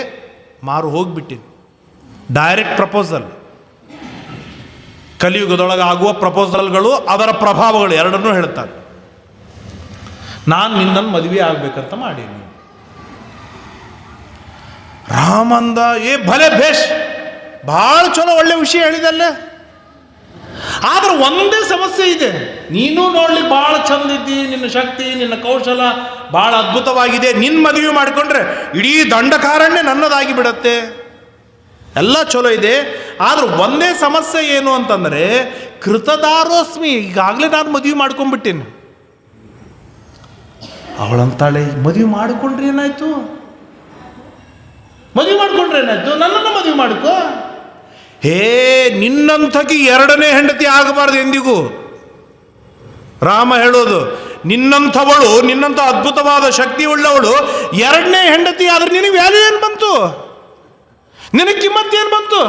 ಮಾರು ಹೋಗಿಬಿಟ್ಟಿದ್ದು. ಡೈರೆಕ್ಟ್ ಪ್ರಪೋಸಲ್, ಕಲಿಯುಗದೊಳಗೆ ಆಗುವ ಪ್ರಪೋಸಲ್ಗಳು, ಅದರ ಪ್ರಭಾವಗಳು ಎರಡನ್ನೂ ಹೇಳ್ತಾರೆ. ನಾನು ನಿನ್ನನ್ನು ಮದುವೆ ಆಗಬೇಕಂತ ಮಾಡೀನಿ. ರಾಮಂದ, ಭಲೆ ಭೇಷ್, ಭಾಳ ಚಲೋ ಒಳ್ಳೆ ವಿಷಯ ಹೇಳಿದಲ್ಲ. ಆದ್ರೆ ಒಂದೇ ಸಮಸ್ಯೆ ಇದೆ, ನೀನು ನೋಡ್ಲಿಕ್ಕೆ ಭಾಳ ಚಂದ ಇದ್ದಿ, ನಿನ್ನ ಶಕ್ತಿ ನಿನ್ನ ಕೌಶಲ ಭಾಳ ಅದ್ಭುತವಾಗಿದೆ. ನಿನ್ನ ಮದುವೆ ಮಾಡಿಕೊಂಡ್ರೆ ಇಡೀ ದಂಡಕಾರಣ್ಯ ನನ್ನದಾಗಿ ಬಿಡತ್ತೆ. ಎಲ್ಲ ಚಲೋ ಇದೆ, ಆದ್ರೆ ಒಂದೇ ಸಮಸ್ಯೆ ಏನು ಅಂತಂದರೆ ಕೃತದಾರೋಸ್ಮಿ, ಈಗಾಗಲೇ ನಾನು ಮದುವೆ ಮಾಡ್ಕೊಂಡ್ಬಿಟ್ಟೀನಿ. ಅವಳಂತಾಳೆ, ಮದುವೆ ಮಾಡಿಕೊಂಡ್ರೆ ಏನಾಯ್ತು, ನನ್ನನ್ನು ಮದುವೆ ಮಾಡ್ಕೋ. ನಿನ್ನಂಥಕಿ 2ನೇ ಹೆಂಡತಿ ಆಗಬಾರ್ದು ಎಂದಿಗೂ. ರಾಮ ಹೇಳೋದು, ನಿನ್ನಂಥವಳು, ನಿನ್ನಂಥ ಅದ್ಭುತವಾದ ಶಕ್ತಿ ಉಳ್ಳವಳು 2ನೇ ಹೆಂಡತಿ ಆದ್ರೆ ನಿನಗೆ ವ್ಯಾಲ್ಯೂ ಏನು ಬಂತು, ನಿನಗೆ ಕಿಮ್ಮತ್ತೇನು ಬಂತು?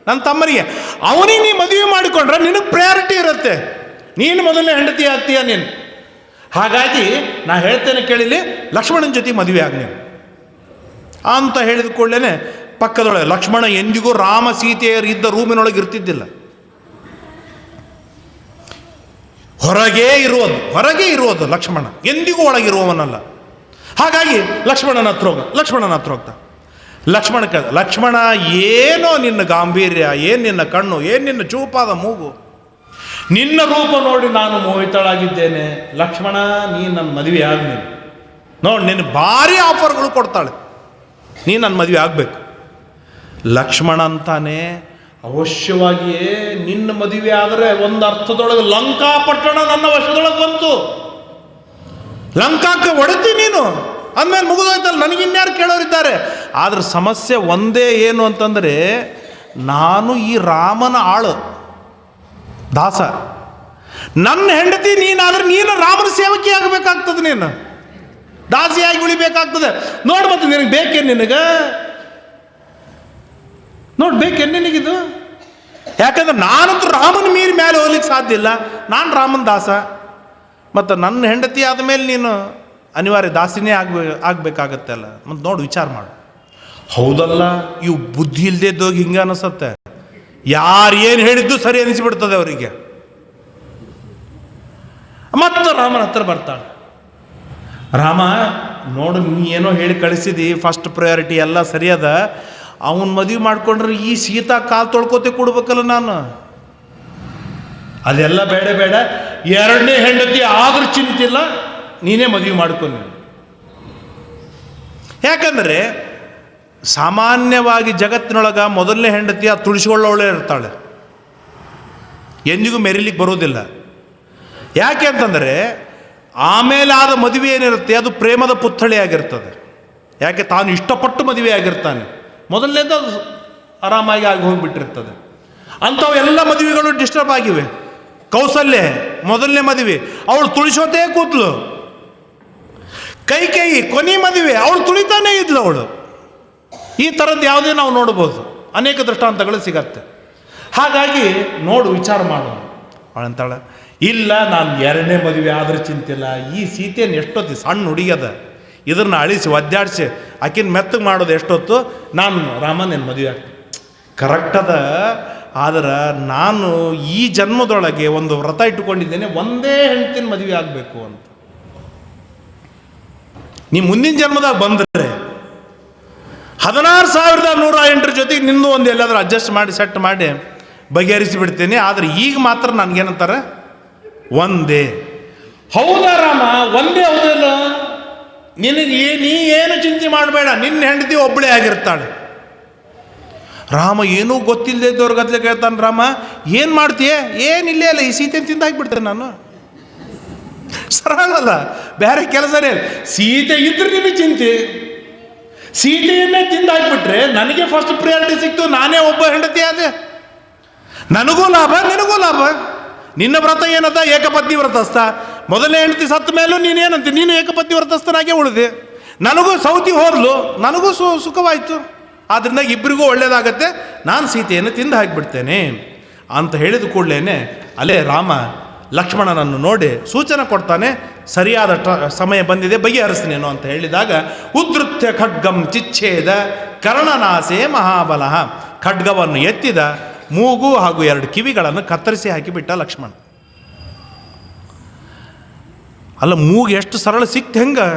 ನನ್ನ ತಮ್ಮನಿಗೆ ಅವನಿಗೆ ನೀ ಮದುವೆ ಮಾಡಿಕೊಂಡ್ರೆ ನಿನಗೆ ಪ್ರಯಾರಿಟಿ ಇರುತ್ತೆ, ನೀನು ಮೊದಲನೇ ಹೆಂಡತಿ ಆಗ್ತೀಯ ನೀನು. ಹಾಗಾಗಿ ನಾ ಹೇಳ್ತೇನೆ ಕೇಳಿಲಿ, ಲಕ್ಷ್ಮಣನ ಜೊತೆ ಮದುವೆ ಆಗ್ನಿ ಅಂತ ಹೇಳಿದ ಕೂಡಲೇ ಪಕ್ಕದೊಳಗೆ ಲಕ್ಷ್ಮಣ ಎಂದಿಗೂ ರಾಮ ಸೀತೆಯರು ಇದ್ದ ರೂಮಿನೊಳಗೆ ಇರ್ತಿದ್ದಿಲ್ಲ, ಹೊರಗೇ ಇರುವುದು ಲಕ್ಷ್ಮಣ, ಎಂದಿಗೂ ಒಳಗಿರುವವನಲ್ಲ. ಹಾಗಾಗಿ ಲಕ್ಷ್ಮಣನ ಹತ್ರ ಹೋಗ್ತಾ ಲಕ್ಷ್ಮಣ ಏನೋ ನಿನ್ನ ಗಾಂಭೀರ್ಯ, ಏನು ನಿನ್ನ ಕಣ್ಣು, ಏನು ನಿನ್ನ ಚೂಪಾದ ಮೂಗು, ನಿನ್ನ ರೂಪ ನೋಡಿ ನಾನು ಮೋಹಿತಳಾಗಿದ್ದೇನೆ. ಲಕ್ಷ್ಮಣ, ನೀನು ನನ್ನ ಮದುವೆ ಆಗ್ತೀನಿ ನೋಡಿ, ನಿನ್ನ ಭಾರಿ ಆಫರ್ಗಳು ಕೊಡ್ತಾಳೆ, ನೀನು ನನ್ನ ಮದುವೆ ಆಗಬೇಕು. ಲಕ್ಷ್ಮಣ ಅಂತಾನೆ, ಅವಶ್ಯವಾಗಿಯೇ ನಿನ್ನ ಮದುವೆ ಆದರೆ ಒಂದು ಅರ್ಥದೊಳಗೆ ಲಂಕಾಪಟ್ಟಣ ನನ್ನ ವಶದೊಳಗೆ ಬಂತು, ಲಂಕಾಕ್ಕೆ ಹೊಡೆತಿ ನೀನು ಅಂದಮೇಲೆ ಮುಗಿದೋಯ್ತಲ್ಲ, ನನಗಿನ್ಯಾರು ಕೇಳೋರಿದ್ದಾರೆ. ಆದ್ರೆ ಸಮಸ್ಯೆ ಒಂದೇ ಏನು ಅಂತಂದರೆ, ನಾನು ಈ ರಾಮನ ಆಳು ದಾಸ, ನನ್ನ ಹೆಂಡತಿ ನೀನಾದ್ರೆ ನೀನು ರಾಮನ ಸೇವಕಿ ಆಗಬೇಕಾಗ್ತದೆ, ನೀನು ದಾಸಿಯಾಗಿ ಉಳಿಬೇಕಾಗ್ತದೆ. ನೋಡಿ ಮತ್ತೆ ನಿನಗೆ ಬೇಕೇನು, ಬೇಕೇನು ನಿನಗಿದು? ಯಾಕಂದ್ರೆ ನಾನಂತೂ ರಾಮನ ಮೀರಿ ಮೇಲೆ ಹೋಗ್ಲಿಕ್ಕೆ ಸಾಧ್ಯ ಇಲ್ಲ, ನಾನು ರಾಮನ ದಾಸ. ಮತ್ತು ನನ್ನ ಹೆಂಡತಿ ಆದಮೇಲೆ ನೀನು ಅನಿವಾರ್ಯ ದಾಸಿನೇ ಆಗಬೇಕಾಗತ್ತಲ್ಲ. ಮತ್ತು ನೋಡಿ ವಿಚಾರ ಮಾಡು. ಹೌದಲ್ಲ, ಇವು ಬುದ್ಧಿ ಇಲ್ಲದೆ ಹಿಂಗೆ ಅನಿಸುತ್ತೆ, ಯಾರು ಏನು ಹೇಳಿದ್ದು ಸರಿ ಅನಿಸಿಬಿಡ್ತದೆ ಅವರಿಗೆ. ಮತ್ತು ರಾಮನ ಹತ್ರ ಬರ್ತಾಳೆ. ರಾಮ ನೋಡು, ನೀ ಏನೋ ಹೇಳಿ ಕಳಿಸಿದಿ, ಫಸ್ಟ್ ಪ್ರಯಾರಿಟಿ ಎಲ್ಲ ಸರಿಯದ, ಅವನ ಮದುವೆ ಮಾಡ್ಕೊಂಡ್ರೆ ಈ ಸೀತಾ ಕಾಲು ತೊಳ್ಕೋತೆ ಕೊಡ್ಬೇಕಲ್ಲ ನಾನು. ಅದೆಲ್ಲ ಬೇಡ ಬೇಡ, ಎರಡನೇ ಹೆಂಡತಿ ಆದ್ರೂ ಚಿಂತಿಲ್ಲ, ನೀನೇ ಮದುವೆ ಮಾಡ್ಕೊಂಡು. ಯಾಕಂದರೆ ಸಾಮಾನ್ಯವಾಗಿ ಜಗತ್ತಿನೊಳಗೆ ಮೊದಲನೇ ಹೆಂಡತಿ ಆ ತುಳಿಸಿಕೊಳ್ಳೋಳೆ ಇರ್ತಾಳೆ, ಎಂದಿಗೂ ಮೆರಿಲಿಕ್ಕೆ ಬರೋದಿಲ್ಲ. ಯಾಕೆ ಅಂತಂದರೆ ಆಮೇಲೆ ಆದ ಮದುವೆ ಏನಿರುತ್ತೆ ಅದು ಪ್ರೇಮದ ಪುತ್ಥಳಿ ಆಗಿರ್ತದೆ. ಯಾಕೆ ತಾನು ಇಷ್ಟಪಟ್ಟು ಮದುವೆ ಆಗಿರ್ತಾನೆ, ಮೊದಲನೇದು ಅದು ಆರಾಮಾಗಿ ಆಗಿ ಹೋಗಿಬಿಟ್ಟಿರ್ತದೆ. ಅಂಥವು ಎಲ್ಲ ಮದುವೆಗಳು ಡಿಸ್ಟರ್ಬ್ ಆಗಿವೆ. ಕೌಸಲ್ಯ ಮೊದಲನೇ ಮದುವೆ, ಅವಳು ತುಳಿಸೋತೇ ಕೂತ್ಲು. ಕೈ ಕೊನೆ ಮದುವೆ, ಅವಳು ತುಳಿತಾನೇ ಇದ್ಲು ಅವಳು. ಈ ಥರದ್ದು ಯಾವುದೇ ನಾವು ನೋಡ್ಬೋದು, ಅನೇಕ ದೃಷ್ಟಾಂತಗಳು ಸಿಗತ್ತೆ. ಹಾಗಾಗಿ ನೋಡು, ವಿಚಾರ ಮಾಡು. ಅವಳಂತಾಳೆ, ಇಲ್ಲ ನಾನು ಎರಡನೇ ಮದುವೆ ಆದ್ರೆ ಚಿಂತಿಲ್ಲ, ಈ ಸೀತೆಯನ್ನು ಎಷ್ಟೊತ್ತಿ ಸಣ್ಣ ಹುಡುಗಿಯದ, ಇದನ್ನು ಅಳಿಸಿ ಒದ್ದಾಡಿಸಿ ಆಕಿನ ಮೆತ್ತಗೆ ಮಾಡೋದು ಎಷ್ಟೊತ್ತು, ನಾನು ರಾಮನೇನು ಮದುವೆ ಆಗ್ತೀನಿ. ಕರೆಕ್ಟದ. ಆದ್ರೆ ನಾನು ಈ ಜನ್ಮದೊಳಗೆ ಒಂದು ವ್ರತ ಇಟ್ಟುಕೊಂಡಿದ್ದೇನೆ, ಒಂದೇ ಹೆಂಡತಿನ ಮದುವೆ ಆಗಬೇಕು ಅಂತ. ನೀ ಮುಂದಿನ ಜನ್ಮದಾಗ ಬಂದರೆ 16,108 ಜೊತೆಗೆ ನಿಂದು ಒಂದು ಎಲ್ಲಾದ್ರೂ ಅಡ್ಜಸ್ಟ್ ಮಾಡಿ ಸೆಟ್ ಮಾಡಿ ಬಗೆಹರಿಸಿ ಬಿಡ್ತೇನೆ. ಆದರೆ ಈಗ ಮಾತ್ರ ನನಗೇನಂತಾರೆ, ಒಂದೇ. ಹೌದಾ ರಾಮ, ಒಂದೇ ಹೌದಲ್ಲ, ನಿನಗೆ ನೀ ಏನು ಚಿಂತೆ ಮಾಡಬೇಡ, ನಿನ್ನ ಹೆಂಡತಿ ಒಬ್ಬಳೇ ಆಗಿರ್ತಾಳೆ. ರಾಮ ಏನೂ ಗೊತ್ತಿಲ್ಲದೆ ಇದ್ದವ್ರ ಗದ್ಲೆ ಕೇಳ್ತಾನೆ. ರಾಮ ಏನು ಮಾಡ್ತೀಯ? ಏನಿಲ್ಲೇ ಅಲ್ಲ, ಈ ಸೀತೆಯನ್ನು ತಿಂದಾಕ್ಬಿಡ್ತೇನೆ ನಾನು. ಸರಳಲ್ಲ, ಬೇರೆ ಕೆಲಸನೇ. ಸೀತೆ ಇದ್ರೆ ನಿನಗೆ ಚಿಂತೆ, ಸೀತೆಯನ್ನೇ ತಿಂದಾಕ್ಬಿಟ್ರೆ ನನಗೆ ಫಸ್ಟ್ ಪ್ರಿಯಾರಿಟಿ ಸಿಕ್ತು, ನಾನೇ ಒಬ್ಬ ಹೆಂಡತಿ ಆದೆ, ನನಗೂ ಲಾಭ ನಿನಗೂ ಲಾಭ. ನಿನ್ನ ವ್ರತ ಏನದ? ಏಕಪತ್ನಿ ವ್ರತಸ್ಥ. ಮೊದಲನೇ ಹೆಂಡತಿ ಸತ್ತ ಮೇಲೂ ನೀನೇನಂತೆ, ನೀನು ಏಕಪತ್ನಿ ವ್ರತಸ್ಥನಾಗೆ ಉಳಿದೆ. ನನಗೂ ಸೌತಿ ಹೋದ್ಲು, ನನಗೂ ಸುಖವಾಯಿತು. ಆದ್ದರಿಂದ ಇಬ್ಬರಿಗೂ ಒಳ್ಳೆಯದಾಗತ್ತೆ, ನಾನು ಸೀತೆಯನ್ನು ತಿಂದು ಹಾಕಿಬಿಡ್ತೇನೆ ಅಂತ ಹೇಳಿದ ಕೂಡಲೇ ಅಲ್ಲೇ ರಾಮ ಲಕ್ಷ್ಮಣನನ್ನು ನೋಡಿ ಸೂಚನೆ ಕೊಡ್ತಾನೆ, ಸರಿಯಾದ ಸಮಯ ಬಂದಿದೆ, ಬಗೆಹರಿಸ್ನೇನು ಅಂತ ಹೇಳಿದಾಗ, ಉದ್ಧತ್ಯ ಖಡ್ಗಂ ಚಿಚ್ಛೇದ ಕರ್ಣನಾಸೆ ಮಹಾಬಲಃ. ಖಡ್ಗವನ್ನು ಎತ್ತಿದ, ಮೂಗು ಹಾಗೂ 2 ಕಿವಿಗಳನ್ನು ಕತ್ತರಿಸಿ ಹಾಕಿಬಿಟ್ಟ ಲಕ್ಷ್ಮಣ. ಅಲ್ಲ, ಮೂಗು ಎಷ್ಟು ಸರಳ ಸಿಕ್ತು ಹೆಂಗೆ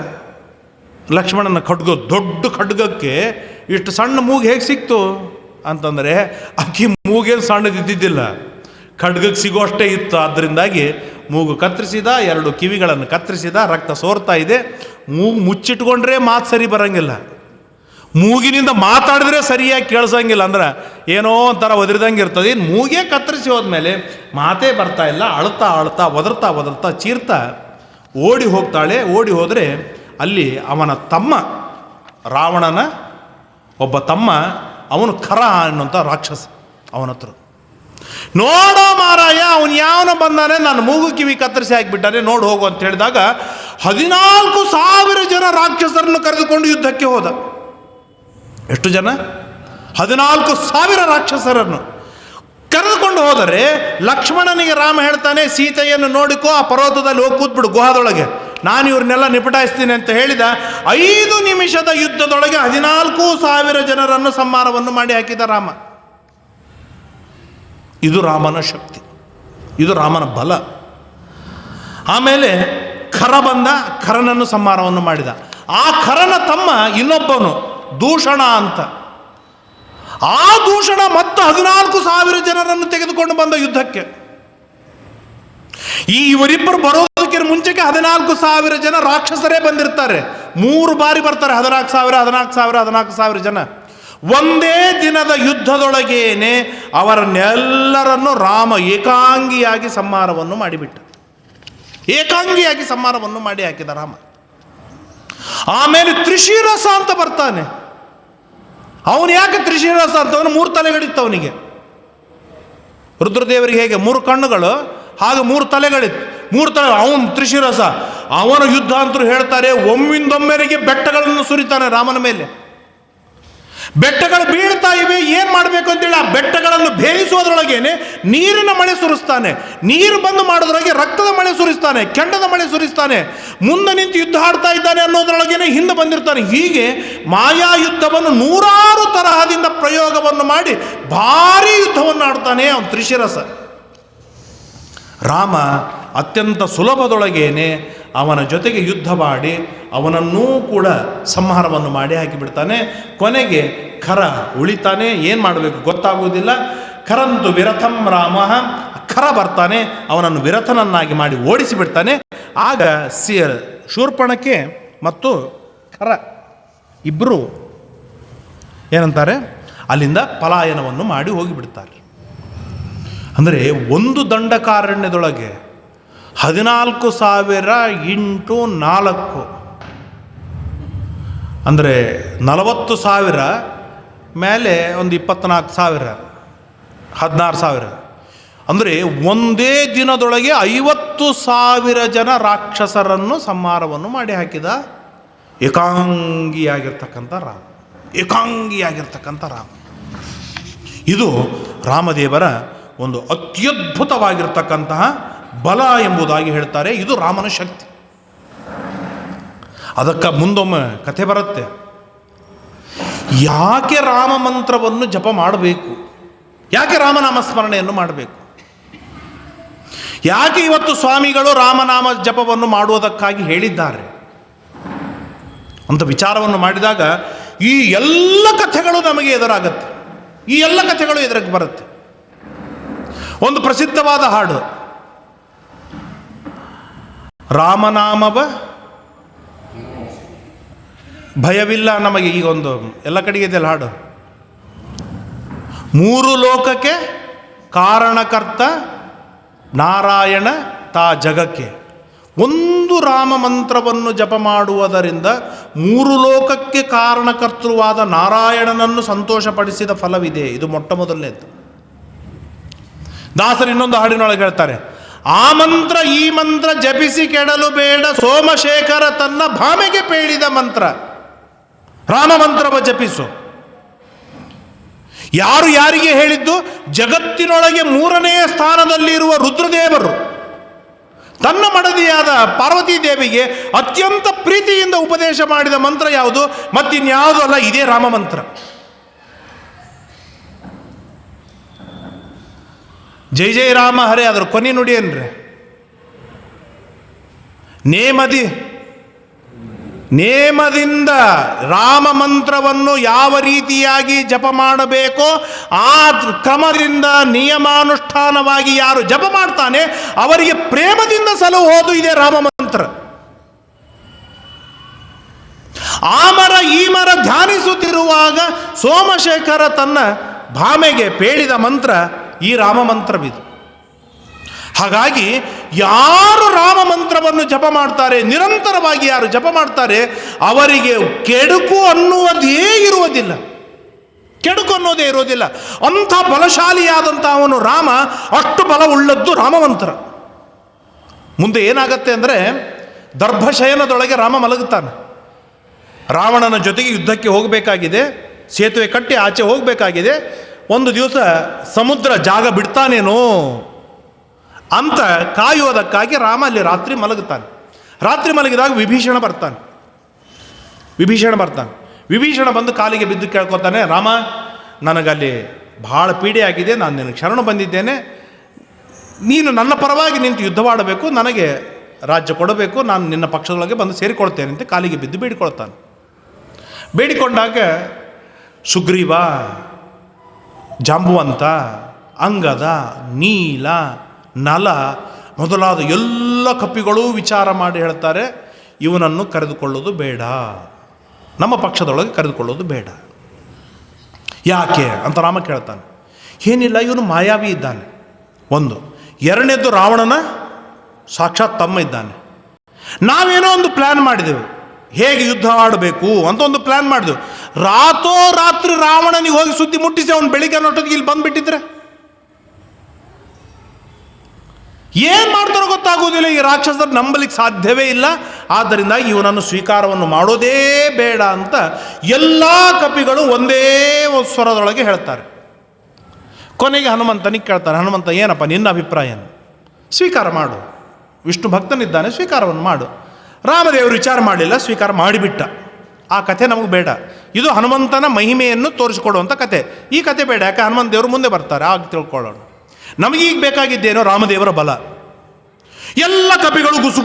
ಲಕ್ಷ್ಮಣನ ಖಡ್ಗ? ದೊಡ್ಡ ಖಡ್ಗಕ್ಕೆ ಇಷ್ಟು ಸಣ್ಣ ಮೂಗು ಹೇಗೆ ಸಿಕ್ತು ಅಂತಂದರೆ, ಅಕ್ಕಿ ಮೂಗೇನು ಸಣ್ಣದಿದ್ದಿದ್ದಿಲ್ಲ, ಖಡ್ಗಕ್ಕೆ ಸಿಗೋಷ್ಟೇ ಇತ್ತು. ಆದ್ದರಿಂದಾಗಿ ಮೂಗು ಕತ್ತರಿಸಿದ, 2 ಕಿವಿಗಳನ್ನು ಕತ್ತರಿಸಿದ, ರಕ್ತ ಸೋರ್ತಾ ಇದೆ. ಮೂಗು ಮುಚ್ಚಿಟ್ಕೊಂಡ್ರೆ ಮಾತು ಸರಿ ಬರೋಂಗಿಲ್ಲ, ಮೂಗಿನಿಂದ ಮಾತಾಡಿದ್ರೆ ಸರಿಯಾಗಿ ಕೇಳಿಸೋಂಗಿಲ್ಲ, ಅಂದ್ರೆ ಏನೋ ಒಂಥರ ಒದರಿದಂಗೆ ಇರ್ತದೆ. ಇನ್ನು ಮೂಗೇ ಕತ್ತರಿಸಿ ಹೋದ್ಮೇಲೆ ಮಾತೇ ಬರ್ತಾ ಇಲ್ಲ. ಅಳ್ತಾ ಅಳ್ತಾ ಒದರ್ತಾ ಚೀರ್ತಾ ಓಡಿ ಹೋಗ್ತಾಳೆ. ಓಡಿ ಹೋದರೆ ಅಲ್ಲಿ ಅವನ ತಮ್ಮ, ರಾವಣನ ಒಬ್ಬ ತಮ್ಮ, ಅವನು ಖರ ಅನ್ನುವಂಥ ರಾಕ್ಷಸ ಅವನ ಹತ್ರ. ನೋಡೋ ಮಾರಾಯ, ಅವನು ಯಾವನ ಬಂದಾನೆ, ನನ್ನ ಮೂಗು ಕಿವಿ ಕತ್ತರಿಸಿ ಹಾಕಿಬಿಟ್ಟಾನೆ, ನೋಡು ಹೋಗು ಅಂತ ಹೇಳಿದಾಗ 14,000 ಜನ ರಾಕ್ಷಸರನ್ನು ಕರೆದುಕೊಂಡು ಯುದ್ಧಕ್ಕೆ ಹೋದ. ಎಷ್ಟು ಜನ? 14,000 ರಾಕ್ಷಸರನ್ನು ಕರೆದುಕೊಂಡು ಹೋದರೆ ಲಕ್ಷ್ಮಣನಿಗೆ ರಾಮ ಹೇಳ್ತಾನೆ, ಸೀತೆಯನ್ನು ನೋಡಿಕೋ, ಆ ಪರ್ವತದಲ್ಲಿ ಹೋಗಿ ಕೂತ್ಬಿಡು ಗುಹಾದೊಳಗೆ, ನಾನು ಇವ್ರನ್ನೆಲ್ಲ ನಿಪಟಾಯಿಸ್ತೀನಿ ಅಂತ ಹೇಳಿದ. 5 ನಿಮಿಷದ ಯುದ್ಧದೊಳಗೆ 14,000 ಜನರನ್ನು ಸಂಹಾರವನ್ನು ಮಾಡಿ ಹಾಕಿದ ರಾಮ. ಇದು ರಾಮನ ಶಕ್ತಿ, ಇದು ರಾಮನ ಬಲ. ಆಮೇಲೆ ಖರ ಬಂದ, ಖರನನ್ನು ಸಂಹಾರವನ್ನು ಮಾಡಿದ. ಆ ಖರನ ತಮ್ಮ ಇನ್ನೊಬ್ಬನು ದೂಷಣ ಅಂತ. ಆ ದೂಷಣ ಮತ್ತು 14,000 ಜನರನ್ನು ತೆಗೆದುಕೊಂಡು ಬಂದ ಯುದ್ಧಕ್ಕೆ. ಈ ಇವರಿಬ್ಬರು ಬರೋದಕ್ಕೆ ಮುಂಚೆಗೆ 14,000 ಜನ ರಾಕ್ಷಸರೇ ಬಂದಿರ್ತಾರೆ. 3 ಬಾರಿ ಬರ್ತಾರೆ, 14,000 ಜನ. ಒಂದೇ ದಿನದ ಯುದ್ಧದೊಳಗೇನೆ ಅವರನ್ನೆಲ್ಲರನ್ನು ರಾಮ ಏಕಾಂಗಿಯಾಗಿ ಸಂಹಾರವನ್ನು ಮಾಡಿಬಿಟ್ಟ. ಏಕಾಂಗಿಯಾಗಿ ಸಂಹಾರವನ್ನು ಮಾಡಿ ಹಾಕಿದ ರಾಮ. ಆಮೇಲೆ ತ್ರಿಶಿರಸ ಅಂತ ಬರ್ತಾನೆ. ಅವನು ಯಾಕೆ ತ್ರಿಶಿರಸ ಅಂತವನು? 3 ತಲೆಗಳಿತ್ತು ಅವನಿಗೆ. ರುದ್ರದೇವರಿಗೆ ಹೇಗೆ 3 ಕಣ್ಣುಗಳು, ಹಾಗೆ 3 ತಲೆಗಳಿತ್ತು. 3 ತಲೆ, ಅವನು ತ್ರಿಶಿರಸ. ಅವನ ಯುದ್ಧ ಅಂತೂ ಹೇಳ್ತಾರೆ, ಒಮ್ಮಿಂದೊಮ್ಮೆರಿಗೆ ಬೆಟ್ಟಗಳನ್ನು ಸುರಿತಾನೆ ರಾಮನ ಮೇಲೆ. ಬೆಟ್ಟಗಳು ಬೀಳ್ತಾ ಇವೆ, ಏನು ಮಾಡಬೇಕು ಅಂತೇಳಿ ಆ ಬೆಟ್ಟಗಳನ್ನು ಭೇದಿಸೋದ್ರೊಳಗೇನೆ ನೀರಿನ ಮಳೆ ಸುರಿಸ್ತಾನೆ. ನೀರು ಬಂದು ಮಾಡೋದ್ರೊಳಗೆ ರಕ್ತದ ಮಳೆ ಸುರಿಸ್ತಾನೆ, ಕೆಂಡದ ಮಳೆ ಸುರಿಸ್ತಾನೆ. ಮುಂದೆ ನಿಂತು ಯುದ್ಧ ಆಡ್ತಾ ಇದ್ದಾನೆ ಅನ್ನೋದ್ರೊಳಗೇನೆ ಹಿಂದೆ ಬಂದಿರ್ತಾನೆ. ಹೀಗೆ ಮಾಯಾ ಯುದ್ಧವನ್ನು 100 ತರಹದಿಂದ ಪ್ರಯೋಗವನ್ನು ಮಾಡಿ ಭಾರೀ ಯುದ್ಧವನ್ನು ಆಡ್ತಾನೆ ಅವನು ತ್ರಿಶಿರಸ. ರಾಮ ಅತ್ಯಂತ ಸುಲಭದೊಳಗೇನೆ ಅವನ ಜೊತೆಗೆ ಯುದ್ಧ ಮಾಡಿ ಅವನನ್ನೂ ಕೂಡ ಸಂಹಾರವನ್ನು ಮಾಡಿ ಹಾಕಿಬಿಡ್ತಾನೆ. ಕೊನೆಗೆ ಖರ ಉಳಿತಾನೆ. ಏನು ಮಾಡಬೇಕು ಗೊತ್ತಾಗುವುದಿಲ್ಲ. ಖರಂತು ವಿರಥಂ ರಾಮ. ಖರ ಬರ್ತಾನೆ, ಅವನನ್ನು ವಿರಥನನ್ನಾಗಿ ಮಾಡಿ ಓಡಿಸಿಬಿಡ್ತಾನೆ. ಆಗ ಶೂರ್ಪಣಖೆ ಮತ್ತು ಖರ ಇಬ್ಬರು ಏನಂತಾರೆ, ಅಲ್ಲಿಂದ ಪಲಾಯನವನ್ನು ಮಾಡಿ ಹೋಗಿಬಿಡ್ತಾರೆ. ಅಂದರೆ ಒಂದು ದಂಡಕಾರಣ್ಯದೊಳಗೆ 14,000 × 4 ಅಂದರೆ 40,000 ಮೇಲೆ ಒಂದು 24,000, 16,000. ಅಂದರೆ ಒಂದೇ ದಿನದೊಳಗೆ 50,000 ಜನ ರಾಕ್ಷಸರನ್ನು ಸಂಹಾರವನ್ನು ಮಾಡಿ ಹಾಕಿದ ಏಕಾಂಗಿಯಾಗಿರ್ತಕ್ಕಂಥ ರಾಮ. ಇದು ರಾಮದೇವರ ಒಂದು ಅತ್ಯದ್ಭುತವಾಗಿರ್ತಕ್ಕಂತಹ ಬಲ ಎಂಬುದಾಗಿ ಹೇಳ್ತಾರೆ. ಇದು ರಾಮನ ಶಕ್ತಿ. ಅದಕ್ಕೆ ಮುಂದೊಮ್ಮೆ ಕಥೆ ಬರುತ್ತೆ. ಯಾಕೆ ರಾಮ ಮಂತ್ರವನ್ನು ಜಪ ಮಾಡಬೇಕು, ಯಾಕೆ ರಾಮನಾಮಸ್ಮರಣೆಯನ್ನು ಮಾಡಬೇಕು, ಯಾಕೆ ಇವತ್ತು ಸ್ವಾಮಿಗಳು ರಾಮನಾಮ ಜಪವನ್ನು ಮಾಡುವುದಕ್ಕಾಗಿ ಹೇಳಿದ್ದಾರೆ ಅಂತ ವಿಚಾರವನ್ನು ಮಾಡಿದಾಗ ಈ ಎಲ್ಲ ಕಥೆಗಳು ನಮಗೆ ಎದುರಾಗುತ್ತೆ. ಈ ಎಲ್ಲ ಕಥೆಗಳು ಎದುರಿಗೆ ಬರುತ್ತೆ. ಒಂದು ಪ್ರಸಿದ್ಧವಾದ ಹಾಡು, ರಾಮನಾಮವ ಭಯವಿಲ್ಲ ನಮಗೆ. ಈಗ ಒಂದು ಎಲ್ಲ ಕಡೆಗೆ ಇದೆಲ್ಲ ಹಾಡು. 3 ಲೋಕಕ್ಕೆ ಕಾರಣಕರ್ತ ನಾರಾಯಣ ತಾ ಜಗಕ್ಕೆ. ಒಂದು ರಾಮ ಮಂತ್ರವನ್ನು ಜಪ ಮಾಡುವುದರಿಂದ 3 ಲೋಕಕ್ಕೆ ಕಾರಣಕರ್ತೃವಾದ ನಾರಾಯಣನನ್ನು ಸಂತೋಷಪಡಿಸಿದ ಫಲವಿದೆ. ಇದು ಮೊಟ್ಟ ಮೊದಲನೇದು. ದಾಸರು ಇನ್ನೊಂದು ಹಾಡಿನೊಳಗೆ ಹೇಳ್ತಾರೆ, ಆ ಮಂತ್ರ ಈ ಮಂತ್ರ ಜಪಿಸಿ ಕೆಡಲು ಬೇಡ, ಸೋಮಶೇಖರ ತನ್ನ ಭಾಮೆಗೆ ಪೇಳಿದ ಮಂತ್ರ ರಾಮ ಮಂತ್ರವ ಜಪಿಸು. ಯಾರು ಯಾರಿಗೆ ಹೇಳಿದ್ದು? ಜಗತ್ತಿನೊಳಗೆ 3ನೇ ಸ್ಥಾನದಲ್ಲಿರುವ ರುದ್ರದೇವರು ತನ್ನ ಮಡದಿಯಾದ ಪಾರ್ವತೀ ದೇವಿಗೆ ಅತ್ಯಂತ ಪ್ರೀತಿಯಿಂದ ಉಪದೇಶ ಮಾಡಿದ ಮಂತ್ರ ಯಾವುದು? ಮತ್ತಿನ್ಯಾವುದು ಅಲ್ಲ, ಇದೇ ರಾಮ ಮಂತ್ರ. ಜೈ ಜೈ ರಾಮ ಹರೇ. ಅದರ ಕೊನೆ ನುಡಿ ಏನ್ರಿ? ನೇಮದಿಂದ ರಾಮ ಮಂತ್ರವನ್ನು ಯಾವ ರೀತಿಯಾಗಿ ಜಪ ಮಾಡಬೇಕೋ ಆ ಕ್ರಮದಿಂದ ನಿಯಮಾನುಷ್ಠಾನವಾಗಿ ಯಾರು ಜಪ ಮಾಡ್ತಾನೆ ಅವರಿಗೆ ಪ್ರೇಮದಿಂದ ಸಲುಹೋದು ಇದೇ ರಾಮ ಮಂತ್ರ. ಆ ಮರ ಈ ಮರ ಧ್ಯಾನಿಸುತ್ತಿರುವಾಗ ಸೋಮಶೇಖರ ತನ್ನ ಭಾಮೆಗೆ ಪೇಳಿದ ಮಂತ್ರ ಈ ರಾಮ ಮಂತ್ರವಿದು. ಹಾಗಾಗಿ ಯಾರು ರಾಮ ಮಂತ್ರವನ್ನು ಜಪ ಮಾಡ್ತಾರೆ, ನಿರಂತರವಾಗಿ ಯಾರು ಜಪ ಮಾಡ್ತಾರೆ, ಅವರಿಗೆ ಕೆಡುಕು ಅನ್ನುವುದೇ ಇರುವುದಿಲ್ಲ. ಅಂಥ ಬಲಶಾಲಿಯಾದಂಥ ಅವನು ರಾಮ. ಅಷ್ಟು ಬಲವುಳ್ಳದ್ದು ರಾಮ ಮಂತ್ರ. ಮುಂದೆ ಏನಾಗತ್ತೆ ಅಂದರೆ, ದರ್ಭಶಯನದೊಳಗೆ ರಾಮ ಮಲಗುತ್ತಾನೆ. ರಾವಣನ ಜೊತೆಗೆ ಯುದ್ಧಕ್ಕೆ ಹೋಗಬೇಕಾಗಿದೆ, ಸೇತುವೆ ಕಟ್ಟಿ ಆಚೆ ಹೋಗಬೇಕಾಗಿದೆ. ಒಂದು ದಿವಸ ಸಮುದ್ರ ಜಾಗ ಬಿಡ್ತಾನೇನೋ ಅಂತ ಕಾಯುವುದಕ್ಕಾಗಿ ರಾಮ ಅಲ್ಲಿ ರಾತ್ರಿ ಮಲಗುತ್ತಾನೆ. ರಾತ್ರಿ ಮಲಗಿದಾಗ ವಿಭೀಷಣ ಬರ್ತಾನೆ. ವಿಭೀಷಣ ಬಂದು ಕಾಲಿಗೆ ಬಿದ್ದು ಕೇಳ್ಕೊತಾನೆ, ರಾಮ ನನಗಲ್ಲಿ ಭಾಳ ಪೀಡೆ ಆಗಿದೆ, ನಾನು ನಿನಗೆ ಶರಣು ಬಂದಿದ್ದೇನೆ, ನೀನು ನನ್ನ ಪರವಾಗಿ ನಿಂತು ಯುದ್ಧವಾಡಬೇಕು, ನನಗೆ ರಾಜ್ಯ ಕೊಡಬೇಕು, ನಾನು ನಿನ್ನ ಪಕ್ಷದೊಳಗೆ ಬಂದು ಸೇರಿಕೊಳ್ತೇನೆ ಅಂತ ಕಾಲಿಗೆ ಬಿದ್ದು ಬೇಡಿಕೊಳ್ತಾನೆ. ಬೇಡಿಕೊಂಡಾಗ ಸುಗ್ರೀವ, ಜಾಂಬುವಂತ, ಅಂಗದ, ನೀಲ, ನಲ ಮೊದಲಾದ ಎಲ್ಲ ಕಪಿಗಳೂ ವಿಚಾರ ಮಾಡಿ ಹೇಳ್ತಾರೆ, ಇವನನ್ನು ಕರೆದುಕೊಳ್ಳೋದು ಬೇಡ, ನಮ್ಮ ಪಕ್ಷದೊಳಗೆ ಕರೆದುಕೊಳ್ಳೋದು ಬೇಡ. ಯಾಕೆ ಅಂತ ರಾಮ ಕೇಳ್ತಾನೆ. ಏನಿಲ್ಲ, ಇವನು ಮಾಯಾವಿ ಇದ್ದಾನೆ ಒಂದು. ಎರಡನೇದು ರಾವಣನ ಸಾಕ್ಷಾತ್ ತಮ್ಮ ಇದ್ದಾನೆ. ನಾವೇನೋ ಒಂದು ಪ್ಲ್ಯಾನ್ ಮಾಡಿದೆವು, ಹೇಗೆ ಯುದ್ಧ ಆಡಬೇಕು ಅಂತ ಒಂದು ಪ್ಲ್ಯಾನ್ ಮಾಡಿದೆವು. ರಾತ್ರಿ ರಾವಣನಿಗೆ ಹೋಗಿ ಸುದ್ದಿ ಮುಟ್ಟಿಸಿ ಅವನು ಬೆಳಿಗ್ಗೆ ಅನ್ನೋಟೊತ್ತಿಗೆ ಇಲ್ಲಿ ಬಂದುಬಿಟ್ಟಿದ್ರೆ ಏನು ಮಾಡ್ತಾರೋ ಗೊತ್ತಾಗುವುದಿಲ್ಲ. ಈ ರಾಕ್ಷಸರು ನಂಬಲಿಕ್ಕೆ ಸಾಧ್ಯವೇ ಇಲ್ಲ. ಆದ್ದರಿಂದ ಇವನನ್ನು ಸ್ವೀಕಾರವನ್ನು ಮಾಡೋದೇ ಬೇಡ ಅಂತ ಎಲ್ಲ ಕಪಿಗಳು ಒಂದೇ ಸ್ವರದೊಳಗೆ ಹೇಳ್ತಾರೆ. ಕೊನೆಗೆ ಹನುಮಂತನಿಗೆ ಕೇಳ್ತಾರೆ, ಹನುಮಂತ ಏನಪ್ಪ ನಿನ್ನ ಅಭಿಪ್ರಾಯ? ಸ್ವೀಕಾರ ಮಾಡು, ವಿಷ್ಣು ಭಕ್ತನಿದ್ದಾನೆ, ಸ್ವೀಕಾರವನ್ನು ಮಾಡು. ರಾಮದೇವರು ವಿಚಾರ ಮಾಡಲಿಲ್ಲ, ಸ್ವೀಕಾರ ಮಾಡಿಬಿಟ್ಟ. ಆ ಕಥೆ ನಮಗೆ ಬೇಡ. ಇದು ಹನುಮಂತನ ಮಹಿಮೆಯನ್ನು ತೋರಿಸಿಕೊಡುವಂಥ ಕಥೆ. ಈ ಕಥೆ ಬೇಡ, ಯಾಕೆ ಹನುಮಂತ ದೇವರು ಮುಂದೆ ಬರ್ತಾರೆ, ಆಗ ತಿಳ್ಕೊಳ್ಳೋಣ. ನಮಗೀಗ ಬೇಕಾಗಿದ್ದೇನೋ ರಾಮದೇವರ ಬಲ. ಎಲ್ಲ ಕಪಿಗಳು ಗುಸು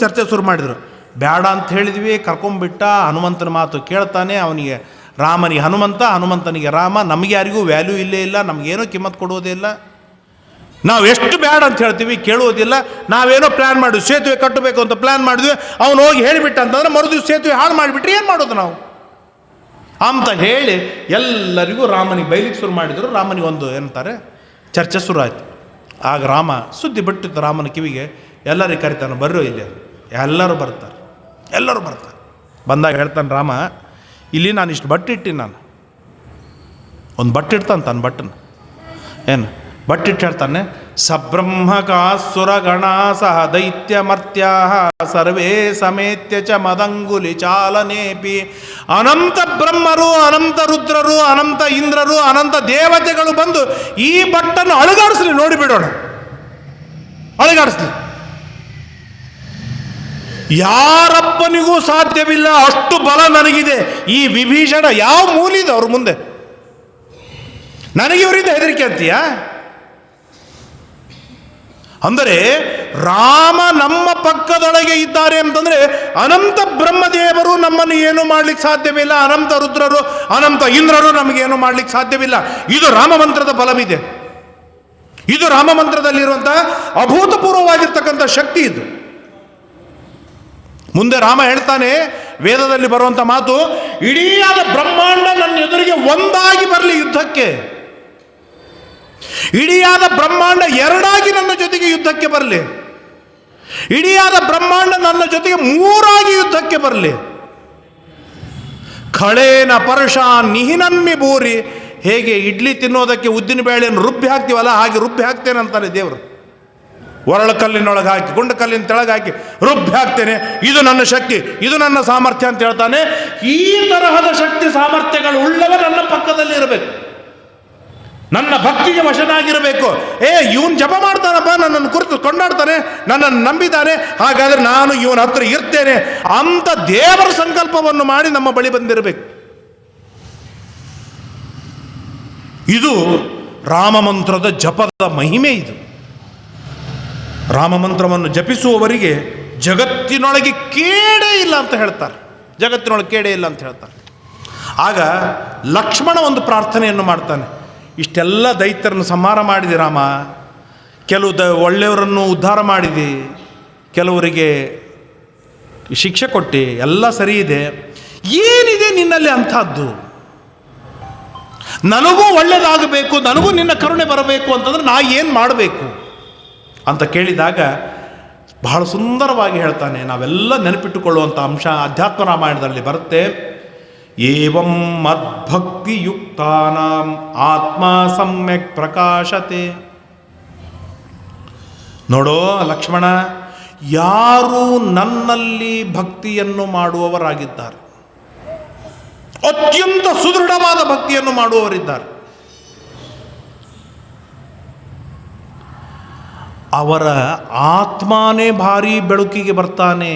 ಚರ್ಚೆ ಶುರು ಮಾಡಿದರು. ಬೇಡ ಅಂತ ಹೇಳಿದ್ವಿ, ಕರ್ಕೊಂಬಿಟ್ಟ. ಹನುಮಂತನ ಮಾತು ಕೇಳ್ತಾನೆ. ಅವನಿಗೆ ರಾಮನಿಗೆ ಹನುಮಂತ, ಹನುಮಂತನಿಗೆ ರಾಮ. ನಮಗೆ ಯಾರಿಗೂ ವ್ಯಾಲ್ಯೂ ಇಲ್ಲೇ ಇಲ್ಲ, ನಮಗೇನೂ ಕಿಮ್ಮತ್ತು ಕೊಡುವುದೇ ಇಲ್ಲ. ನಾವು ಎಷ್ಟು ಬೇಡ ಅಂತ ಹೇಳ್ತೀವಿ, ಕೇಳುವುದಿಲ್ಲ. ನಾವೇನೋ ಪ್ಲ್ಯಾನ್ ಮಾಡಿದ್ವಿ, ಸೇತುವೆ ಕಟ್ಟಬೇಕು ಅಂತ ಪ್ಲ್ಯಾನ್ ಮಾಡಿದ್ವಿ, ಅವನು ಹೋಗಿ ಹೇಳಿಬಿಟ್ಟ ಅಂತಂದ್ರೆ ಮರುದಿವ್ಸ ಸೇತುವೆ ಹಾಳು ಮಾಡಿಬಿಟ್ರೆ ಏನು ಮಾಡೋದು ನಾವು ಅಂತ ಹೇಳಿ ಎಲ್ಲರಿಗೂ ರಾಮನಿಗೆ ಬೈಲಿಕ್ಕೆ ಶುರು ಮಾಡಿದರು. ರಾಮನಿಗೆ ಒಂದು ಏನಂತಾರೆ ಚರ್ಚೆ ಶುರು ಆಯಿತು. ಆಗ ರಾಮ ಸುದ್ದಿ ಬಿಟ್ಟಿತ್ತು ರಾಮನ ಕಿವಿಗೆ, ಎಲ್ಲರಿಗೆ ಕರಿತಾನೆ, ಬರ್ರೋ ಇಲ್ಲಿ. ಎಲ್ಲರೂ ಬರ್ತಾರೆ. ಬಂದಾಗ ಹೇಳ್ತಾನೆ ರಾಮ, ಇಲ್ಲಿ ನಾನು ಇಷ್ಟು ಬಟ್ಟಿಟ್ಟಿನಿ, ನಾನು ಒಂದು ಬಟ್ಟಿಡ್ತಾನೆ ತಾನು ಬಟ್ಟನ ಏನು ಬಟ್ಟಿಟ್ಟು ಹೇಳ್ತಾನೆ, ಸಬ್ರಹ್ಮಕಾಸುರಗಣ ಸಹ ದೈತ್ಯ ಮರ್ತ್ಯ ಸರ್ವೇ ಸಮೇತ್ಯ ಚ ಮದಂಗುಲಿ ಚಾಲನೇಪಿ ಅನಂತ ಬ್ರಹ್ಮರು, ಅನಂತ ರುದ್ರರು, ಅನಂತ ಇಂದ್ರರು, ಅನಂತ ದೇವತೆಗಳು ಬಂದು ಈ ಬಟ್ಟನ್ನು ಅಳುಗಾಡಿಸ್ಲಿ, ನೋಡಿಬಿಡೋಣ, ಅಳುಗಾಡಿಸ್ಲಿ. ಯಾರಪ್ಪನಿಗೂ ಸಾಧ್ಯವಿಲ್ಲ, ಅಷ್ಟು ಬಲ ನನಗಿದೆ. ಈ ವಿಭೀಷಣ ಯಾವ ಮೂಲಿದೆ ಅವ್ರ ಮುಂದೆ? ನನಗೆ ಇವರಿಂದ ಹೆದರಿಕೆ ಅಂತೀಯ? ಅಂದರೆ ರಾಮ ನಮ್ಮ ಪಕ್ಕದೊಳಗೆ ಇದ್ದಾರೆ ಅಂತಂದರೆ ಅನಂತ ಬ್ರಹ್ಮದೇವರು ನಮ್ಮನ್ನು ಏನು ಮಾಡಲಿಕ್ಕೆ ಸಾಧ್ಯವಿಲ್ಲ, ಅನಂತ ರುದ್ರರು, ಅನಂತ ಇಂದ್ರರು ನಮಗೇನು ಮಾಡಲಿಕ್ಕೆ ಸಾಧ್ಯವಿಲ್ಲ. ಇದು ರಾಮ ಮಂತ್ರದ ಬಲವಿದೆ. ಇದು ರಾಮ ಮಂತ್ರದಲ್ಲಿರುವಂತಹ ಅಭೂತಪೂರ್ವವಾಗಿರ್ತಕ್ಕಂಥ ಶಕ್ತಿ ಇದು. ಮುಂದೆ ರಾಮ ಹೇಳ್ತಾನೆ, ವೇದದಲ್ಲಿ ಬರುವಂಥ ಮಾತು, ಇಡೀಯಾದ ಬ್ರಹ್ಮಾಂಡ ನನ್ನ ಎದುರಿಗೆ ಒಂದಾಗಿ ಬರಲಿ ಯುದ್ಧಕ್ಕೆ, ಇಡೀಯಾದ ಬ್ರಹ್ಮಾಂಡ ಎರಡಾಗಿ ನನ್ನ ಜೊತೆಗೆ ಯುದ್ಧಕ್ಕೆ ಬರಲಿ, ಇಡೀಯಾದ ಬ್ರಹ್ಮಾಂಡ ನನ್ನ ಜೊತೆಗೆ ಮೂರಾಗಿ ಯುದ್ಧಕ್ಕೆ ಬರಲಿ. ಖಳೇನ ಪರುಷ ನಿಹಿನಮ್ಮಿ ಬೂರಿ, ಹೇಗೆ ಇಡ್ಲಿ ತಿನ್ನೋದಕ್ಕೆ ಉದ್ದಿನ ಬೇಳೆಯನ್ನು ರುಬ್ಬಿ ಹಾಕ್ತೀವಲ್ಲ, ಹಾಗೆ ರುಬ್ಬಿ ಹಾಕ್ತೇನೆ ಅಂತಾನೆ ದೇವರು. ಒರಳು ಕಲ್ಲಿನೊಳಗೆ ಹಾಕಿ, ಗುಂಡು ಕಲ್ಲಿನ ತೆಳಗೆ ಹಾಕಿ ರುಬ್ಬಿ ಹಾಕ್ತೇನೆ, ಇದು ನನ್ನ ಶಕ್ತಿ, ಇದು ನನ್ನ ಸಾಮರ್ಥ್ಯ ಅಂತ ಹೇಳ್ತಾನೆ. ಈ ತರಹದ ಶಕ್ತಿ ಸಾಮರ್ಥ್ಯಗಳು ಉಳ್ಳವ ನನ್ನ ಪಕ್ಕದಲ್ಲಿ ಇರಬೇಕು, ನನ್ನ ಭಕ್ತಿಗೆ ವಶನಾಗಿರಬೇಕು. ಇವನು ಜಪ ಮಾಡ್ತಾನಪ್ಪ, ನನ್ನನ್ನು ಕುರಿತು ಕೊಂಡಾಡ್ತಾನೆ, ನನ್ನನ್ನು ನಂಬಿದ್ದಾನೆ, ಹಾಗಾದರೆ ನಾನು ಇವನ ಹತ್ರ ಇರ್ತೇನೆ ಅಂತ ದೇವರ ಸಂಕಲ್ಪವನ್ನು ಮಾಡಿ ನಮ್ಮ ಬಳಿ ಬಂದಿರಬೇಕು. ಇದು ರಾಮಮಂತ್ರದ ಜಪದ ಮಹಿಮೆ. ಇದು ರಾಮಮಂತ್ರವನ್ನು ಜಪಿಸುವವರಿಗೆ ಜಗತ್ತಿನೊಳಗೆ ಕೇಡೇ ಇಲ್ಲ ಅಂತ ಹೇಳ್ತಾರೆ, ಜಗತ್ತಿನೊಳಗೆ ಕೇಡೇ ಇಲ್ಲ ಅಂತ ಹೇಳ್ತಾರೆ. ಆಗ ಲಕ್ಷ್ಮಣ ಒಂದು ಪ್ರಾರ್ಥನೆಯನ್ನು ಮಾಡ್ತಾನೆ, ಇಷ್ಟೆಲ್ಲ ದೈತ್ಯರನ್ನು ಸಂಹಾರ ಮಾಡಿದೆ ರಾಮ, ಕೆಲವು ಒಳ್ಳೆಯವರನ್ನು ಉದ್ಧಾರ ಮಾಡಿದೆ, ಕೆಲವರಿಗೆ ಶಿಕ್ಷೆ ಕೊಟ್ಟು, ಎಲ್ಲ ಸರಿ ಇದೆ, ಏನಿದೆ ನಿನ್ನಲ್ಲಿ ಅಂಥದ್ದು? ನನಗೂ ಒಳ್ಳೆಯದಾಗಬೇಕು, ನನಗೂ ನಿನ್ನ ಕರುಣೆ ಬರಬೇಕು ಅಂತಂದ್ರೆ ನಾ ಏನು ಮಾಡಬೇಕು ಅಂತ ಕೇಳಿದಾಗ ಬಹಳ ಸುಂದರವಾಗಿ ಹೇಳ್ತಾನೆ. ನಾವೆಲ್ಲ ನೆನಪಿಟ್ಟುಕೊಳ್ಳುವಂಥ ಅಂಶ ಅಧ್ಯಾತ್ಮ ರಾಮಾಯಣದಲ್ಲಿ ಬರುತ್ತೆ. ಏವಂ ಮದ್ಭಕ್ತಿಯುಕ್ತಾನಾಂ ಆತ್ಮ ಸಮ್ಯಕ್ ಪ್ರಕಾಶತೆ. ನೋಡೋ ಲಕ್ಷ್ಮಣ, ಯಾರು ನನ್ನಲ್ಲಿ ಭಕ್ತಿಯನ್ನು ಮಾಡುವವರಾಗಿದ್ದಾರೆ, ಅತ್ಯಂತ ಸುದೃಢವಾದ ಭಕ್ತಿಯನ್ನು ಮಾಡುವವರಿದ್ದಾರೆ, ಅವರ ಆತ್ಮನೇ ಭಾರಿ ಬೆಳಕಿಗೆ ಬರ್ತಾನೆ,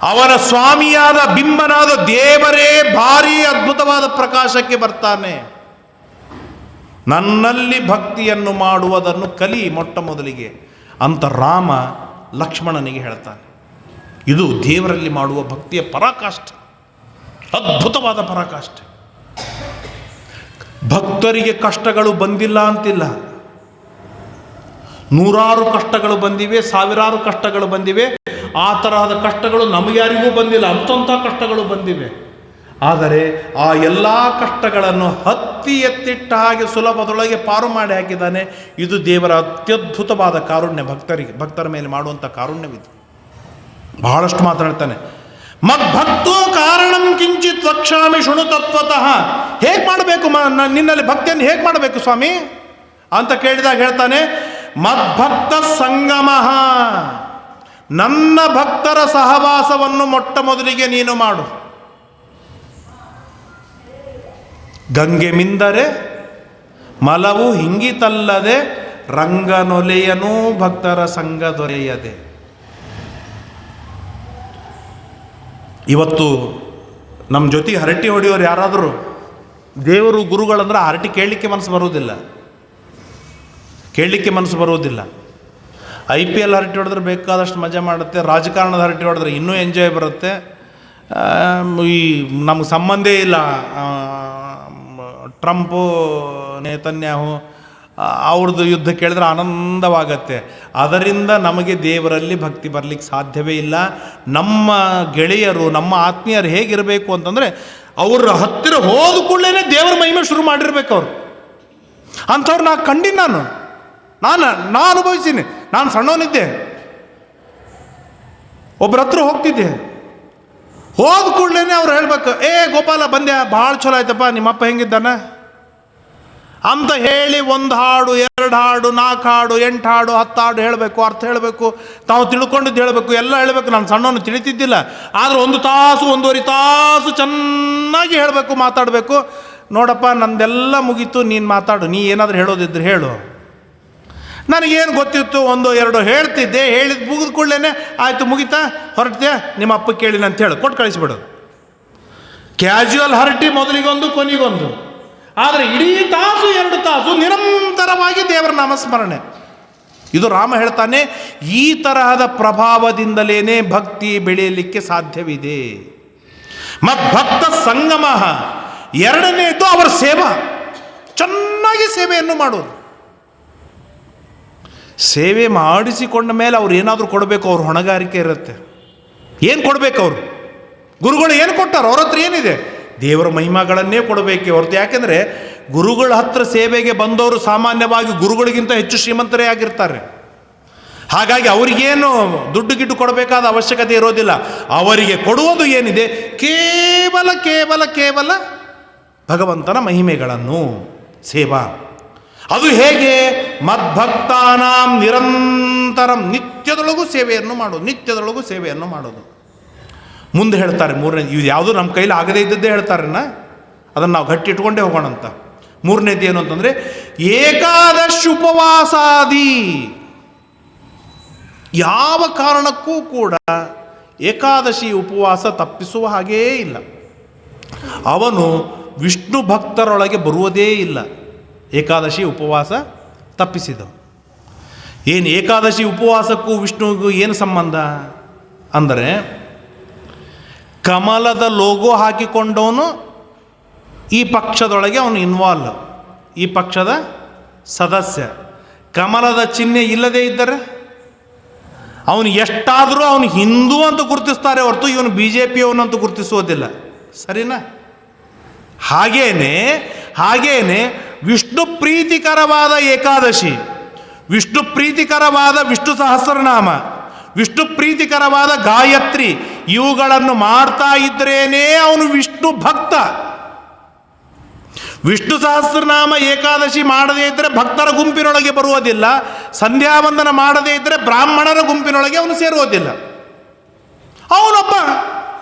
ಅವರ ಸ್ವಾಮಿಯಾದ ಬಿಂಬನಾದ ದೇವರೇ ಭಾರಿ ಅದ್ಭುತವಾದ ಪ್ರಕಾಶಕ್ಕೆ ಬರ್ತಾನೆ. ನನ್ನಲ್ಲಿ ಭಕ್ತಿಯನ್ನು ಮಾಡುವುದನ್ನು ಕಲಿ ಮೊಟ್ಟ ಮೊದಲಿಗೆ ಅಂತ ರಾಮ ಲಕ್ಷ್ಮಣನಿಗೆ ಹೇಳ್ತಾನೆ. ಇದು ದೇವರಲ್ಲಿ ಮಾಡುವ ಭಕ್ತಿಯ ಪರಾಕಾಷ್ಠೆ, ಅದ್ಭುತವಾದ ಪರಾಕಾಷ್ಠೆ. ಭಕ್ತರಿಗೆ ಕಷ್ಟಗಳು ಬಂದಿಲ್ಲ ಅಂತಿಲ್ಲ, ನೂರಾರು ಕಷ್ಟಗಳು ಬಂದಿವೆ, ಸಾವಿರಾರು ಕಷ್ಟಗಳು ಬಂದಿವೆ. ಆ ತರಹದ ಕಷ್ಟಗಳು ನಮಗ್ಯಾರಿಗೂ ಬಂದಿಲ್ಲ, ಅಂತಂಥ ಕಷ್ಟಗಳು ಬಂದಿವೆ. ಆದರೆ ಆ ಎಲ್ಲ ಕಷ್ಟಗಳನ್ನು ಹತ್ತಿ ಎತ್ತಿಟ್ಟ ಹಾಗೆ ಸುಲಭದೊಳಗೆ ಪಾರು ಮಾಡಿ ಹಾಕಿದ್ದಾನೆ. ಇದು ದೇವರ ಅತ್ಯದ್ಭುತವಾದ ಕಾರುಣ್ಯ, ಭಕ್ತರ ಮೇಲೆ ಮಾಡುವಂಥ ಕಾರುಣ್ಯವಿದು. ಬಹಳಷ್ಟು ಮಾತಾಡ್ತಾನೆ. ಮದ್ಭಕ್ತೋ ಕಾರಣಂ ಕಿಂಚಿತ್ ವಕ್ಷಾಮಿ ಶೃಣು ತತ್ವತಃ. ಹೇಗೆ ಮಾಡಬೇಕು ನಿನ್ನಲ್ಲಿ ಭಕ್ತಿಯನ್ನು ಹೇಗೆ ಮಾಡಬೇಕು ಸ್ವಾಮಿ ಅಂತ ಕೇಳಿದಾಗ ಹೇಳ್ತಾನೆ, ಮದ್ಭಕ್ತ ಸಂಗಮ, ನನ್ನ ಭಕ್ತರ ಸಹವಾಸವನ್ನು ಮೊಟ್ಟ ಮೊದಲಿಗೆ ನೀನು ಮಾಡು. ಗಂಗೆ ಮಿಂದರೆ ಮಲವು ಹಿಂಗಿತಲ್ಲದೆ ರಂಗನೊಲೆಯನೂ ಭಕ್ತರ ಸಂಘ ದೊರೆಯದೆ. ಇವತ್ತು ನಮ್ಮ ಜೊತೆಗೆ ಹರಟಿ ಹೊಡೆಯೋರು ಯಾರಾದರೂ ದೇವರು ಗುರುಗಳಂದ್ರೆ ಹರಟಿ ಕೇಳಲಿಕ್ಕೆ ಮನಸ್ಸು ಬರುವುದಿಲ್ಲ. IPL ಹರಟಿ ಹೊಡೆದ್ರೆ ಬೇಕಾದಷ್ಟು ಮಜಾ ಮಾಡುತ್ತೆ, ರಾಜಕಾರಣದ ಹರಟಿ ಹೊಡೆದ್ರೆ ಇನ್ನೂ ಎಂಜಾಯ್ ಬರುತ್ತೆ. ಈ ನಮಗೆ ಸಂಬಂಧೇ ಇಲ್ಲ, ಟ್ರಂಪು ನೇತನ್ಯಾಹು ಅವ್ರದ್ದು ಯುದ್ಧ ಕೇಳಿದ್ರೆ ಆನಂದವಾಗತ್ತೆ. ಅದರಿಂದ ನಮಗೆ ದೇವರಲ್ಲಿ ಭಕ್ತಿ ಬರಲಿಕ್ಕೆ ಸಾಧ್ಯವೇ ಇಲ್ಲ. ನಮ್ಮ ಗೆಳೆಯರು, ನಮ್ಮ ಆತ್ಮೀಯರು ಹೇಗಿರಬೇಕು ಅಂತಂದರೆ, ಅವ್ರ ಹತ್ತಿರ ಹೋದ ಕೂಡಲೇ ದೇವರ ಮಹಿಮೆ ಶುರು ಮಾಡಿರ್ಬೇಕು ಅವರು. ಅಂಥವ್ರು ಕಂಡಿನಿ ನಾನು ಅನುಭವಿಸೀನಿ. ನಾನು ಸಣ್ಣವನಿದ್ದೆ, ಒಬ್ಬರ ಹತ್ರ ಹೋಗ್ತಿದ್ದೆ. ಹೋದ ಕೂಡಲೇ ಅವ್ರು ಹೇಳ್ಬೇಕು, ಗೋಪಾಲ ಬಂದ್ಯಾ, ಭಾಳ ಚಲೋ ಆಯ್ತಪ್ಪ, ನಿಮ್ಮಪ್ಪ ಹೆಂಗಿದ್ದಾನ ಅಂತ ಹೇಳಿ 1 ಹಾಡು 2 ಹಾಡು 4 ಹಾಡು 8 ಹಾಡು 10 ಹಾಡು ಹೇಳಬೇಕು, ಅರ್ಥ ಹೇಳಬೇಕು, ತಾವು ತಿಳ್ಕೊಂಡಿದ್ದು ಹೇಳಬೇಕು, ಎಲ್ಲ ಹೇಳಬೇಕು. ನಾನು ಸಣ್ಣವನು ತಿಳಿತಿದ್ದಿಲ್ಲ, ಆದರೆ 1 ತಾಸು 1.5 ತಾಸು ಚೆನ್ನಾಗಿ ಹೇಳಬೇಕು, ಮಾತಾಡಬೇಕು. ನೋಡಪ್ಪ ನಂದೆಲ್ಲ ಮುಗೀತು, ನೀನು ಮಾತಾಡು, ನೀ ಏನಾದರೂ ಹೇಳೋದಿದ್ರೆ ಹೇಳು. ನನಗೇನು ಗೊತ್ತಿತ್ತು, 1-2 ಹೇಳ್ತಿದ್ದೆ. ಹೇಳಿದ ಮುಗಿದ ಕೂಡಲೇ ಆಯಿತು ಮುಗಿತಾ, ಹೊರಟ್ತೀಯ, ನಿಮ್ಮ ಅಪ್ಪ ಕೇಳಿನ ಅಂತ ಹೇಳು, ಕೊಟ್ಟು ಕಳಿಸ್ಬಿಡೋದು. ಕ್ಯಾಜುವಲ್ ಹರಟಿ, ಮೊದಲಿಗೊಂದು ಕೊನೆಗೊಂದು. ಆದರೆ ಇಡೀ ತಾಸು 2 ತಾಸು ನಿರಂತರವಾಗಿ ದೇವರ ನಾಮಸ್ಮರಣೆ. ಇದು ರಾಮ ಹೇಳ್ತಾನೆ, ಈ ತರಹದ ಪ್ರಭಾವದಿಂದಲೇ ಭಕ್ತಿ ಬೆಳೆಯಲಿಕ್ಕೆ ಸಾಧ್ಯವಿದೆ. ಮದ್ಭಕ್ತ ಸಂಗಮ. ಎರಡನೇದು ಅವರ ಸೇವಾ, ಚೆನ್ನಾಗಿ ಸೇವೆಯನ್ನು ಮಾಡೋದು. ಸೇವೆ ಮಾಡಿಸಿಕೊಂಡ ಮೇಲೆ ಅವ್ರು ಏನಾದರೂ ಕೊಡಬೇಕು, ಅವ್ರ ಹೊಣೆಗಾರಿಕೆ ಇರುತ್ತೆ. ಏನು ಕೊಡಬೇಕು ಅವರು? ಗುರುಗಳು ಏನು ಕೊಟ್ಟಾರೋ ಅವ್ರ ಹತ್ರ ಏನಿದೆ? ದೇವರ ಮಹಿಮೆಗಳನ್ನೇ ಕೊಡಬೇಕೆ ಹೊರತು. ಯಾಕೆಂದರೆ ಗುರುಗಳ ಹತ್ರ ಸೇವೆಗೆ ಬಂದವರು ಸಾಮಾನ್ಯವಾಗಿ ಗುರುಗಳಿಗಿಂತ ಹೆಚ್ಚು ಶ್ರೀಮಂತರೇ ಆಗಿರ್ತಾರೆ. ಹಾಗಾಗಿ ಅವರಿಗೇನು ದುಡ್ಡು ಗಿಡ್ಡು ಕೊಡಬೇಕಾದ ಅವಶ್ಯಕತೆ ಇರೋದಿಲ್ಲ. ಅವರಿಗೆ ಕೊಡುವುದು ಏನಿದೆ, ಕೇವಲ ಕೇವಲ ಕೇವಲ ಭಗವಂತನ ಮಹಿಮೆಗಳನ್ನು, ಸೇವಾ. ಅದು ಹೇಗೆ? ಮದ್ಭಕ್ತಾನಾಂ ನಿರಂತರಂ, ನಿತ್ಯದೊಳಗೂ ಸೇವೆಯನ್ನು ಮಾಡೋದು, ನಿತ್ಯದೊಳಗೂ ಸೇವೆಯನ್ನು ಮಾಡೋದು. ಮುಂದೆ ಹೇಳ್ತಾರೆ ಮೂರನೇ, ಇದು ಯಾವುದು ನಮ್ಮ ಕೈಲಿ ಆಗದೇ ಇದ್ದದ್ದೇ ಹೇಳ್ತಾರನ್ನ, ಅದನ್ನು ನಾವು ಗಟ್ಟಿ ಇಟ್ಕೊಂಡೇ ಹೋಗೋಣ ಅಂತ. ಮೂರನೇದು ಏನು ಅಂತಂದರೆ ಏಕಾದಶಿ ಉಪವಾಸಾದಿ. ಯಾವ ಕಾರಣಕ್ಕೂ ಕೂಡ ಏಕಾದಶಿ ಉಪವಾಸ ತಪ್ಪಿಸುವ ಹಾಗೇ ಇಲ್ಲ. ಅವನು ವಿಷ್ಣು ಭಕ್ತರೊಳಗೆ ಬರುವುದೇ ಇಲ್ಲ ಏಕಾದಶಿ ಉಪವಾಸ ತಪ್ಪಿಸಿದ. ಏನು ಏಕಾದಶಿ ಉಪವಾಸಕ್ಕೂ ವಿಷ್ಣುವಿಗೂ ಏನು ಸಂಬಂಧ ಅಂದರೆ, ಕಮಲದ ಲೋಗೋ ಹಾಕಿಕೊಂಡವನು ಈ ಪಕ್ಷದೊಳಗೆ ಅವನು ಇನ್ವಾಲ್ವ್, ಈ ಪಕ್ಷದ ಸದಸ್ಯ. ಕಮಲದ ಚಿಹ್ನೆ ಇಲ್ಲದೇ ಇದ್ದರೆ ಅವನು ಎಷ್ಟಾದರೂ ಅವನು ಹಿಂದೂ ಅಂತ ಗುರುತಿಸ್ತಾರೆ ಹೊರತು ಇವನು BJP ಅವನಂತೂ ಗುರುತಿಸೋದಿಲ್ಲ. ಸರಿನಾ? ಹಾಗೇನೆ ವಿಷ್ಣು ಪ್ರೀತಿಕರವಾದ ಏಕಾದಶಿ, ವಿಷ್ಣು ಪ್ರೀತಿಕರವಾದ ವಿಷ್ಣು ಸಹಸ್ರನಾಮ, ವಿಷ್ಣು ಪ್ರೀತಿಕರವಾದ ಗಾಯತ್ರಿ, ಇವುಗಳನ್ನು ಮಾಡ್ತಾ ಇದ್ರೇನೇ ಅವನು ವಿಷ್ಣು ಭಕ್ತ. ವಿಷ್ಣು ಸಹಸ್ರನಾಮ ಏಕಾದಶಿ ಮಾಡದೇ ಇದ್ದರೆ ಭಕ್ತರ ಗುಂಪಿನೊಳಗೆ ಬರುವುದಿಲ್ಲ. ಸಂಧ್ಯಾವಂದನ ಮಾಡದೇ ಇದ್ದರೆ ಬ್ರಾಹ್ಮಣರ ಗುಂಪಿನೊಳಗೆ ಅವನು ಸೇರುವುದಿಲ್ಲ. ಅವನೊಬ್ಬ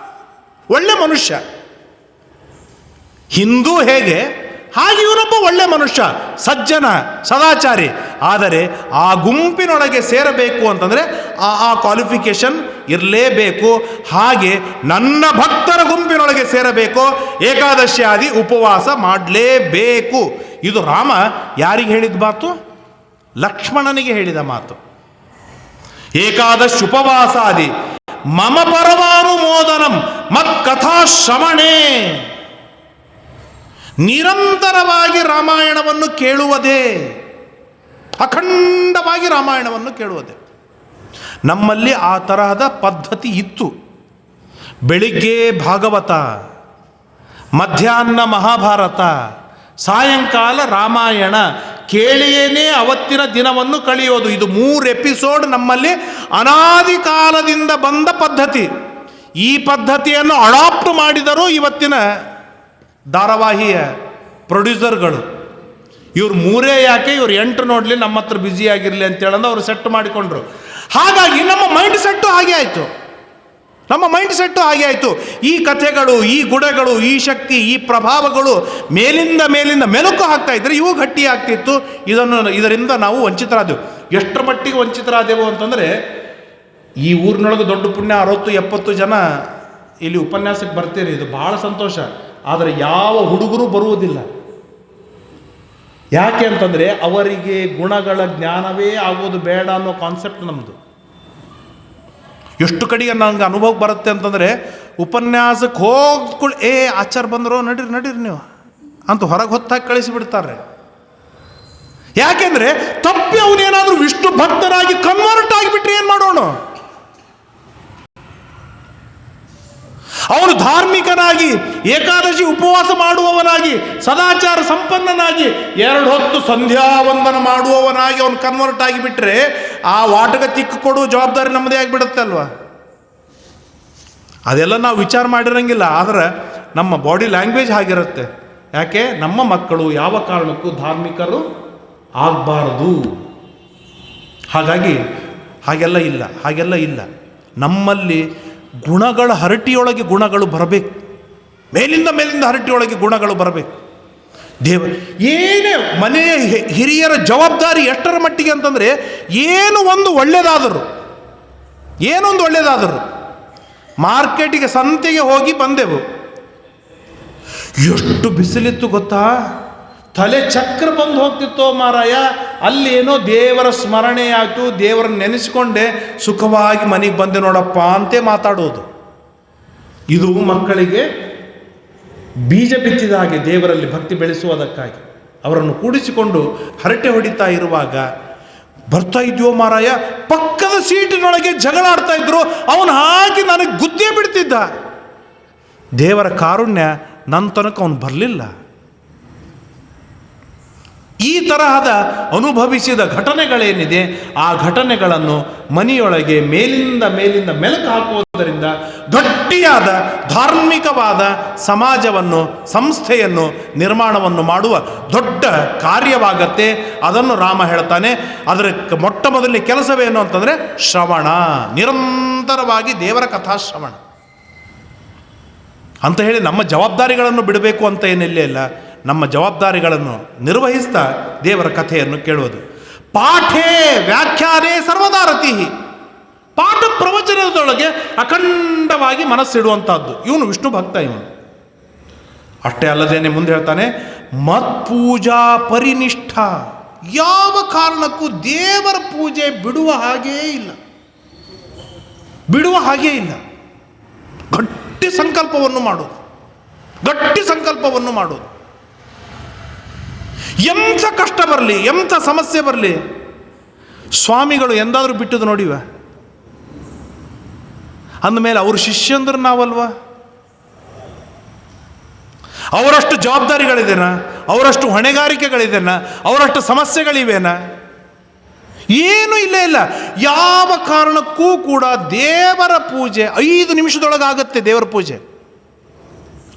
ಒಳ್ಳೆ ಮನುಷ್ಯ. ಹಿಂದೂ ಹೇಗೆ, ಹಾಗೆ ಇವನೊಬ್ಬ ಒಳ್ಳೆ ಮನುಷ್ಯ, ಸಜ್ಜನ, ಸದಾಚಾರಿ. ಆದರೆ ಆ ಗುಂಪಿನೊಳಗೆ ಸೇರಬೇಕು ಅಂತಂದರೆ ಆ ಕ್ವಾಲಿಫಿಕೇಶನ್ ಇರಲೇಬೇಕು. ಹಾಗೆ ನನ್ನ ಭಕ್ತರ ಗುಂಪಿನೊಳಗೆ ಸೇರಬೇಕು, ಏಕಾದಶಿ ಆದಿ ಉಪವಾಸ ಮಾಡಲೇಬೇಕು. ಇದು ರಾಮ ಯಾರಿಗೆ ಹೇಳಿದ ಮಾತು? ಲಕ್ಷ್ಮಣನಿಗೆ ಹೇಳಿದ ಮಾತು. ಏಕಾದಶಿ ಉಪವಾಸಾದಿ ಮಮ ಪರಮಾನುಮೋದನಂ ಮತ್ ಕಥಾ ಶ್ರವಣೆ. ನಿರಂತರವಾಗಿ ರಾಮಾಯಣವನ್ನು ಕೇಳುವುದೇ, ಅಖಂಡವಾಗಿ ರಾಮಾಯಣವನ್ನು ಕೇಳುವುದೇ. ನಮ್ಮಲ್ಲಿ ಆ ತರಹದ ಪದ್ಧತಿ ಇತ್ತು. ಬೆಳಿಗ್ಗೆ ಭಾಗವತ, ಮಧ್ಯಾಹ್ನ ಮಹಾಭಾರತ, ಸಾಯಂಕಾಲ ರಾಮಾಯಣ ಕೇಳಿಯೇನೇ ಅವತ್ತಿನ ದಿನವನ್ನು ಕಳೆಯೋದು. ಇದು 3 ಎಪಿಸೋಡ್ ನಮ್ಮಲ್ಲಿ ಅನಾದಿ ಕಾಲದಿಂದ ಬಂದ ಪದ್ಧತಿ. ಈ ಪದ್ಧತಿಯನ್ನು ಅಡಾಪ್ಟ್ ಮಾಡಿದರೂ ಇವತ್ತಿನ ಧಾರಾವಾಹಿಯ ಪ್ರೊಡ್ಯೂಸರ್ಗಳು. ಇವ್ರು 3 ಯಾಕೆ, ಇವ್ರು 8 ನೋಡಲಿ, ನಮ್ಮ ಹತ್ರ ಬ್ಯುಸಿ ಆಗಿರಲಿ ಅಂತೇಳಂದು ಅವರು ಸೆಟ್ ಮಾಡಿಕೊಂಡ್ರು. ಹಾಗಾಗಿ ನಮ್ಮ ಮೈಂಡ್ ಸೆಟ್ಟು ಹಾಗೆ ಆಯಿತು. ಈ ಕಥೆಗಳು, ಈ ಗುಣಗಳು, ಈ ಶಕ್ತಿ, ಈ ಪ್ರಭಾವಗಳು ಮೇಲಿಂದ ಮೆಲುಕು ಹಾಕ್ತಾ ಇದ್ರೆ ಇವು ಗಟ್ಟಿ ಆಗ್ತಿತ್ತು. ಇದರಿಂದ ನಾವು ವಂಚಿತರಾದೆವು. ಎಷ್ಟರ ಮಟ್ಟಿಗೆ ವಂಚಿತರಾದೆವು ಅಂತಂದರೆ, ಈ ಊರಿನೊಳಗೆ ದೊಡ್ಡ ಪುಣ್ಯ 60-70 ಜನ ಇಲ್ಲಿ ಉಪನ್ಯಾಸಕ್ಕೆ ಬರ್ತೀರಿ, ಇದು ಭಾಳ ಸಂತೋಷ. ಆದರೆ ಯಾವ ಹುಡುಗರು ಬರುವುದಿಲ್ಲ. ಯಾಕೆ ಅಂತಂದರೆ ಅವರಿಗೆ ಗುಣಗಳ ಜ್ಞಾನವೇ ಆಗೋದು ಬೇಡ ಅನ್ನೋ ಕಾನ್ಸೆಪ್ಟ್ ನಮ್ಮದು. ಎಷ್ಟು ಕಡೆಗೆ ನನಗೆ ಅನುಭವ ಬರುತ್ತೆ ಅಂತಂದರೆ, ಉಪನ್ಯಾಸಕ್ಕೆ ಹೋಗ್ಕೊಳ್ಳಿ, ಆಚಾರ ಬಂದರು ನಡೀರಿ ನೀವು ಅಂತ ಹೊರಗೆ ಹೊತ್ತಾಗಿ ಕಳಿಸಿಬಿಡ್ತಾರೆ. ಯಾಕೆಂದ್ರೆ ತಪ್ಪಿ ಅವನೇನಾದ್ರೂ ವಿಷ್ಣು ಭಕ್ತನಾಗಿ ಕನ್ವರ್ಟ್ ಆಗಿಬಿಟ್ರೆ ಏನ್ ಮಾಡೋಣ? ಅವನು ಧಾರ್ಮಿಕನಾಗಿ ಏಕಾದಶಿ ಉಪವಾಸ ಮಾಡುವವನಾಗಿ ಸದಾಚಾರ ಸಂಪನ್ನನಾಗಿ 2 ಹೊತ್ತು ಸಂಧ್ಯಾ ವಂದನ ಮಾಡುವವನಾಗಿ ಅವನು ಕನ್ವರ್ಟ್ ಆಗಿಬಿಟ್ರೆ ಆ ವಾಟಕ ತಿಕ್ಕು ಕೊಡುವ ಜವಾಬ್ದಾರಿ ನಮ್ಮದೇ ಆಗಿಬಿಡುತ್ತೆ ಅಲ್ವಾ? ಅದೆಲ್ಲ ನಾವು ವಿಚಾರ ಮಾಡಿರಂಗಿಲ್ಲ. ಆದರೆ ನಮ್ಮ ಬಾಡಿ ಲ್ಯಾಂಗ್ವೇಜ್ ಆಗಿರುತ್ತೆ. ಯಾಕೆ? ನಮ್ಮ ಮಕ್ಕಳು ಯಾವ ಕಾರಣಕ್ಕೂ ಧಾರ್ಮಿಕರು ಆಗಬಾರದು. ಹಾಗಾಗಿ ಹಾಗೆಲ್ಲ ಇಲ್ಲ. ನಮ್ಮಲ್ಲಿ ಗುಣಗಳ ಹರಟಿಯೊಳಗೆ ಗುಣಗಳು ಬರಬೇಕು. ಮೇಲಿಂದ ಹರಟಿಯೊಳಗೆ ಗುಣಗಳು ಬರಬೇಕು. ಏನೇ ಮನೆಯ ಹಿರಿಯರ ಜವಾಬ್ದಾರಿ ಎಷ್ಟರ ಮಟ್ಟಿಗೆ ಅಂತಂದರೆ, ಏನೊಂದು ಒಳ್ಳೆಯದಾದರು ಮಾರ್ಕೆಟಿಗೆ ಸಂತೆಗೆ ಹೋಗಿ ಬಂದೆವು. ಎಷ್ಟು ಬಿಸಿಲಿತ್ತು ಗೊತ್ತಾ? ತಲೆ ಚಕ್ರ ಬಂದು ಹೋಗ್ತಿತ್ತೋ ಮಾರಾಯ. ಅಲ್ಲಿ ಏನೋ ದೇವರ ಸ್ಮರಣೆ ಆಯಿತು, ದೇವರನ್ನ ನೆನೆಸ್ಕೊಂಡೆ ಸುಖವಾಗಿ ಮನೆಗೆ ಬಂದೆ ನೋಡಪ್ಪ ಅಂತೆ ಮಾತಾಡೋದು. ಇದು ಮಕ್ಕಳಿಗೆ ಬೀಜ ಬಿತ್ತಿದ ಹಾಗೆ, ದೇವರಲ್ಲಿ ಭಕ್ತಿ ಬೆಳೆಸುವುದಕ್ಕಾಗಿ ಅವರನ್ನು ಕೂಡಿಸಿಕೊಂಡು ಹರಟೆ ಹೊಡಿತಾ ಇರುವಾಗ ಬರ್ತಾ ಇದೆಯೋ ಮಾರಾಯ, ಪಕ್ಕದ ಸೀಟಿನೊಳಗೆ ಜಗಳ ಆಡ್ತಾ ಇದ್ರು. ಅವನು ಹಾಗೆ ನನಗೆ ಗುದ್ದೇ ಬಿಡ್ತಿದ್ದ. ದೇವರ ಕಾರುಣ್ಯ ನನ್ನ ತನಕ ಅವನು ಬರಲಿಲ್ಲ. ಈ ತರಹದ ಅನುಭವಿಸಿದ ಘಟನೆಗಳೇನಿದೆ, ಆ ಘಟನೆಗಳನ್ನು ಮನೆಯೊಳಗೆ ಮೇಲಿಂದ ಮೆಲುಕು ಹಾಕುವುದರಿಂದ ಗಟ್ಟಿಯಾದ ಧಾರ್ಮಿಕವಾದ ಸಮಾಜವನ್ನು, ಸಂಸ್ಥೆಯನ್ನು, ನಿರ್ಮಾಣವನ್ನು ಮಾಡುವ ದೊಡ್ಡ ಕಾರ್ಯವಾಗತ್ತೆ. ಅದನ್ನು ರಾಮ ಹೇಳ್ತಾನೆ. ಅದರ ಮೊಟ್ಟ ಮೊದಲನೇ ಕೆಲಸವೇನು ಅಂತಂದರೆ ಶ್ರವಣ, ನಿರಂತರವಾಗಿ ದೇವರ ಕಥಾಶ್ರವಣ ಅಂತ ಹೇಳಿ ನಮ್ಮ ಜವಾಬ್ದಾರಿಗಳನ್ನು ಬಿಡಬೇಕು ಅಂತ ಏನಿಲ್ಲ. ನಮ್ಮ ಜವಾಬ್ದಾರಿಗಳನ್ನು ನಿರ್ವಹಿಸ್ತಾ ದೇವರ ಕಥೆಯನ್ನು ಕೇಳುವುದು. ಪಾಠೇ ವ್ಯಾಖ್ಯಾನೇ ಸರ್ವದಾ ರತಿಹಿ. ಪಾಠ ಪ್ರವಚನದೊಳಗೆ ಅಖಂಡವಾಗಿ ಮನಸ್ಸಿಡುವಂಥದ್ದು. ಇವನು ವಿಷ್ಣು ಭಕ್ತ. ಇವನು ಅಷ್ಟೇ ಅಲ್ಲದೇನೆ ಮುಂದೆ ಹೇಳ್ತಾನೆ, ಮತ್ಪೂಜಾ ಪರಿನಿಷ್ಠ. ಯಾವ ಕಾರಣಕ್ಕೂ ದೇವರ ಪೂಜೆ ಬಿಡುವ ಹಾಗೇ ಇಲ್ಲ. ಗಟ್ಟಿ ಸಂಕಲ್ಪವನ್ನು ಮಾಡೋದು. ಎಂಥ ಕಷ್ಟ ಬರಲಿ, ಎಂಥ ಸಮಸ್ಯೆ ಬರಲಿ, ಸ್ವಾಮಿಗಳು ಎಂದಾದರೂ ಬಿಟ್ಟದು ನೋಡಿವ? ಅಂದಮೇಲೆ ಅವರು ಶಿಷ್ಯಂದ್ರೆ ನಾವಲ್ವಾ? ಅವರಷ್ಟು ಜವಾಬ್ದಾರಿಗಳಿದೆನಾ? ಅವರಷ್ಟು ಹೊಣೆಗಾರಿಕೆಗಳಿದೆನಾ? ಅವರಷ್ಟು ಸಮಸ್ಯೆಗಳಿವೆನಾ? ಏನೂ ಇಲ್ಲ. ಯಾವ ಕಾರಣಕ್ಕೂ ಕೂಡ ದೇವರ ಪೂಜೆ 5 ನಿಮಿಷದೊಳಗಾಗತ್ತೆ. ದೇವರ ಪೂಜೆ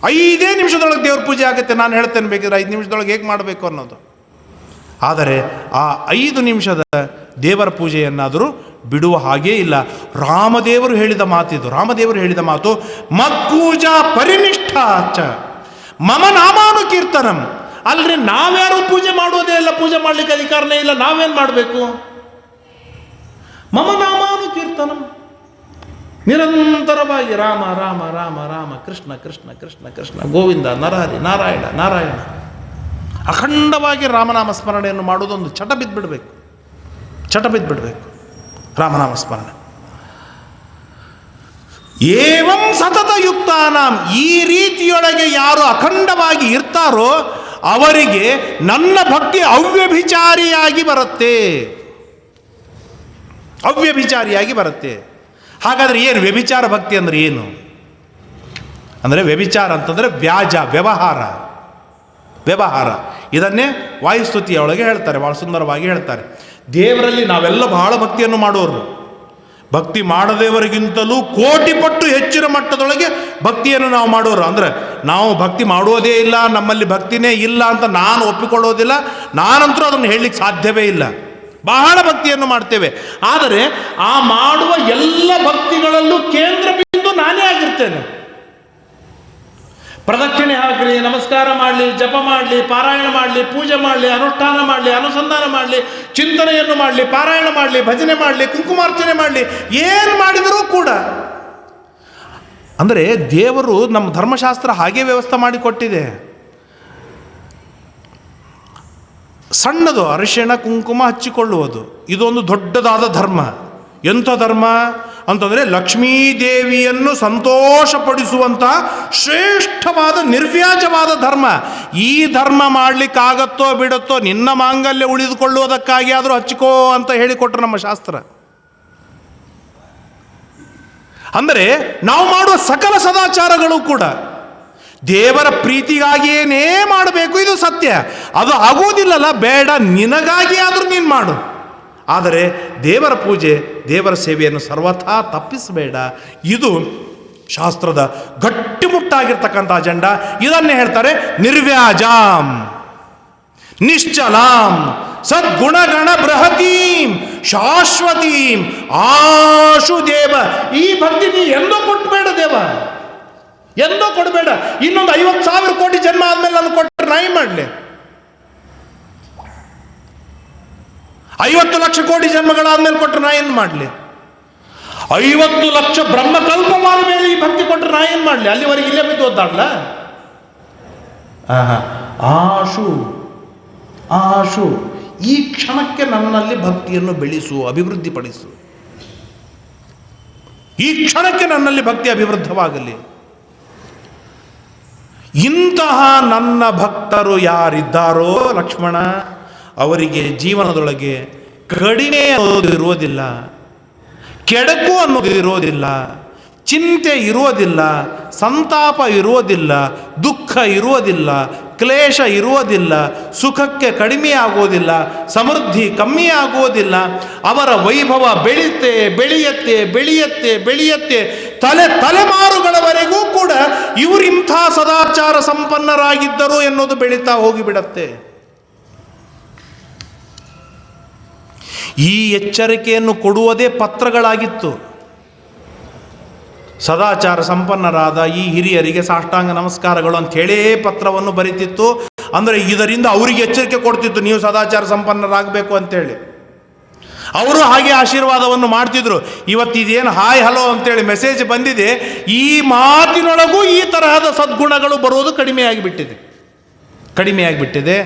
5 ನಿಮಿಷದೊಳಗೆ ದೇವ್ರ ಪೂಜೆ ಆಗುತ್ತೆ. ನಾನು ಹೇಳ್ತೇನೆ ಬೇಕಿದ್ರೆ 5 ನಿಮಿಷದೊಳಗೆ ಹೇಗೆ ಮಾಡಬೇಕು ಅನ್ನೋದು. ಆದರೆ ಆ 5 ನಿಮಿಷದ ದೇವರ ಪೂಜೆಯನ್ನಾದರೂ ಬಿಡುವ ಹಾಗೇ ಇಲ್ಲ. ರಾಮದೇವರು ಹೇಳಿದ ಮಾತು ಮತ್ಪೂಜಾ ಪರಿನಿಷ್ಠಾಚ ಮಮ ನಾಮಾನುಕೀರ್ತನಂ. ಅಲ್ರಿ, ನಾವ್ಯಾರು ಪೂಜೆ ಮಾಡೋದೇ ಇಲ್ಲ, ಪೂಜೆ ಮಾಡಲಿಕ್ಕೆ ಅಧಿಕಾರನೇ ಇಲ್ಲ, ನಾವೇನು ಮಾಡಬೇಕು? ಮಮ ನಾಮಾನುಕೀರ್ತನಂ, ನಿರಂತರವಾಗಿ ರಾಮ ರಾಮ ರಾಮ ರಾಮ ಕೃಷ್ಣ ಕೃಷ್ಣ ಕೃಷ್ಣ ಕೃಷ್ಣ ಗೋವಿಂದ ನರಹರಿ ನಾರಾಯಣ ನಾರಾಯಣ ಅಖಂಡವಾಗಿ ರಾಮನಾಮ ಸ್ಮರಣೆಯನ್ನು ಮಾಡುವುದೊಂದು ಚಟ ಬಿದ್ದುಬಿಡಬೇಕು. ರಾಮನಾಮ ಸ್ಮರಣೆ. ಏವಂ ಸತತಯುಕ್ತಾನಾಂ, ಈ ರೀತಿಯೊಳಗೆ ಯಾರು ಅಖಂಡವಾಗಿ ಇರ್ತಾರೋ ಅವರಿಗೆ ನನ್ನ ಭಕ್ತಿ ಅವ್ಯಭಿಚಾರಿಯಾಗಿ ಬರುತ್ತೆ. ಹಾಗಾದರೆ ಏನು ವ್ಯಭಿಚಾರ ಭಕ್ತಿ ಅಂದರೆ ಏನು? ಅಂದರೆ ವ್ಯಭಿಚಾರ ಅಂತಂದರೆ ವ್ಯವಹಾರ. ಇದನ್ನೇ ವಾಯುಸ್ತುತಿಯೊಳಗೆ ಹೇಳ್ತಾರೆ, ಭಾಳ ಸುಂದರವಾಗಿ ಹೇಳ್ತಾರೆ. ದೇವರಲ್ಲಿ ನಾವೆಲ್ಲ ಬಹಳ ಭಕ್ತಿಯನ್ನು ಮಾಡೋರು. ಭಕ್ತಿ ಮಾಡದೇವರಿಗಿಂತಲೂ ಕೋಟಿ ಪಟ್ಟು ಹೆಚ್ಚಿನ ಮಟ್ಟದೊಳಗೆ ಭಕ್ತಿಯನ್ನು ನಾವು ಮಾಡೋರು. ಅಂದರೆ ನಾವು ಭಕ್ತಿ ಮಾಡುವುದೇ ಇಲ್ಲ, ನಮ್ಮಲ್ಲಿ ಭಕ್ತಿನೇ ಇಲ್ಲ ಅಂತ ನಾನು ಒಪ್ಪಿಕೊಳ್ಳೋದಿಲ್ಲ. ನಾನಂತರೂ ಅದನ್ನು ಹೇಳಲಿಕ್ಕೆ ಸಾಧ್ಯವೇ ಇಲ್ಲ. ಬಹಳ ಭಕ್ತಿಯನ್ನು ಮಾಡ್ತೇವೆ. ಆದರೆ ಆ ಮಾಡುವ ಎಲ್ಲ ಭಕ್ತಿಗಳಲ್ಲೂ ಕೇಂದ್ರ ಬಿಂದು ನಾನೇ ಆಗಿರ್ತೇನೆ. ಪ್ರದಕ್ಷಿಣೆ ಹಾಕಲಿ, ನಮಸ್ಕಾರ ಮಾಡಲಿ, ಜಪ ಮಾಡಲಿ, ಪಾರಾಯಣ ಮಾಡಲಿ, ಪೂಜೆ ಮಾಡಲಿ, ಅನುಷ್ಠಾನ ಮಾಡಲಿ, ಅನುಸಂಧಾನ ಮಾಡಲಿ, ಚಿಂತನೆಯನ್ನು ಮಾಡಲಿ, ಪಾರಾಯಣ ಮಾಡಲಿ, ಭಜನೆ ಮಾಡಲಿ, ಕುಂಕುಮಾರ್ಚನೆ ಮಾಡಲಿ, ಏನು ಮಾಡಿದರೂ ಕೂಡ ಅಂದರೆ ದೇವರು ನಮ್ಮ ಧರ್ಮಶಾಸ್ತ್ರ ಹಾಗೇ ವ್ಯವಸ್ಥೆ ಮಾಡಿಕೊಟ್ಟಿದೆ. ಸಣ್ಣದು ಅರಿಶಿಣ ಕುಂಕುಮ ಹಚ್ಚಿಕೊಳ್ಳುವುದು ಇದೊಂದು ದೊಡ್ಡದಾದ ಧರ್ಮ. ಎಂಥ ಧರ್ಮ? ಅಂತಂದರೆ ಲಕ್ಷ್ಮೀದೇವಿಯನ್ನು ಸಂತೋಷಪಡಿಸುವಂತಹ ಶ್ರೇಷ್ಠವಾದ ನಿರ್ವ್ಯಾಜವಾದ ಧರ್ಮ. ಈ ಧರ್ಮ ಮಾಡಲಿಕ್ಕಾಗತ್ತೋ ಬಿಡುತ್ತೋ, ನಿನ್ನ ಮಾಂಗಲ್ಯ ಉಳಿದುಕೊಳ್ಳುವುದಕ್ಕಾಗಿ ಆದರೂ ಹಚ್ಚಿಕೋ ಅಂತ ಹೇಳಿಕೊಟ್ರು ನಮ್ಮ ಶಾಸ್ತ್ರ. ಅಂದರೆ ನಾವು ಮಾಡುವ ಸಕಲ ಸದಾಚಾರಗಳು ಕೂಡ ದೇವರ ಪ್ರೀತಿಗಾಗಿಯೇ ಮಾಡಬೇಕು, ಇದು ಸತ್ಯ. ಅದು ಆಗೋದಿಲ್ಲಲ್ಲ, ಬೇಡ, ನಿನಗಾಗಿ ಆದರೂ ನೀನು ಮಾಡು. ಆದರೆ ದೇವರ ಪೂಜೆ, ದೇವರ ಸೇವೆಯನ್ನು ಸರ್ವಥಾ ತಪ್ಪಿಸಬೇಡ. ಇದು ಶಾಸ್ತ್ರದ ಗಟ್ಟಿಮುಟ್ಟಾಗಿರ್ತಕ್ಕಂಥ ಅಜೆಂಡಾ. ಇದನ್ನೇ ಹೇಳ್ತಾರೆ ನಿರ್ವ್ಯಾಜಾಂ ನಿಶ್ಚಲಾಂ ಸದ್ಗುಣಗಣ ಬೃಹತೀಂ ಶಾಶ್ವತೀಂ ಆಶು ದೇವ. ಈ ಭಕ್ತಿ ನೀ ಎಂದೋ ಕೊಟ್ಟಬೇಡ ದೇವ, ಎಂದೋ ಕೊಡಬೇಡ. ಇನ್ನೊಂದು 50,000 ಕೋಟಿ ಜನ್ಮ ಆದ್ಮೇಲೆ ನಾನು ಕೊಟ್ಟರೆ ನಾ ಏನು ಮಾಡಲಿ? 50 ಲಕ್ಷ ಕೋಟಿ ಜನ್ಮಗಳಾದ್ಮೇಲೆ ಕೊಟ್ಟರೆ ನಾ ಏನು ಮಾಡಲಿ? 50 ಲಕ್ಷ ಬ್ರಹ್ಮಕಲ್ಪವಾದ ಮೇಲೆ ಈ ಭಕ್ತಿ ಕೊಟ್ಟರೆ ನಾ ಏನು ಮಾಡಲಿ? ಅಲ್ಲಿವರೆಗೆ ಇಲ್ಲೇ ಬಿದ್ದು ಓದಾಡ್ಲ? ಆಶು ಆಶು ಈ ಕ್ಷಣಕ್ಕೆ ನನ್ನಲ್ಲಿ ಭಕ್ತಿಯನ್ನು ಬೆಳೆಸು, ಅಭಿವೃದ್ಧಿಪಡಿಸು. ಈ ಕ್ಷಣಕ್ಕೆ ನನ್ನಲ್ಲಿ ಭಕ್ತಿ ಅಭಿವೃದ್ಧವಾಗಲಿ. ಇಂತಹ ನನ್ನ ಭಕ್ತರು ಯಾರಿದ್ದಾರೋ ಲಕ್ಷ್ಮಣ, ಅವರಿಗೆ ಜೀವನದೊಳಗೆ ಕಡಿಮೆ ಅನ್ನೋದು ಇರುವುದಿಲ್ಲ, ಕೆಡಕು ಅನ್ನೋದು ಇರೋದಿಲ್ಲ, ಚಿಂತೆ ಇರುವುದಿಲ್ಲ, ಸಂತಾಪ ಇರುವುದಿಲ್ಲ, ದುಃಖ ಇರುವುದಿಲ್ಲ, ಕ್ಲೇಶ ಇರುವುದಿಲ್ಲ, ಸುಖಕ್ಕೆ ಕಡಿಮೆ ಆಗುವುದಿಲ್ಲ, ಸಮೃದ್ಧಿ ಕಮ್ಮಿ ಆಗುವುದಿಲ್ಲ. ಅವರ ವೈಭವ ಬೆಳೆಯುತ್ತೆ ಬೆಳೆಯುತ್ತೆ ಬೆಳೆಯುತ್ತೆ ಬೆಳೆಯುತ್ತೆ, ತಲೆಮಾರುಗಳವರೆಗೂ ಕೂಡ ಇವರು ಇಂಥ ಸದಾಚಾರ ಸಂಪನ್ನರಾಗಿದ್ದರು ಎನ್ನುವುದು ಬೆಳೀತಾ ಹೋಗಿಬಿಡತ್ತೆ. ಈ ಎಚ್ಚರಿಕೆಯನ್ನು ಕೊಡುವುದೇ ಪತ್ರಗಳಾಗಿತ್ತು. ಸದಾಚಾರ ಸಂಪನ್ನರಾದ ಈ ಹಿರಿಯರಿಗೆ ಸಾಷ್ಟಾಂಗ ನಮಸ್ಕಾರಗಳು ಅಂತ ಹೇಳೇ ಪತ್ರವನ್ನು ಬರೀತಿತ್ತು. ಅಂದರೆ ಇದರಿಂದ ಅವರಿಗೆ ಎಚ್ಚರಿಕೆ ಕೊಡ್ತಿತ್ತು, ನೀವು ಸದಾಚಾರ ಸಂಪನ್ನರಾಗಬೇಕು ಅಂತೇಳಿ. ಅವರು ಹಾಗೆ ಆಶೀರ್ವಾದವನ್ನು ಮಾಡ್ತಿದ್ರು. ಇವತ್ತು ಇದೇನು ಹಾಯ್ ಹಲೋ ಅಂತೇಳಿ ಮೆಸೇಜ್ ಬಂದಿದೆ, ಈ ಮಾತಿನೊಳಗೂ ಈ ತರಹದ ಸದ್ಗುಣಗಳು ಬರುವುದು ಕಡಿಮೆಯಾಗಿಬಿಟ್ಟಿದೆ.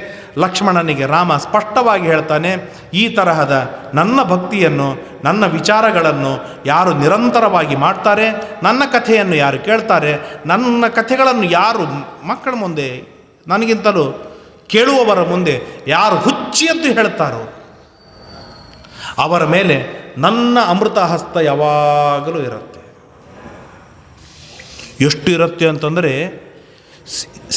ಲಕ್ಷ್ಮಣನಿಗೆ ರಾಮ ಸ್ಪಷ್ಟವಾಗಿ ಹೇಳ್ತಾನೆ, ಈ ತರಹದ ನನ್ನ ಭಕ್ತಿಯನ್ನು, ನನ್ನ ವಿಚಾರಗಳನ್ನು ಯಾರು ನಿರಂತರವಾಗಿ ಮಾಡ್ತಾರೆ, ನನ್ನ ಕಥೆಯನ್ನು ಯಾರು ಕೇಳ್ತಾರೆ, ನನ್ನ ಕಥೆಗಳನ್ನು ಯಾರು ಮಕ್ಕಳ ಮುಂದೆ, ನನಗಿಂತಲೂ ಕೇಳುವವರ ಮುಂದೆ ಯಾರು ಹುಚ್ಚಿಯದ್ದು ಹೇಳ್ತಾರೋ ಅವರ ಮೇಲೆ ನನ್ನ ಅಮೃತ ಹಸ್ತ ಯಾವಾಗಲೂ ಇರುತ್ತೆ. ಎಷ್ಟು ಇರುತ್ತೆ ಅಂತಂದರೆ,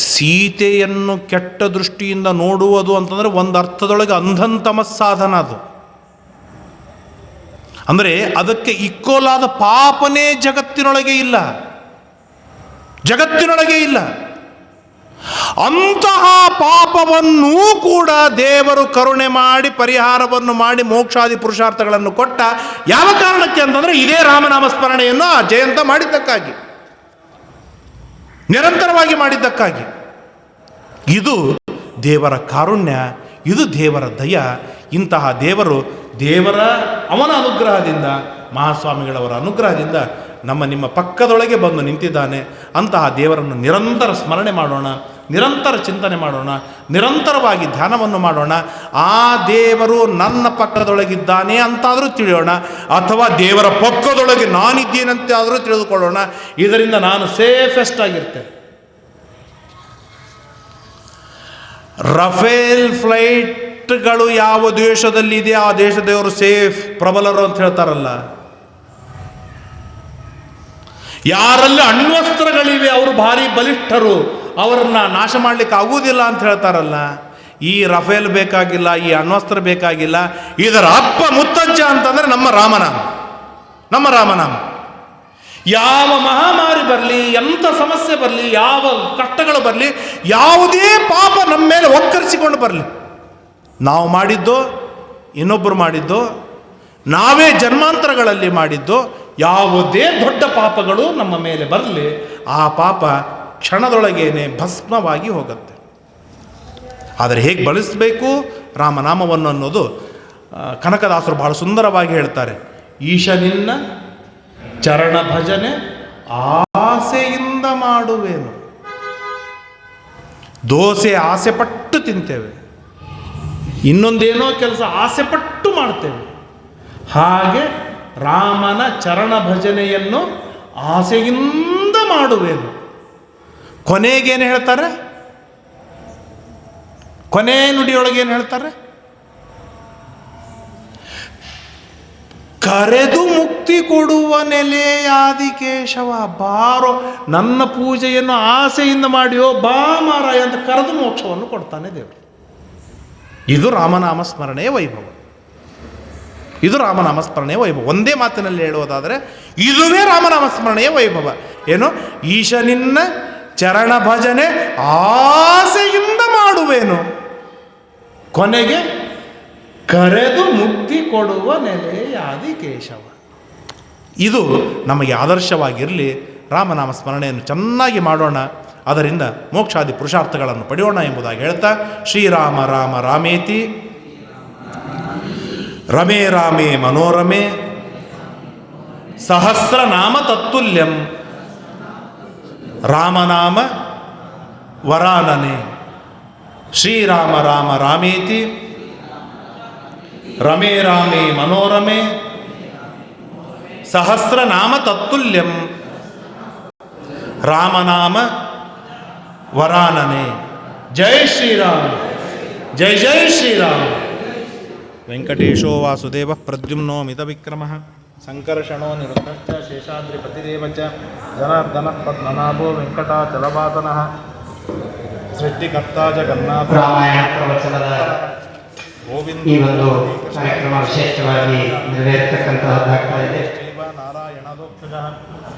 ಸೀತೆಯನ್ನು ಕೆಟ್ಟ ದೃಷ್ಟಿಯಿಂದ ನೋಡುವುದು ಅಂತಂದರೆ ಒಂದು ಅರ್ಥದೊಳಗೆ ಅಂಧಂತಮಸ್ಸಾಧನ ಅದು. ಅಂದರೆ ಅದಕ್ಕೆ ಇಕ್ಕೋಲಾದ ಪಾಪನೇ ಜಗತ್ತಿನೊಳಗೆ ಇಲ್ಲ. ಅಂತಹ ಪಾಪವನ್ನೂ ಕೂಡ ದೇವರು ಕರುಣೆ ಮಾಡಿ ಪರಿಹಾರವನ್ನು ಮಾಡಿ ಮೋಕ್ಷಾದಿ ಪುರುಷಾರ್ಥಗಳನ್ನು ಕೊಟ್ಟ. ಯಾವ ಕಾರಣಕ್ಕೆ ಅಂತಂದರೆ ಇದೇ ರಾಮನಾಮ ಸ್ಮರಣೆಯನ್ನು ಆ ಜಯಂತ ಮಾಡಿದ್ದಕ್ಕಾಗಿ, ನಿರಂತರವಾಗಿ ಮಾಡಿದ್ದಕ್ಕಾಗಿ. ಇದು ದೇವರ ಕಾರುಣ್ಯ, ಇದು ದೇವರ ದಯ. ಇಂತಹ ಅವನ ಅನುಗ್ರಹದಿಂದ, ಮಹಾಸ್ವಾಮಿಗಳವರ ಅನುಗ್ರಹದಿಂದ ನಿಮ್ಮ ಪಕ್ಕದೊಳಗೆ ಬಂದು ನಿಂತಿದ್ದಾನೆ. ಅಂತಹ ದೇವರನ್ನು ನಿರಂತರ ಸ್ಮರಣೆ ಮಾಡೋಣ, ನಿರಂತರ ಚಿಂತನೆ ಮಾಡೋಣ, ನಿರಂತರವಾಗಿ ಧ್ಯಾನವನ್ನು ಮಾಡೋಣ. ಆ ದೇವರು ನನ್ನ ಪಕ್ಕದೊಳಗಿದ್ದಾನೆ ಅಂತಾದರೂ ತಿಳಿಯೋಣ, ಅಥವಾ ದೇವರ ಪಕ್ಕದೊಳಗೆ ನಾನಿದ್ದೇನಂತೆ ಆದರೂ ತಿಳಿದುಕೊಳ್ಳೋಣ. ಇದರಿಂದ ನಾನು ಸೇಫೆಸ್ಟ್ ಆಗಿರ್ತೇನೆ. ರಫೇಲ್ ಫ್ಲೈಟ್ಗಳು ಯಾವ ದೇಶದಲ್ಲಿದೆ ಆ ದೇಶದವರು ಸೇಫ್, ಪ್ರಬಲರು ಅಂತ ಹೇಳ್ತಾರಲ್ಲ. ಯಾರಲ್ಲಿ ಅಣ್ವಸ್ತ್ರಗಳಿವೆ ಅವರು ಭಾರಿ ಬಲಿಷ್ಠರು, ಅವರನ್ನ ನಾಶ ಮಾಡಲಿಕ್ಕೆ ಆಗುವುದಿಲ್ಲ ಅಂತ ಹೇಳ್ತಾರಲ್ಲ. ಈ ರಫೇಲ್ ಬೇಕಾಗಿಲ್ಲ, ಈ ಅಣ್ವಸ್ತ್ರ ಬೇಕಾಗಿಲ್ಲ. ಇದರ ಅಪ್ಪ ಮುತ್ತಜ್ಜ ಅಂತಂದರೆ ನಮ್ಮ ರಾಮನಾಮ. ಯಾವ ಮಹಾಮಾರಿ ಬರಲಿ, ಎಂಥ ಸಮಸ್ಯೆ ಬರಲಿ, ಯಾವ ಕಷ್ಟಗಳು ಬರಲಿ, ಯಾವುದೇ ಪಾಪ ನಮ್ಮ ಮೇಲೆ ಒಕ್ಕರಿಸಿಕೊಂಡು ಬರಲಿ, ನಾವು ಮಾಡಿದ್ದೋ ಇನ್ನೊಬ್ಬರು ಮಾಡಿದ್ದೋ ನಾವೇ ಜನ್ಮಾಂತರಗಳಲ್ಲಿ ಮಾಡಿದ್ದೋ ಯಾವುದೇ ದೊಡ್ಡ ಪಾಪಗಳು ನಮ್ಮ ಮೇಲೆ ಬರಲಿ, ಆ ಪಾಪ ಕ್ಷಣದೊಳಗೇನೆ ಭಸ್ಮವಾಗಿ ಹೋಗುತ್ತೆ. ಆದರೆ ಹೇಗೆ ಬಳಸಬೇಕು ರಾಮನಾಮವನ್ನು ಅನ್ನೋದು ಕನಕದಾಸರು ಬಹಳ ಸುಂದರವಾಗಿ ಹೇಳ್ತಾರೆ. ಈಶನಿನ್ನ ಚರಣ ಭಜನೆ ಆಸೆಯಿಂದ ಮಾಡುವೇನು. ದೋಸೆ ಆಸೆಪಟ್ಟು ತಿಂತೇವೆ, ಇನ್ನೊಂದೇನೋ ಕೆಲಸ ಆಸೆಪಟ್ಟು ಮಾಡ್ತೇವೆ. ಹಾಗೆ ರಾಮನ ಚರಣ ಭಜನೆಯನ್ನು ಆಸೆಯಿಂದ ಮಾಡುವೆನು. ಕೊನೆಗೇನು ಹೇಳ್ತಾರೆ? ಕೊನೆ ನುಡಿಯೊಳಗೆ ಏನು ಹೇಳ್ತಾರೆ? ಕರೆದು ಮುಕ್ತಿ ಕೊಡುವ ನೆಲೆಯಾದಿ ಕೇಶವ, ಬಾರೋ ನನ್ನ ಪೂಜೆಯನ್ನು ಆಸೆಯಿಂದ ಮಾಡಿಯೋ ಬಾ ಮಾರಾಯ ಅಂತ ಕರೆದು ಮೋಕ್ಷವನ್ನು ಕೊಡ್ತಾನೆ ದೇವರು. ಇದು ರಾಮನಾಮ ಸ್ಮರಣೆಯ ವೈಭವ. ಇದು ರಾಮನಾಮ ಸ್ಮರಣೆಯ ವೈಭವ. ಒಂದೇ ಮಾತಿನಲ್ಲಿ ಹೇಳುವುದಾದರೆ ಇದುವೇ ರಾಮನಾಮ ಸ್ಮರಣೆಯ ವೈಭವ. ಏನು? ಈಶನಿನ್ನ ಚರಣ ಭಜನೆ ಆಸೆಯಿಂದ ಮಾಡುವೇನು, ಕೊನೆಗೆ ಕರೆದು ಮುಕ್ತಿ ಕೊಡುವ ನೆಲೆಯಾದಿ ಕೇಶವ. ಇದು ನಮಗೆ ಆದರ್ಶವಾಗಿರಲಿ. ರಾಮನಾಮ ಸ್ಮರಣೆಯನ್ನು ಚೆನ್ನಾಗಿ ಮಾಡೋಣ, ಅದರಿಂದ ಮೋಕ್ಷಾದಿ ಪುರುಷಾರ್ಥಗಳನ್ನು ಪಡೆಯೋಣ ಎಂಬುದಾಗಿ ಹೇಳ್ತಾ, ಶ್ರೀರಾಮ ರಾಮ ರಾಮೇತಿ ರಮೇ ರಾಮೇ ಮನೋರಮೆ ಸಹಸ್ರನಾಮ ತತ್ತುಲ್ಯಂ ರಾಮನಾಮ ವರಾನನೆ. ಶ್ರೀರಾಮ ರಾಮ ರಾಮೇತಿ ರಮೇ ರಾಮೇ ಮನೋರಮೆ ಸಹಸ್ರನಾಮ ತತ್ತುಲ್ಯಂ ರಾಮನಾಮ ವರಾನನೆ. ಜೈ ಶ್ರೀರಾಮ್, ಜೈ ಜೈ ಶ್ರೀರಾಮ್. ವೆಂಕಟೇಶೋ ವಾಸುದೇವ ಪ್ರದ್ಯುಮ್ನೋ ಮಿತವಿಕ್ರಮ ಸಂಕರ್ಷಣೋ ನಿರುದ್ಧಶ್ಚ ಶೇಷಾದ್ರಿಪತಿದೇವ ಚ ಜನಾರ್ದನ ಪದ್ಮನಾಭೋ ವೆಂಕಟಾಚಲವಾಸನಃ ಸೃಷ್ಟಿಕರ್ತ ಜಗನ್ನಾಥ. ರಾಮಾಯಣ ಪ್ರವಚನದ ಈ ಒಂದು ಕಾರ್ಯಕ್ರಮ ವಿಶೇಷವಾಗಿ ನೆರವೇರ್ತಕ್ಕಂತಹದ್ದಾಗ್ತಾ ಇದೆ.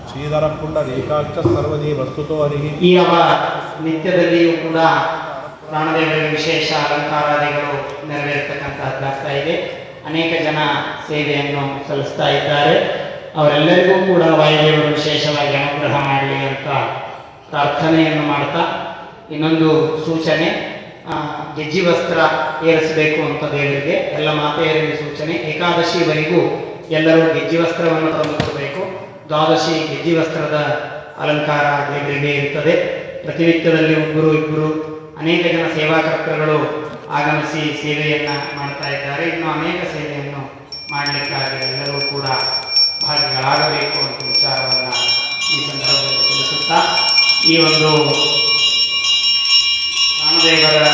ಶ್ರೀಧರ ಪುಂಡರೀಕಾಕ್ಷ ಸರ್ವದಿ ವಸ್ತುತೋ ಹರಿಹಿ. ಈ ನಿತ್ಯದಲ್ಲಿಯೂ ಕೂಡ ಪ್ರಾಣದೇವರಿಗೆ ವಿಶೇಷ ಅಲಂಕಾರಾದಿಗಳು ನೆರವೇರ್ತಕ್ಕಂತಹದ್ದಾಗ್ತಾ ಇದೆ. ಅನೇಕ ಜನ ಸೇವೆಯನ್ನು ಸಲ್ಲಿಸ್ತಾ ಇದ್ದಾರೆ. ಅವರೆಲ್ಲರಿಗೂ ಕೂಡ ವಾಯುದೇವರು ವಿಶೇಷವಾಗಿ ಅನುಗ್ರಹ ಮಾಡಲಿ ಅಂತ ಪ್ರಾರ್ಥನೆಯನ್ನು ಮಾಡ್ತಾ, ಇನ್ನೊಂದು ಸೂಚನೆ, ಗೆಜ್ಜಿ ವಸ್ತ್ರ ಏರಿಸಬೇಕು ಅಂತ ದೇವರಿಗೆ ಎಲ್ಲ ಮಾತೆಯರಿಗೆ ಸೂಚನೆ. ಏಕಾದಶಿವರೆಗೂ ಎಲ್ಲರೂ ಗೆಜ್ಜಿ ವಸ್ತ್ರವನ್ನು ತಂದುಕೊಡಬೇಕು. ದ್ವಾದಶಿ ಗೆಜ್ಜಿ ವಸ್ತ್ರದ ಅಲಂಕಾರ ದೇವರಿಗೆ ಇರುತ್ತದೆ. ಪ್ರತಿನಿತ್ಯದಲ್ಲಿ ಒಬ್ಬರು ಇಬ್ಬರು ಅನೇಕ ಜನ ಸೇವಾಕರ್ತರುಗಳು ಆಗಮಿಸಿ ಸೇವೆಯನ್ನು ಮಾಡ್ತಾ ಇದ್ದಾರೆ. ಇನ್ನು ಅನೇಕ ಸೇವೆಯನ್ನು ಮಾಡಲಿಕ್ಕಾಗಿ ಎಲ್ಲರೂ ಕೂಡ ಭಾಗಿಗಳಾಗಬೇಕು ಅಂತ ವಿಚಾರವನ್ನು ಈ ಸಂದರ್ಭದಲ್ಲಿ ತಿಳಿಸುತ್ತಾ, ಈ ಒಂದು ಪ್ರಾಣದೇವರ